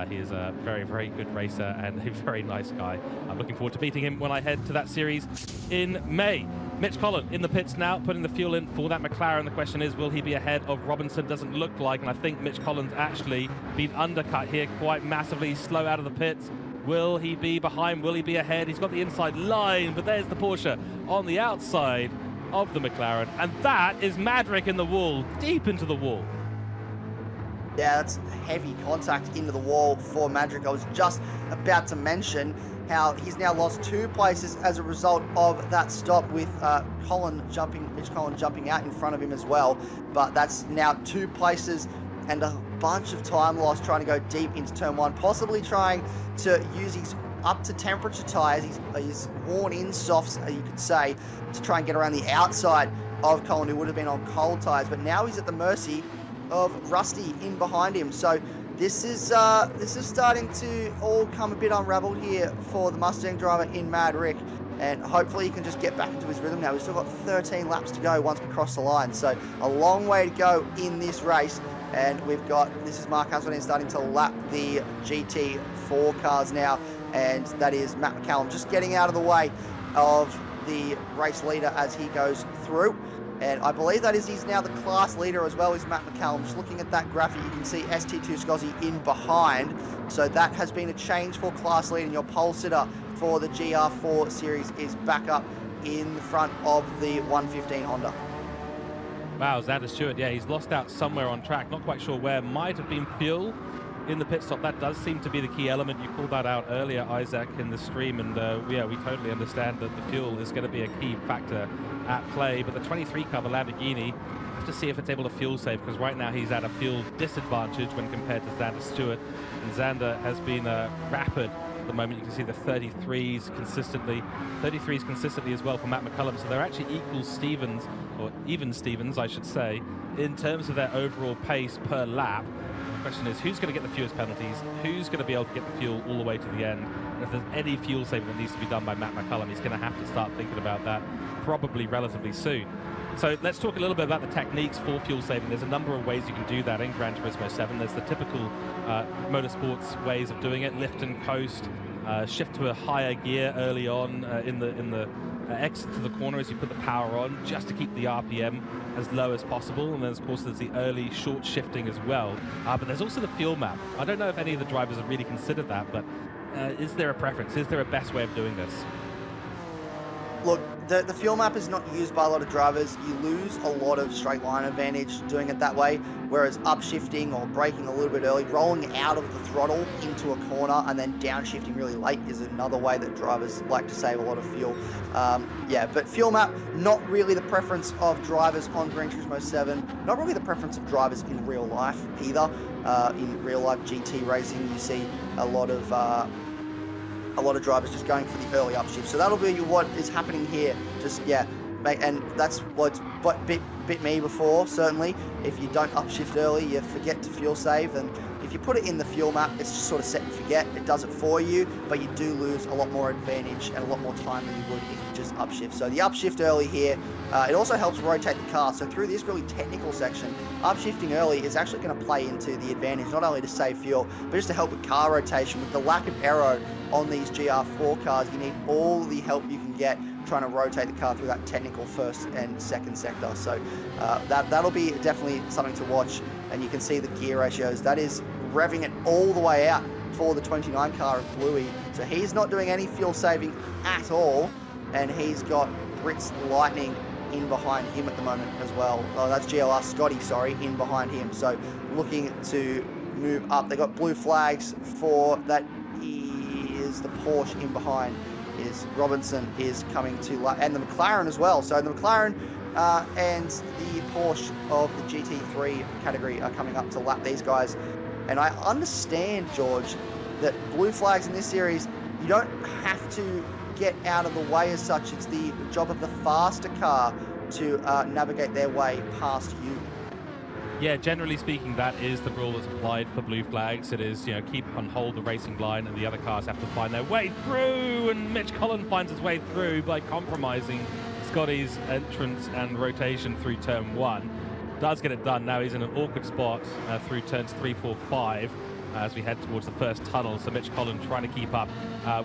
He is a very, very good racer and a very nice guy. I'm looking forward to meeting him when I head to that series in May. Mitch Collin in the pits now, putting the fuel in for that McLaren. The question is, will he be ahead of Robinson? Doesn't look like, and I think Mitch Collin's actually been undercut here quite massively, slow out of the pits. Will he be behind? Will he be ahead? He's got the inside line, but there's the Porsche on the outside of the McLaren, and that is Madrick in the wall, deep into the wall. Yeah, that's heavy contact into the wall for Madrick. I was just about to mention how he's now lost 2 places as a result of that stop with Mitch Collin jumping out in front of him as well. But that's now 2 places and a bunch of time lost trying to go deep into turn 1, possibly trying to use his up to temperature tyres, he's worn in softs, you could say, to try and get around the outside of Collin, who would have been on cold tyres. But now he's at the mercy of Rusty in behind him. So this is starting to all come a bit unraveled here for the Mustang driver in Mad Rick. And hopefully he can just get back into his rhythm now. We've still got 13 laps to go once we cross the line. So a long way to go in this race. And this is Mark Hasseldean starting to lap the GT4 cars now. And that is Matt McCallum just getting out of the way of the race leader as he goes through. And I believe he's now the class leader as well, is Matt McCallum. Just looking at that graphic, you can see ST2 Scozzy in behind. So that has been a change for class lead, and your pole sitter for the Gr.4 series is back up in the front of the 115 Honda. Wow, Xander Stewart, yeah, he's lost out somewhere on track. Not quite sure where. Might have been fuel in the pit stop. That does seem to be the key element. You called that out earlier, Isaac, in the stream, and yeah, we totally understand that the fuel is going to be a key factor at play. But the 23 car, the Lamborghini, have to see if it's able to fuel save, because right now he's at a fuel disadvantage when compared to Xander Stewart, and Xander has been rapid at the moment. You can see the 33s consistently as well for Matt McCullum. So they're actually equal Stevens, or even Stevens, I should say, in terms of their overall pace per lap. The question is, who's going to get the fewest penalties? Who's going to be able to get the fuel all the way to the end? And if there's any fuel saving that needs to be done by Matt McCullum, he's going to have to start thinking about that probably relatively soon. So let's talk a little bit about the techniques for fuel saving. There's a number of ways you can do that in Gran Turismo 7. There's the typical motorsports ways of doing it: lift and coast, shift to a higher gear early on in the exit to the corner as you put the power on, just to keep the RPM as low as possible. And then of course there's the early short shifting as well. But there's also the fuel map. I don't know if any of the drivers have really considered that, but Is there a preference? Is there a best way of doing this? Look, the fuel map is not used by a lot of drivers. You lose a lot of straight line advantage doing it that way, whereas upshifting or braking a little bit early, rolling out of the throttle into a corner and then downshifting really late is another way that drivers like to save a lot of fuel. Yeah, but fuel map, not really the preference of drivers on Gran Turismo 7, not really the preference of drivers in real life either. In real life GT racing, you see a lot of drivers just going for the early upshift. So that'll be what is happening here. Just, yeah, and that's what's bit me before, certainly. If you don't upshift early, you forget to fuel save, and if you put it in the fuel map, it's just sort of set and forget. It does it for you, but you do lose a lot more advantage and a lot more time than you would if you just upshift. So the upshift early here, it also helps rotate the car. So through this really technical section, upshifting early is actually going to play into the advantage, not only to save fuel, but just to help with car rotation. With the lack of aero on these Gr.4 cars, you need all the help you can get trying to rotate the car through that technical first and second sector. So that'll be definitely something to watch. And you can see the gear ratios. That is revving it all the way out for the 29 car of Bluey. So he's not doing any fuel saving at all. And he's got Brits Lightning in behind him at the moment as well. Oh, that's GLR Scotty, sorry, in behind him. So looking to move up. They got blue flags for that. Is the Porsche in behind. Is Robinson is coming to, and the McLaren as well. So the McLaren and the Porsche of the GT3 category are coming up to lap these guys. And I understand, George, that blue flags in this series, you don't have to get out of the way as such. It's the job of the faster car to navigate their way past you. Yeah, generally speaking, that is the rule that's applied for blue flags. It is, keep on hold the racing line, and the other cars have to find their way through. And Mitch Collin finds his way through by compromising Scotty's entrance and rotation through turn 1. Does get it done. Now he's in an awkward spot through turns 3, 4, 5 as we head towards the first tunnel. So Mitch Collin trying to keep up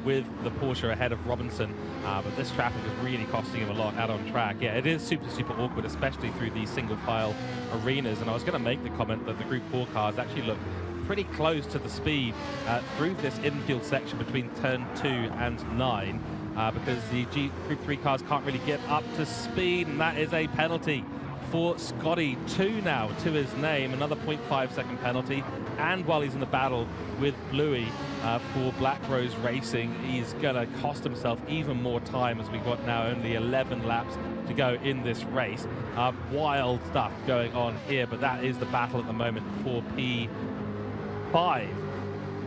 with the Porsche ahead of Robinson. But this traffic is really costing him a lot out on track. Yeah, it is super, super awkward, especially through these single file arenas. And I was going to make the comment that the Group 4 cars actually look pretty close to the speed through this infield section between turn 2 and 9 because the Group 3 cars can't really get up to speed, and that is a penalty for Scotty. 2 now to his name, another 0.5 second penalty. And while he's in the battle with Bluey for Black Rose Racing, he's going to cost himself even more time, as we've got now only 11 laps to go in this race. Wild stuff going on here, but that is the battle at the moment for P5. Well,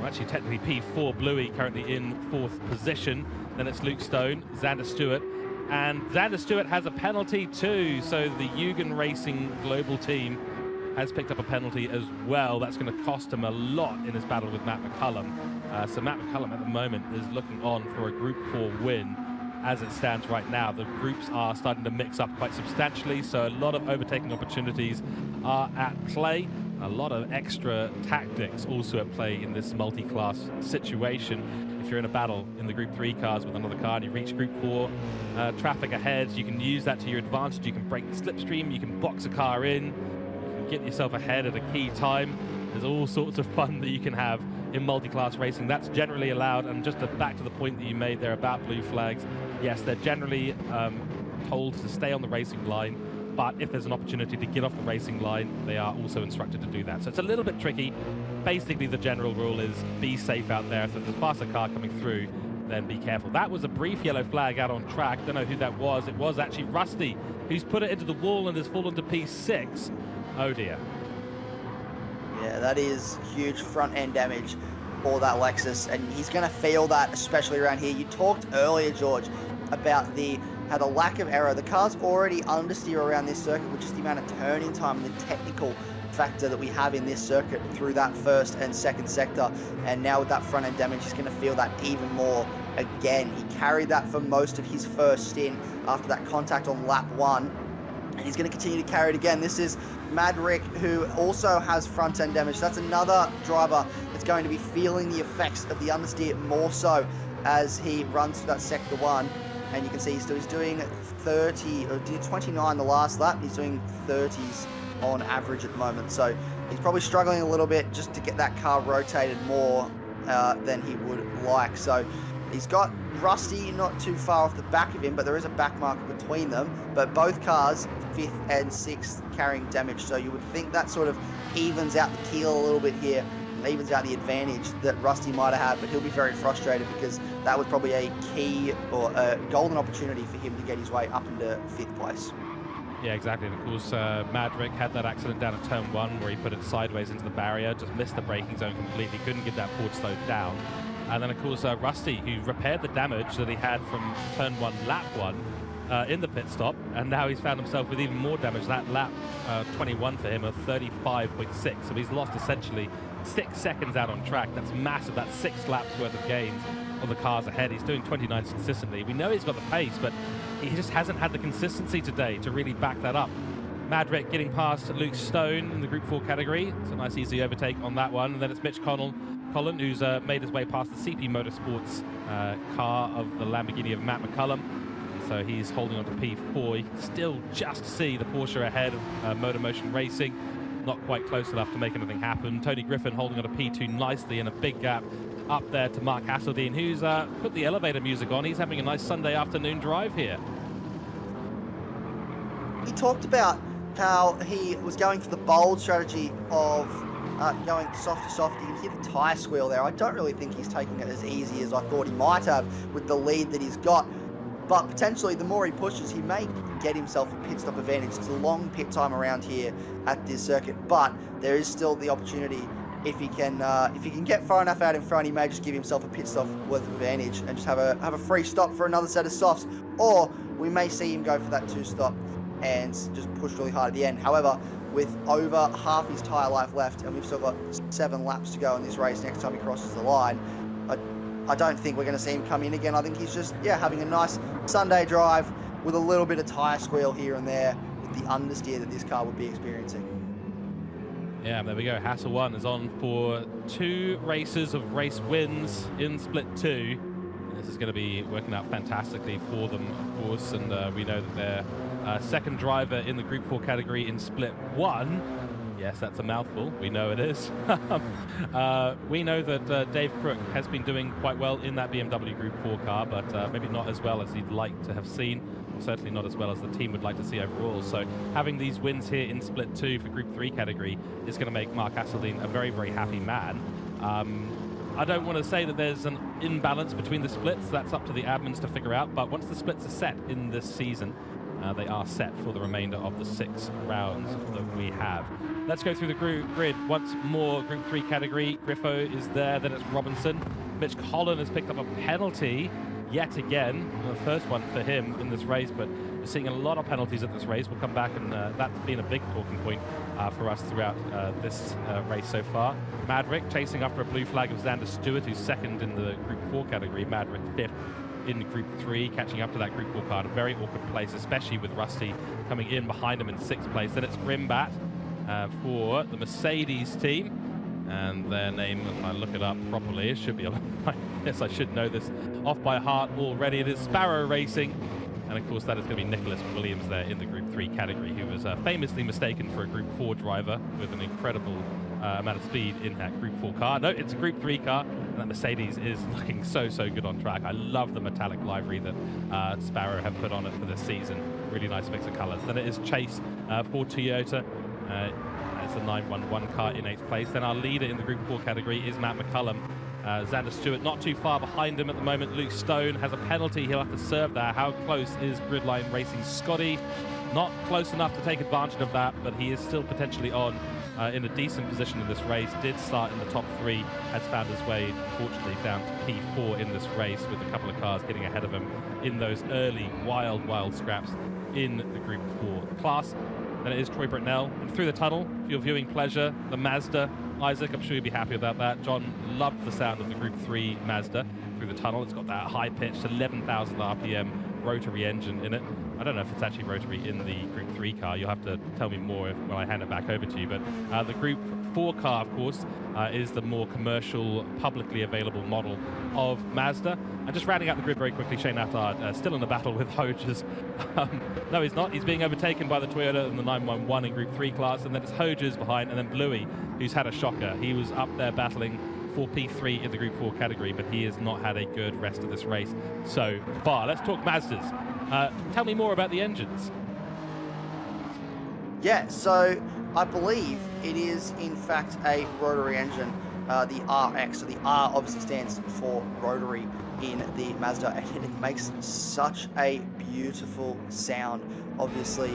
actually, technically P4. Bluey currently in 4th position. Then it's Luke Stone, Xander Stewart. And Xander Stewart has a penalty too, so the Yugen Racing global team has picked up a penalty as well. That's going to cost him a lot in his battle with Matt McCullum. So Matt McCullum at the moment is looking on for a Group 4 win. As it stands right now, the groups are starting to mix up quite substantially, so a lot of overtaking opportunities are at play. A lot of extra tactics also at play in this multi-class situation. If you're in a battle in the Group 3 cars with another car and you reach Group 4 traffic ahead, you can use that to your advantage. You can break the slipstream, you can box a car in, you can get yourself ahead at a key time. There's all sorts of fun that you can have in multi-class racing. That's generally allowed. And just back to the point that you made there about blue flags, yes, they're generally told to stay on the racing line, but if there's an opportunity to get off the racing line, they are also instructed to do that. So it's a little bit tricky. Basically, the general rule is be safe out there. If there's a faster car coming through, then be careful. That was a brief yellow flag out on track. Don't know who that was. It was actually Rusty, who's put it into the wall and has fallen to P6. Oh dear. Yeah, that is huge front end damage for that Lexus, and he's going to feel that, especially around here. You talked earlier, George, about how the lack of aero. The car's already understeer around this circuit, which is the amount of turning time and the technical factor that we have in this circuit through that first and second sector. And now with that front end damage, he's going to feel that even more again. He carried that for most of his first stint after that contact on lap 1. And he's going to continue to carry it again. This is Mad Rick, who also has front end damage. That's another driver that's going to be feeling the effects of the understeer more so as he runs through that sector 1. And you can see he's doing 30, or did 29 the last lap. He's doing 30s on average at the moment. So he's probably struggling a little bit just to get that car rotated more than he would like. So he's got Rusty not too far off the back of him, but there is a back marker between them. But both cars, 5th and 6th, carrying damage. So you would think that sort of evens out the keel a little bit here, evens out the advantage that Rusty might have had, but he'll be very frustrated because that was probably a key or a golden opportunity for him to get his way up into 5th place. Yeah, exactly. And of course, Madrick had that accident down at turn 1 where he put it sideways into the barrier, just missed the braking zone completely, couldn't get that forward slowed down. And then, of course, Rusty, who repaired the damage that he had from turn 1, lap 1, in the pit stop, and now he's found himself with even more damage. That lap 21 for him of 35.6, so he's lost essentially 6 seconds out on track. That's massive. That's 6 laps worth of gains on the cars ahead. He's doing 29s consistently. We know he's got the pace, but he just hasn't had the consistency today to really back that up. Madrick getting past Luke Stone in the Group 4 category. It's a nice easy overtake on that one. And then it's Mitch Colin, who's made his way past the CP Motorsports car of the Lamborghini of Matt McCullum. So he's holding on to P4. You can still just see the Porsche ahead of MotorMotion Racing. Not quite close enough to make anything happen. Tony Griffin holding on to P2 nicely in a big gap up there to Mark Hasseldine, who's put the elevator music on. He's having a nice Sunday afternoon drive here. He talked about how he was going for the bold strategy of going soft to soft. You can hear the tyre squeal there. I don't really think he's taking it as easy as I thought he might have with the lead that he's got. But potentially, the more he pushes, he may get himself a pit stop advantage. It's a long pit time around here at this circuit, but there is still the opportunity. If he can get far enough out in front, he may just give himself a pit stop worth of advantage and just have a free stop for another set of softs. Or we may see him go for that 2-stop and just push really hard at the end. However, with over half his tyre life left, and we've still got 7 laps to go in this race next time he crosses the line, I don't think we're going to see him come in again. I think he's just, having a nice Sunday drive with a little bit of tyre squeal here and there with the understeer that this car would be experiencing. Yeah, there we go. Hassel 1 is on for 2 races of race wins in Split 2. This is going to be working out fantastically for them, of course, and we know that they're second driver in the Group 4 category in Split 1. Yes, that's a mouthful. We know it is. We know that Dave Crook has been doing quite well in that BMW Group 4 car, but maybe not as well as he'd like to have seen, or certainly not as well as the team would like to see overall. So having these wins here in Split 2 for Group 3 category is going to make Mark Hasseldine a very, very happy man. I don't want to say that there's an imbalance between the splits. That's up to the admins to figure out. But once the splits are set in this season, they are set for the remainder of the 6 rounds that we have. Let's go through the grid once more. Group 3 category, Griffo is there, then it's Robinson. Mitch Collin has picked up a penalty yet again, the first one for him in this race, but we're seeing a lot of penalties at this race. We'll come back, and that's been a big talking point for us throughout this race so far. Madrick chasing after a blue flag of Xander Stewart, who's second in the Group 4 category. Madrick 5th in Group 3, catching up to that Group 4 car at a very awkward place, especially with Rusty coming in behind him in 6th place. Then it's Grimbat for the Mercedes team, and their name, if I look it up properly, it should be yes, I should know this off by heart already. It is Sparrow Racing, and of course that is going to be Nicholas Williams there in the Group 3 category, who was famously mistaken for a Group 4 driver with an incredible amount of speed in that Group 4 car. No, it's a Group 3 car, and that Mercedes is looking so good on track. I love the metallic livery that Sparrow have put on it for this season. Really nice mix of colours. Then it is Chase for Toyota. It's a 911 car in 8th place. Then our leader in the Group 4 category is Matt McCullum. Xander Stewart not too far behind him at the moment. Luke Stone has a penalty. He'll have to serve that. How close is Gridline Racing Scotty? Not close enough to take advantage of that, but he is still potentially on in a decent position in this race. Did start in the top 3, has found his way, unfortunately, down to P4 in this race, with a couple of cars getting ahead of him in those early wild scraps in the Group 4 class. Then it is Troy Britnell. And through the tunnel, for your viewing pleasure, the Mazda. Isaac, I'm sure you'll be happy about that. John loved the sound of the Group 3 Mazda through the tunnel. It's got that high-pitched 11,000 RPM rotary engine in it. I don't know if it's actually rotary in the Group 3 car. You'll have to tell me more when I hand it back over to you. But the Group 4 car, of course, is the more commercial, publicly available model of Mazda. And just rounding out the grid very quickly, Shane Attard still in a battle with Hoges. No, he's not. He's being overtaken by the Toyota in the 911 in Group 3 class, and then it's Hoges behind, and then Bluey, who's had a shocker. He was up there battling for P3 in the Group 4 category, but he has not had a good rest of this race so far. Let's talk Mazdas. Tell me more about the engines. Yeah, so I believe it is in fact a rotary engine, the RX. So the R obviously stands for rotary in the Mazda, and it makes such a beautiful sound. Obviously,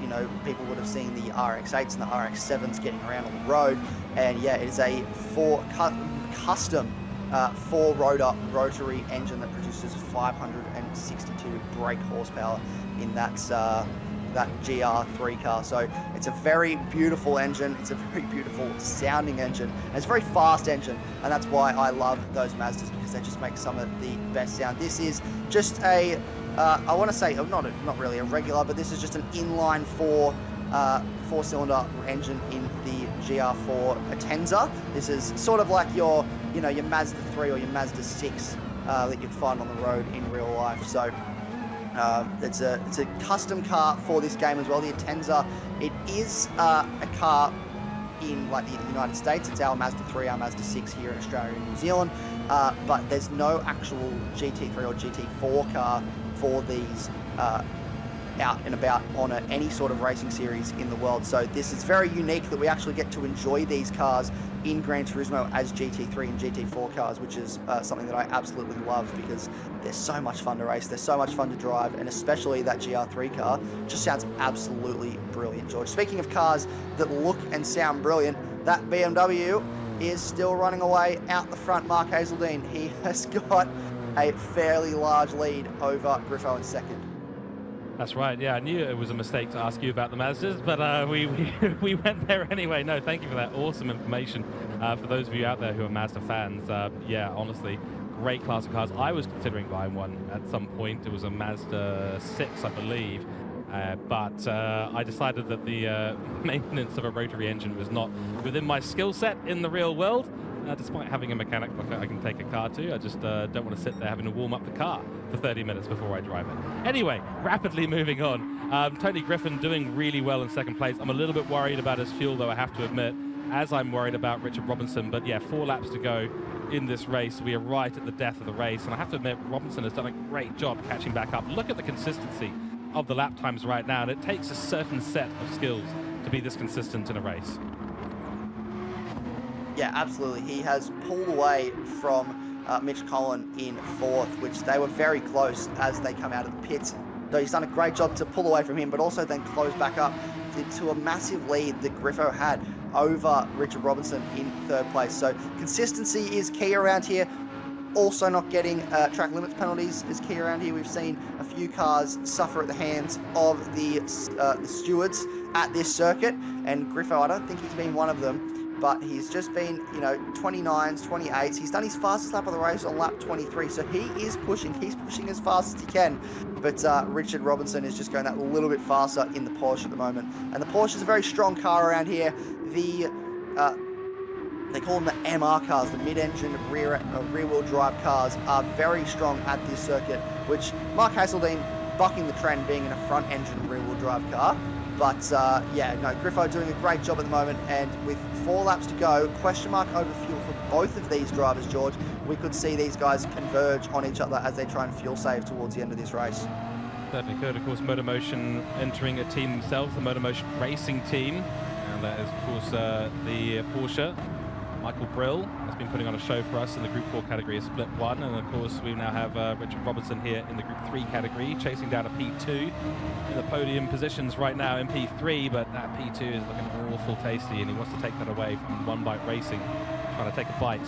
you know, people would have seen the RX-8s and the RX-7s getting around on the road, and yeah, it is a custom four-rotor rotary engine that produces 562 brake horsepower in that Gr.3 car. So it's a very beautiful engine, it's a very beautiful sounding engine, and it's a very fast engine, and that's why I love those Mazdas, because they just make some of the best sound. This is just a I want to say not really a regular, but this is just an inline four-cylinder engine in the Gr.4 Atenza. This is sort of like your Mazda 3 or your Mazda 6 that you'd find on the road in real life. So it's a custom car for this game as well, the Atenza. It is a car in like the United States. It's our Mazda 3, our Mazda 6 here in Australia and New Zealand, but there's no actual GT3 or GT4 car for these out and about on any sort of racing series in the world. So this is very unique that we actually get to enjoy these cars in Gran Turismo as GT3 and GT4 cars, which is something that I absolutely love, because they're so much fun to race, they're so much fun to drive, and especially that Gr3 car just sounds absolutely brilliant, George. Speaking of cars that look and sound brilliant, that BMW is still running away out the front. Mark Hazeldine, he has got a fairly large lead over Gr.4 in second. That's right. Yeah, I knew it was a mistake to ask you about the Mazdas, but we went there anyway. No, thank you for that awesome information. For those of you out there who are Mazda fans, yeah, honestly, great class of cars. I was considering buying one at some point. It was a Mazda 6, I believe. But I decided that the maintenance of a rotary engine was not within my skill set in the real world. Despite having a mechanic I can take a car to, I just don't want to sit there having to warm up the car for 30 minutes before I drive it. Anyway, rapidly moving on. Tony Griffin doing really well in second place. I'm a little bit worried about his fuel, though, I have to admit, as I'm worried about Richard Robinson. But yeah, 4 laps to go in this race. We are right at the death of the race, and I have to admit, Robinson has done a great job catching back up. Look at the consistency of the lap times right now, and it takes a certain set of skills to be this consistent in a race. Yeah, absolutely. He has pulled away from Mitch Collin in 4th, which they were very close as they come out of the pits. So he's done a great job to pull away from him, but also then close back up to a massive lead that Gr.4 had over Richard Robinson in 3rd place. So consistency is key around here. Also not getting track limits penalties is key around here. We've seen a few cars suffer at the hands of the stewards at this circuit, and Gr.4, I don't think he's been one of them. But he's just been, 29s, 28s. He's done his fastest lap of the race on lap 23, so he is pushing. He's pushing as fast as he can. But Richard Robinson is just going that little bit faster in the Porsche at the moment. And the Porsche is a very strong car around here. They call them the MR cars, the mid-engine rear-wheel drive cars, are very strong at this circuit, which Mark Hazeldine bucking the trend, being in a front-engine rear-wheel drive car. But yeah, no, Gr.4 doing a great job at the moment, and with 4 laps to go, question mark over fuel for both of these drivers, George. We could see these guys converge on each other as they try and fuel save towards the end of this race. Certainly could. Of course, MotorMotion entering a team themselves, the MotorMotion Racing team, and that is, of course, the Porsche. Michael Brill has been putting on a show for us in the Group 4 category, split 1, and of course we now have Richard Robinson here in the Group 3 category, chasing down a P2 in the podium positions right now in P3, but that P2 is looking awful tasty, and he wants to take that away from One Bite Racing, trying to take a bite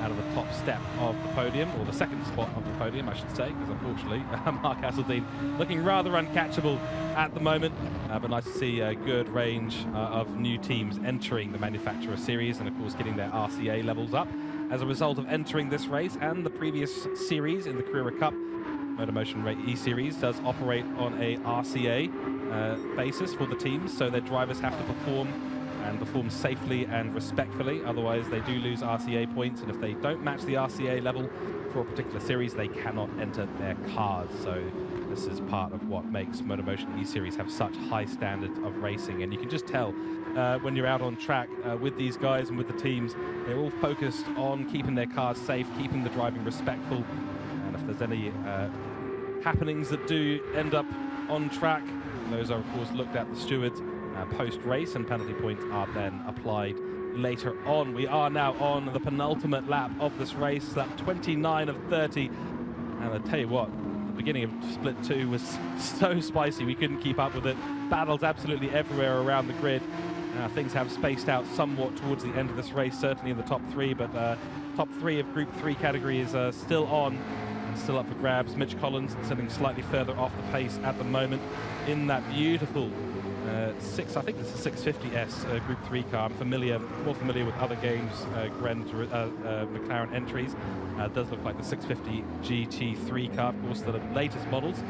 out of the top step of the podium, or the second spot of the podium, I should say, because unfortunately Mark Hazeldine looking rather uncatchable at the moment. But nice to see a good range of new teams entering the Manufacturer Series, and of course getting their RCA levels up as a result of entering this race and the previous series in the Carrera Cup. MotorMotion E-Series does operate on a RCA basis for the teams, so their drivers have to perform safely and respectfully, otherwise they do lose RCA points, and if they don't match the RCA level for a particular series, they cannot enter their cars. So this is part of what makes MotorMotion E-Series have such high standards of racing, and you can just tell when you're out on track with these guys and with the teams, they're all focused on keeping their cars safe, keeping the driving respectful, and if there's any happenings that do end up on track, those are of course looked at the stewards post-race, and penalty points are then applied later on. We are now on the penultimate lap of this race, lap 29 of 30, and I tell you what, the beginning of split 2 was so spicy we couldn't keep up with it. Battles absolutely everywhere around the grid. Things have spaced out somewhat towards the end of this race, certainly in the top 3, but top 3 of Group 3 category is still on and still up for grabs. Mitch Collins sitting slightly further off the pace at the moment in that beautiful I think it's a 650S Group 3 car. I'm more familiar with other games, McLaren entries. Does look like the 650 GT3 car, of course, the latest models.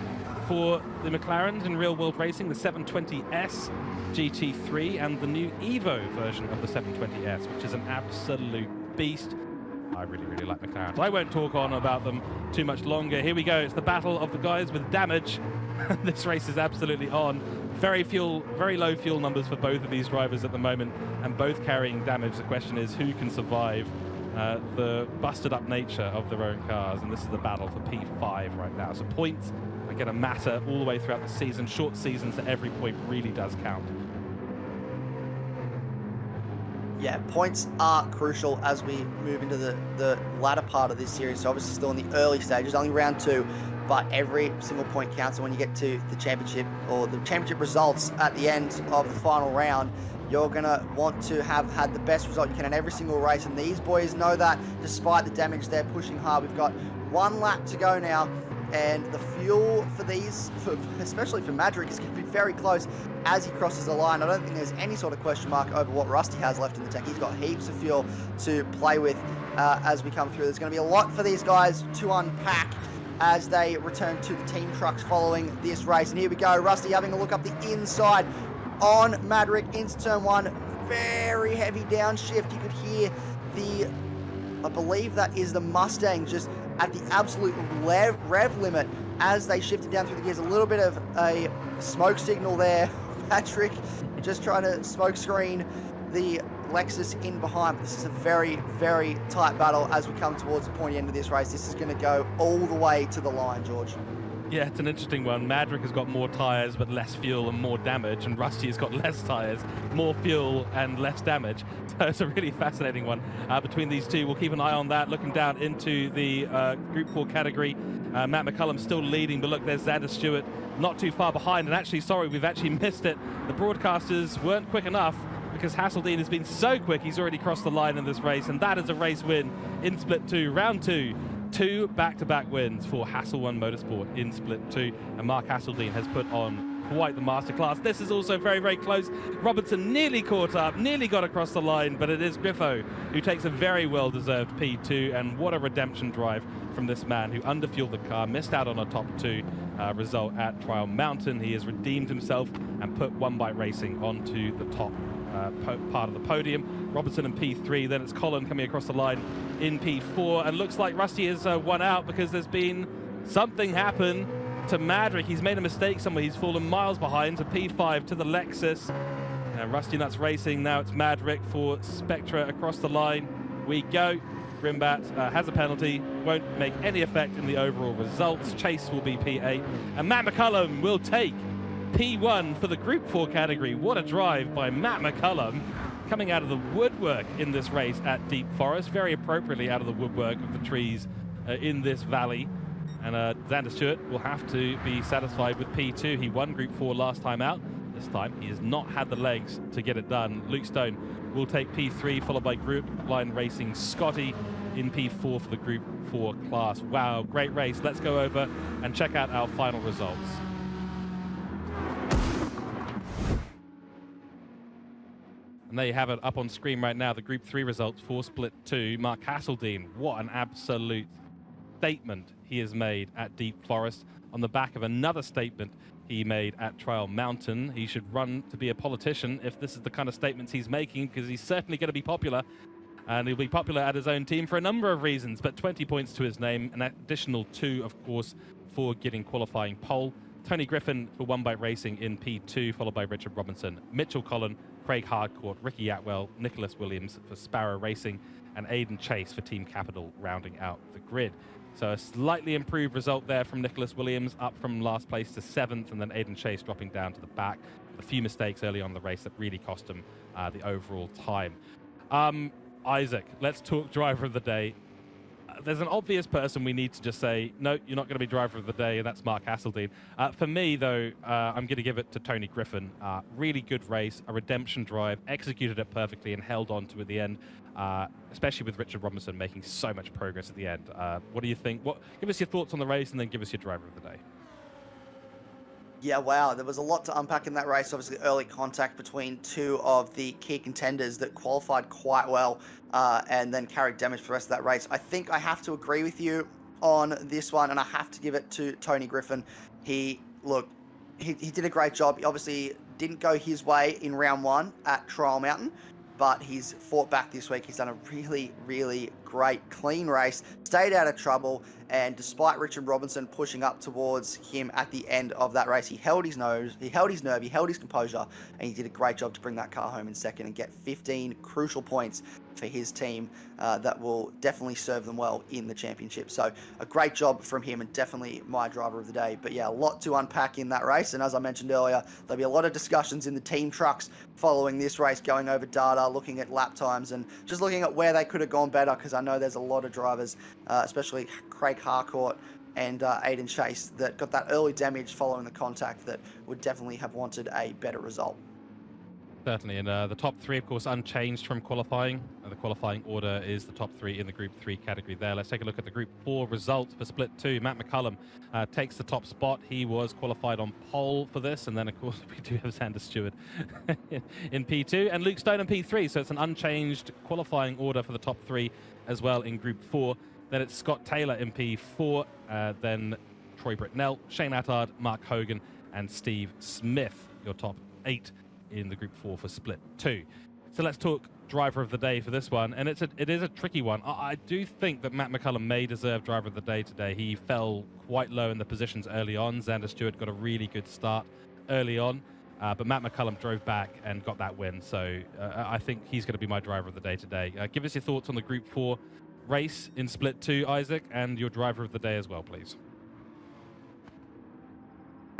For the McLarens in real-world racing, the 720S GT3 and the new Evo version of the 720S, which is an absolute beast. I really, really like McLaren. I won't talk on about them too much longer. Here we go. It's the battle of the guys with damage. This race is absolutely on. Very low fuel numbers for both of these drivers at the moment, and both carrying damage. The question is who can survive the busted up nature of their own cars, and this is the battle for P5 right now. So points are going to matter all the way throughout the season. Short seasons, so every point really does count. Yeah, points are crucial as we move into the latter part of this series. So obviously still in the early stages, only round 2, but every single point counts. And when you get to the championship or the championship results at the end of the final round, you're going to want to have had the best result you can in every single race. And these boys know that despite the damage, they're pushing hard. We've got 1 lap to go now. And the fuel for these, especially for Madrick, is going to be very close as he crosses the line. I don't think there's any sort of question mark over what Rusty has left in the tank. He's got heaps of fuel to play with as we come through. There's going to be a lot for these guys to unpack as they return to the team trucks following this race. And here we go, Rusty having a look up the inside on Madrick into turn 1. Very heavy downshift. You could hear I believe that is the Mustang just at the absolute rev limit as they shifted down through the gears. A little bit of a smoke signal there. Patrick just trying to smoke screen the Lexus in behind. This is a very, very tight battle as we come towards the pointy end of this race. This is going to go all the way to the line, George. Yeah, it's an interesting one. Madrick has got more tyres but less fuel and more damage, and Rusty has got less tyres, more fuel and less damage. So it's a really fascinating one between these two. We'll keep an eye on that. Looking down into the Group 4 category, Matt McCullum still leading, but look, there's Xander Stewart not too far behind. And actually, sorry, we've actually missed it. The broadcasters weren't quick enough, because Hasseldine has been so quick. He's already crossed the line in this race, and that is a race win in Split 2, round 2. 2 back-to-back wins for Hassel 1 Motorsport in Split 2, and Mark Hasseldine has put on quite the masterclass. This is also very, very close. Robertson nearly caught up, nearly got across the line, but it is Griffo who takes a very well-deserved P2, and what a redemption drive from this man who underfueled the car, missed out on a top 2 result at Trial Mountain. He has redeemed himself and put One Bite Racing onto the top part of the podium. Robertson in P3, then it's Colin coming across the line in P4, and looks like Rusty has won out because there's been something happen to Madrick. He's made a mistake somewhere. He's fallen miles behind to P5 to the Lexus. Rusty Nuts Racing, now it's Madrick for Spectra across the line. We go. Grimbat has a penalty, won't make any effect in the overall results. Chase will be P8, and Matt McCullum will take P1 for the Group 4 category. What a drive by Matt McCullum, coming out of the woodwork in this race at Deep Forest, very appropriately out of the woodwork of the trees in this valley. And Xander Stewart will have to be satisfied with P2. He won Group 4 last time out. This time he has not had the legs to get it done. Luke Stone will take P3, followed by Group Line Racing Scotty in P4 for the Group 4 class. Wow, great race. Let's go over and check out our final results. And there you have it up on screen right now, the Group 3 results for Split 2. Mark Hasseldine, what an absolute statement he has made at Deep Forest on the back of another statement he made at Trial Mountain. He should run to be a politician if this is the kind of statements he's making, because he's certainly going to be popular and he'll be popular at his own team for a number of reasons, but 20 points to his name, an additional 2, of course, for getting qualifying pole. Tony Griffin for One Bite Racing in P2, followed by Richard Robinson, Mitchell Collin, Craig Hardcourt, Ricky Atwell, Nicholas Williams for Sparrow Racing, and Aidan Chase for Team Capital, rounding out the grid. So a slightly improved result there from Nicholas Williams, up from last place to 7th, and then Aidan Chase dropping down to the back. A few mistakes early on in the race that really cost him the overall time. Isaac, let's talk driver of the day. There's an obvious person we need to just say, no, you're not going to be driver of the day, and that's Mark Hasseldine. For me, though, I'm going to give it to Tony Griffin. Really good race, a redemption drive, executed it perfectly and held on to it at the end, especially with Richard Robinson making so much progress at the end. What do you think? Give us your thoughts on the race, and then give us your driver of the day. Yeah, wow, there was a lot to unpack in that race. Obviously, early contact between two of the key contenders that qualified quite well and then carried damage for the rest of that race. I think I have to agree with you on this one, and I have to give it to Tony Griffin. He did a great job. He obviously didn't go his way in round 1 at Trial Mountain, but he's fought back this week. He's done a really, really great, clean race, stayed out of trouble, and despite Richard Robinson pushing up towards him at the end of that race, he held his nose, he held his nerve, he held his composure, and he did a great job to bring that car home in second and get 15 crucial points for his team that will definitely serve them well in the championship. So a great job from him, and definitely my driver of the day. But yeah, a lot to unpack in that race, and as I mentioned earlier, there'll be a lot of discussions in the team trucks following this race, going over data, looking at lap times, and just looking at where they could have gone better, because I know there's a lot of drivers, especially Craig Harcourt and Aidan Chase, that got that early damage following the contact that would definitely have wanted a better result. Certainly, and the top 3, of course, unchanged from qualifying. The qualifying order is the top 3 in the Group 3 category there. Let's take a look at the Group 4 results for Split 2. Matt McCullum takes the top spot. He was qualified on pole for this, and then, of course, we do have Xander Stewart in P2, and Luke Stone in P3, so it's an unchanged qualifying order for the top 3 as well in Group 4. Then it's Scott Taylor in P4, then Troy Britnell, Shane Attard, Mark Hogan, and Steve Smith, your top 8 in the Group 4 for Split 2. So let's talk driver of the day for this one, and it is a tricky one. I do think that Matt McCullum may deserve driver of the day today. He fell quite low in the positions early on. Xander Stewart got a really good start early on, but Matt McCullum drove back and got that win, so I think he's going to be my driver of the day today. Give us your thoughts on the Group 4 race in Split 2, Isaac, and your driver of the day as well, please.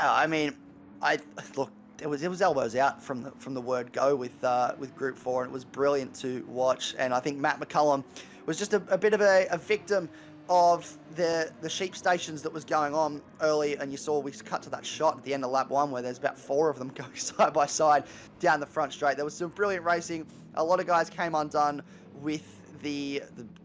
I mean, look, it was elbows out from the word go with Group 4, and it was brilliant to watch. And I think Matt McCullum was just a bit of a victim of the sheep stations that was going on early, and you saw we cut to that shot at the end of lap 1 where there's about 4 of them going side by side down the front straight. There was some brilliant racing. A lot of guys came undone with the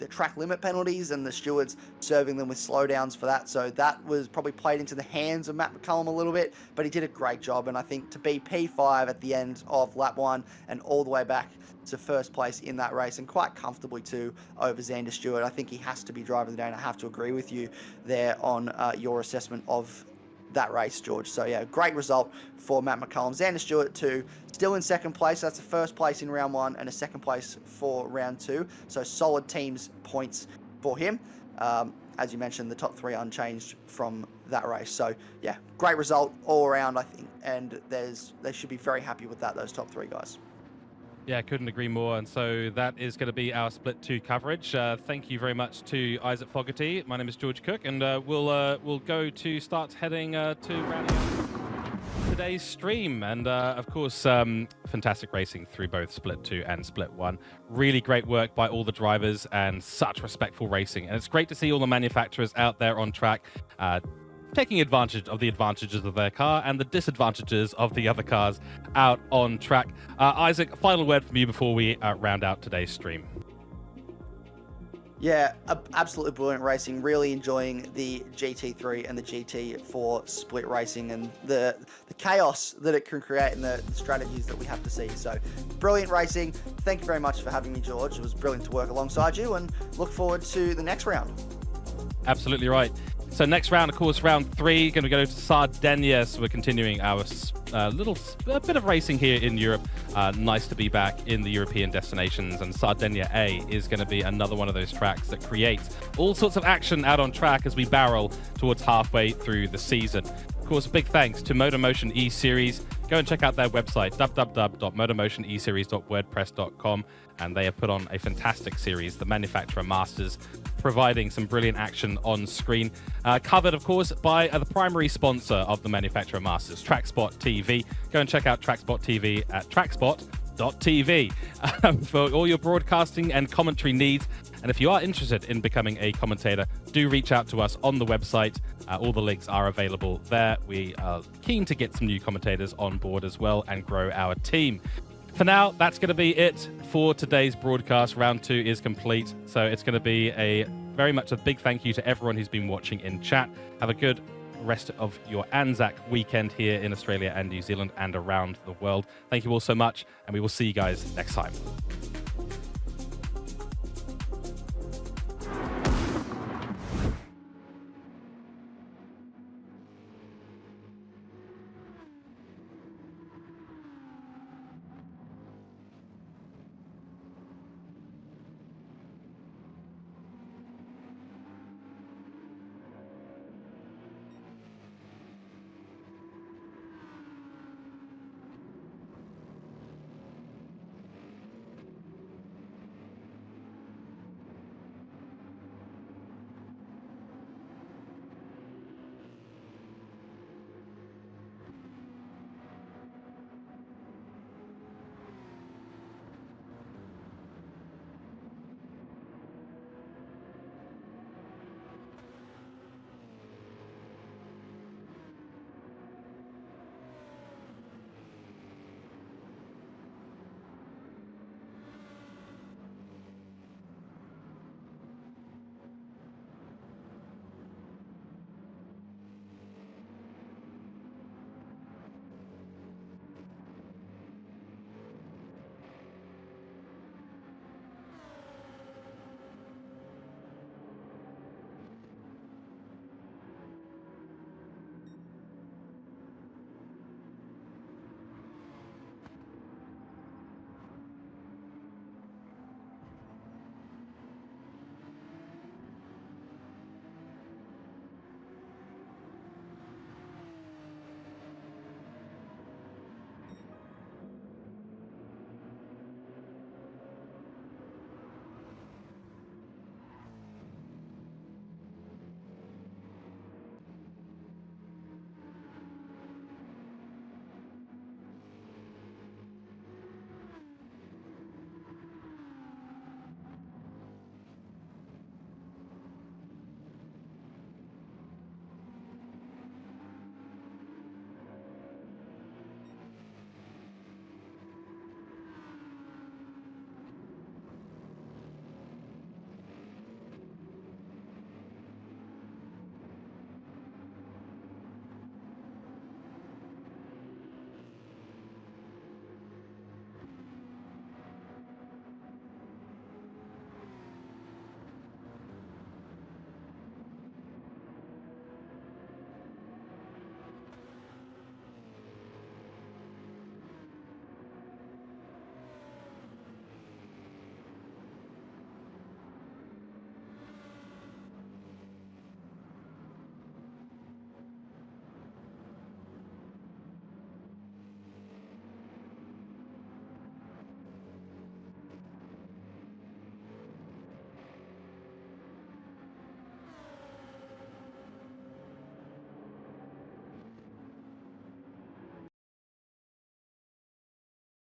track limit penalties, and the stewards serving them with slowdowns for that. So that was probably played into the hands of Matt McCullum a little bit, but he did a great job. And I think to be P5 at the end of lap 1 and all the way back to first place in that race, and quite comfortably too over Xander Stewart, I think he has to be driver of the day, and I have to agree with you there on your assessment of that race, George. So yeah, great result for Matt McCullum. Xander Stewart too, still in second place. That's a first place in round 1 and a second place for round 2. So solid teams points for him. As you mentioned, the top 3 unchanged from that race. So yeah, great result all around, I think, and they should be very happy with that, those top 3 guys. Yeah, couldn't agree more. And so that is going to be our Split 2 coverage. Thank you very much to Isaac Forgarty. My name is George Cooke, and we'll go to start heading to rounding up today's stream. And of course, fantastic racing through both Split 2 and Split 1. Really great work by all the drivers, and such respectful racing. And it's great to see all the manufacturers out there on track taking advantage of the advantages of their car and the disadvantages of the other cars out on track. Isaac, final word from you before we round out today's stream. Yeah, absolutely brilliant racing. Really enjoying the GT3 and the GT4 split racing, and the chaos that it can create, and the strategies that we have to see. So brilliant racing. Thank you very much for having me, George. It was brilliant to work alongside you, and look forward to the next round. Absolutely right. So next round, of course, round 3, going to go to Sardinia. So we're continuing our bit of racing here in Europe. Nice to be back in the European destinations. And Sardinia A is going to be another one of those tracks that creates all sorts of action out on track as we barrel towards halfway through the season. Of course, big thanks to MotorMotion E-Series. Go and check out their website, www.motormotioneseries.wordpress.com, and they have put on a fantastic series, the Manufacturer Masters, providing some brilliant action on screen. Covered, of course, by the primary sponsor of the Manufacturer Masters, TrackSpotTV. Go and check out TrackSpotTV at TrackSpot.tv for all your broadcasting and commentary needs. And if you are interested in becoming a commentator, do reach out to us on the website. All the links are available there. We are keen to get some new commentators on board as well and grow our team. For now, that's going to be it for today's broadcast. Round 2 is complete. So it's going to be very much a big thank you to everyone who's been watching in chat. Have a good rest of your Anzac weekend here in Australia and New Zealand and around the world. Thank you all so much, and we will see you guys next time.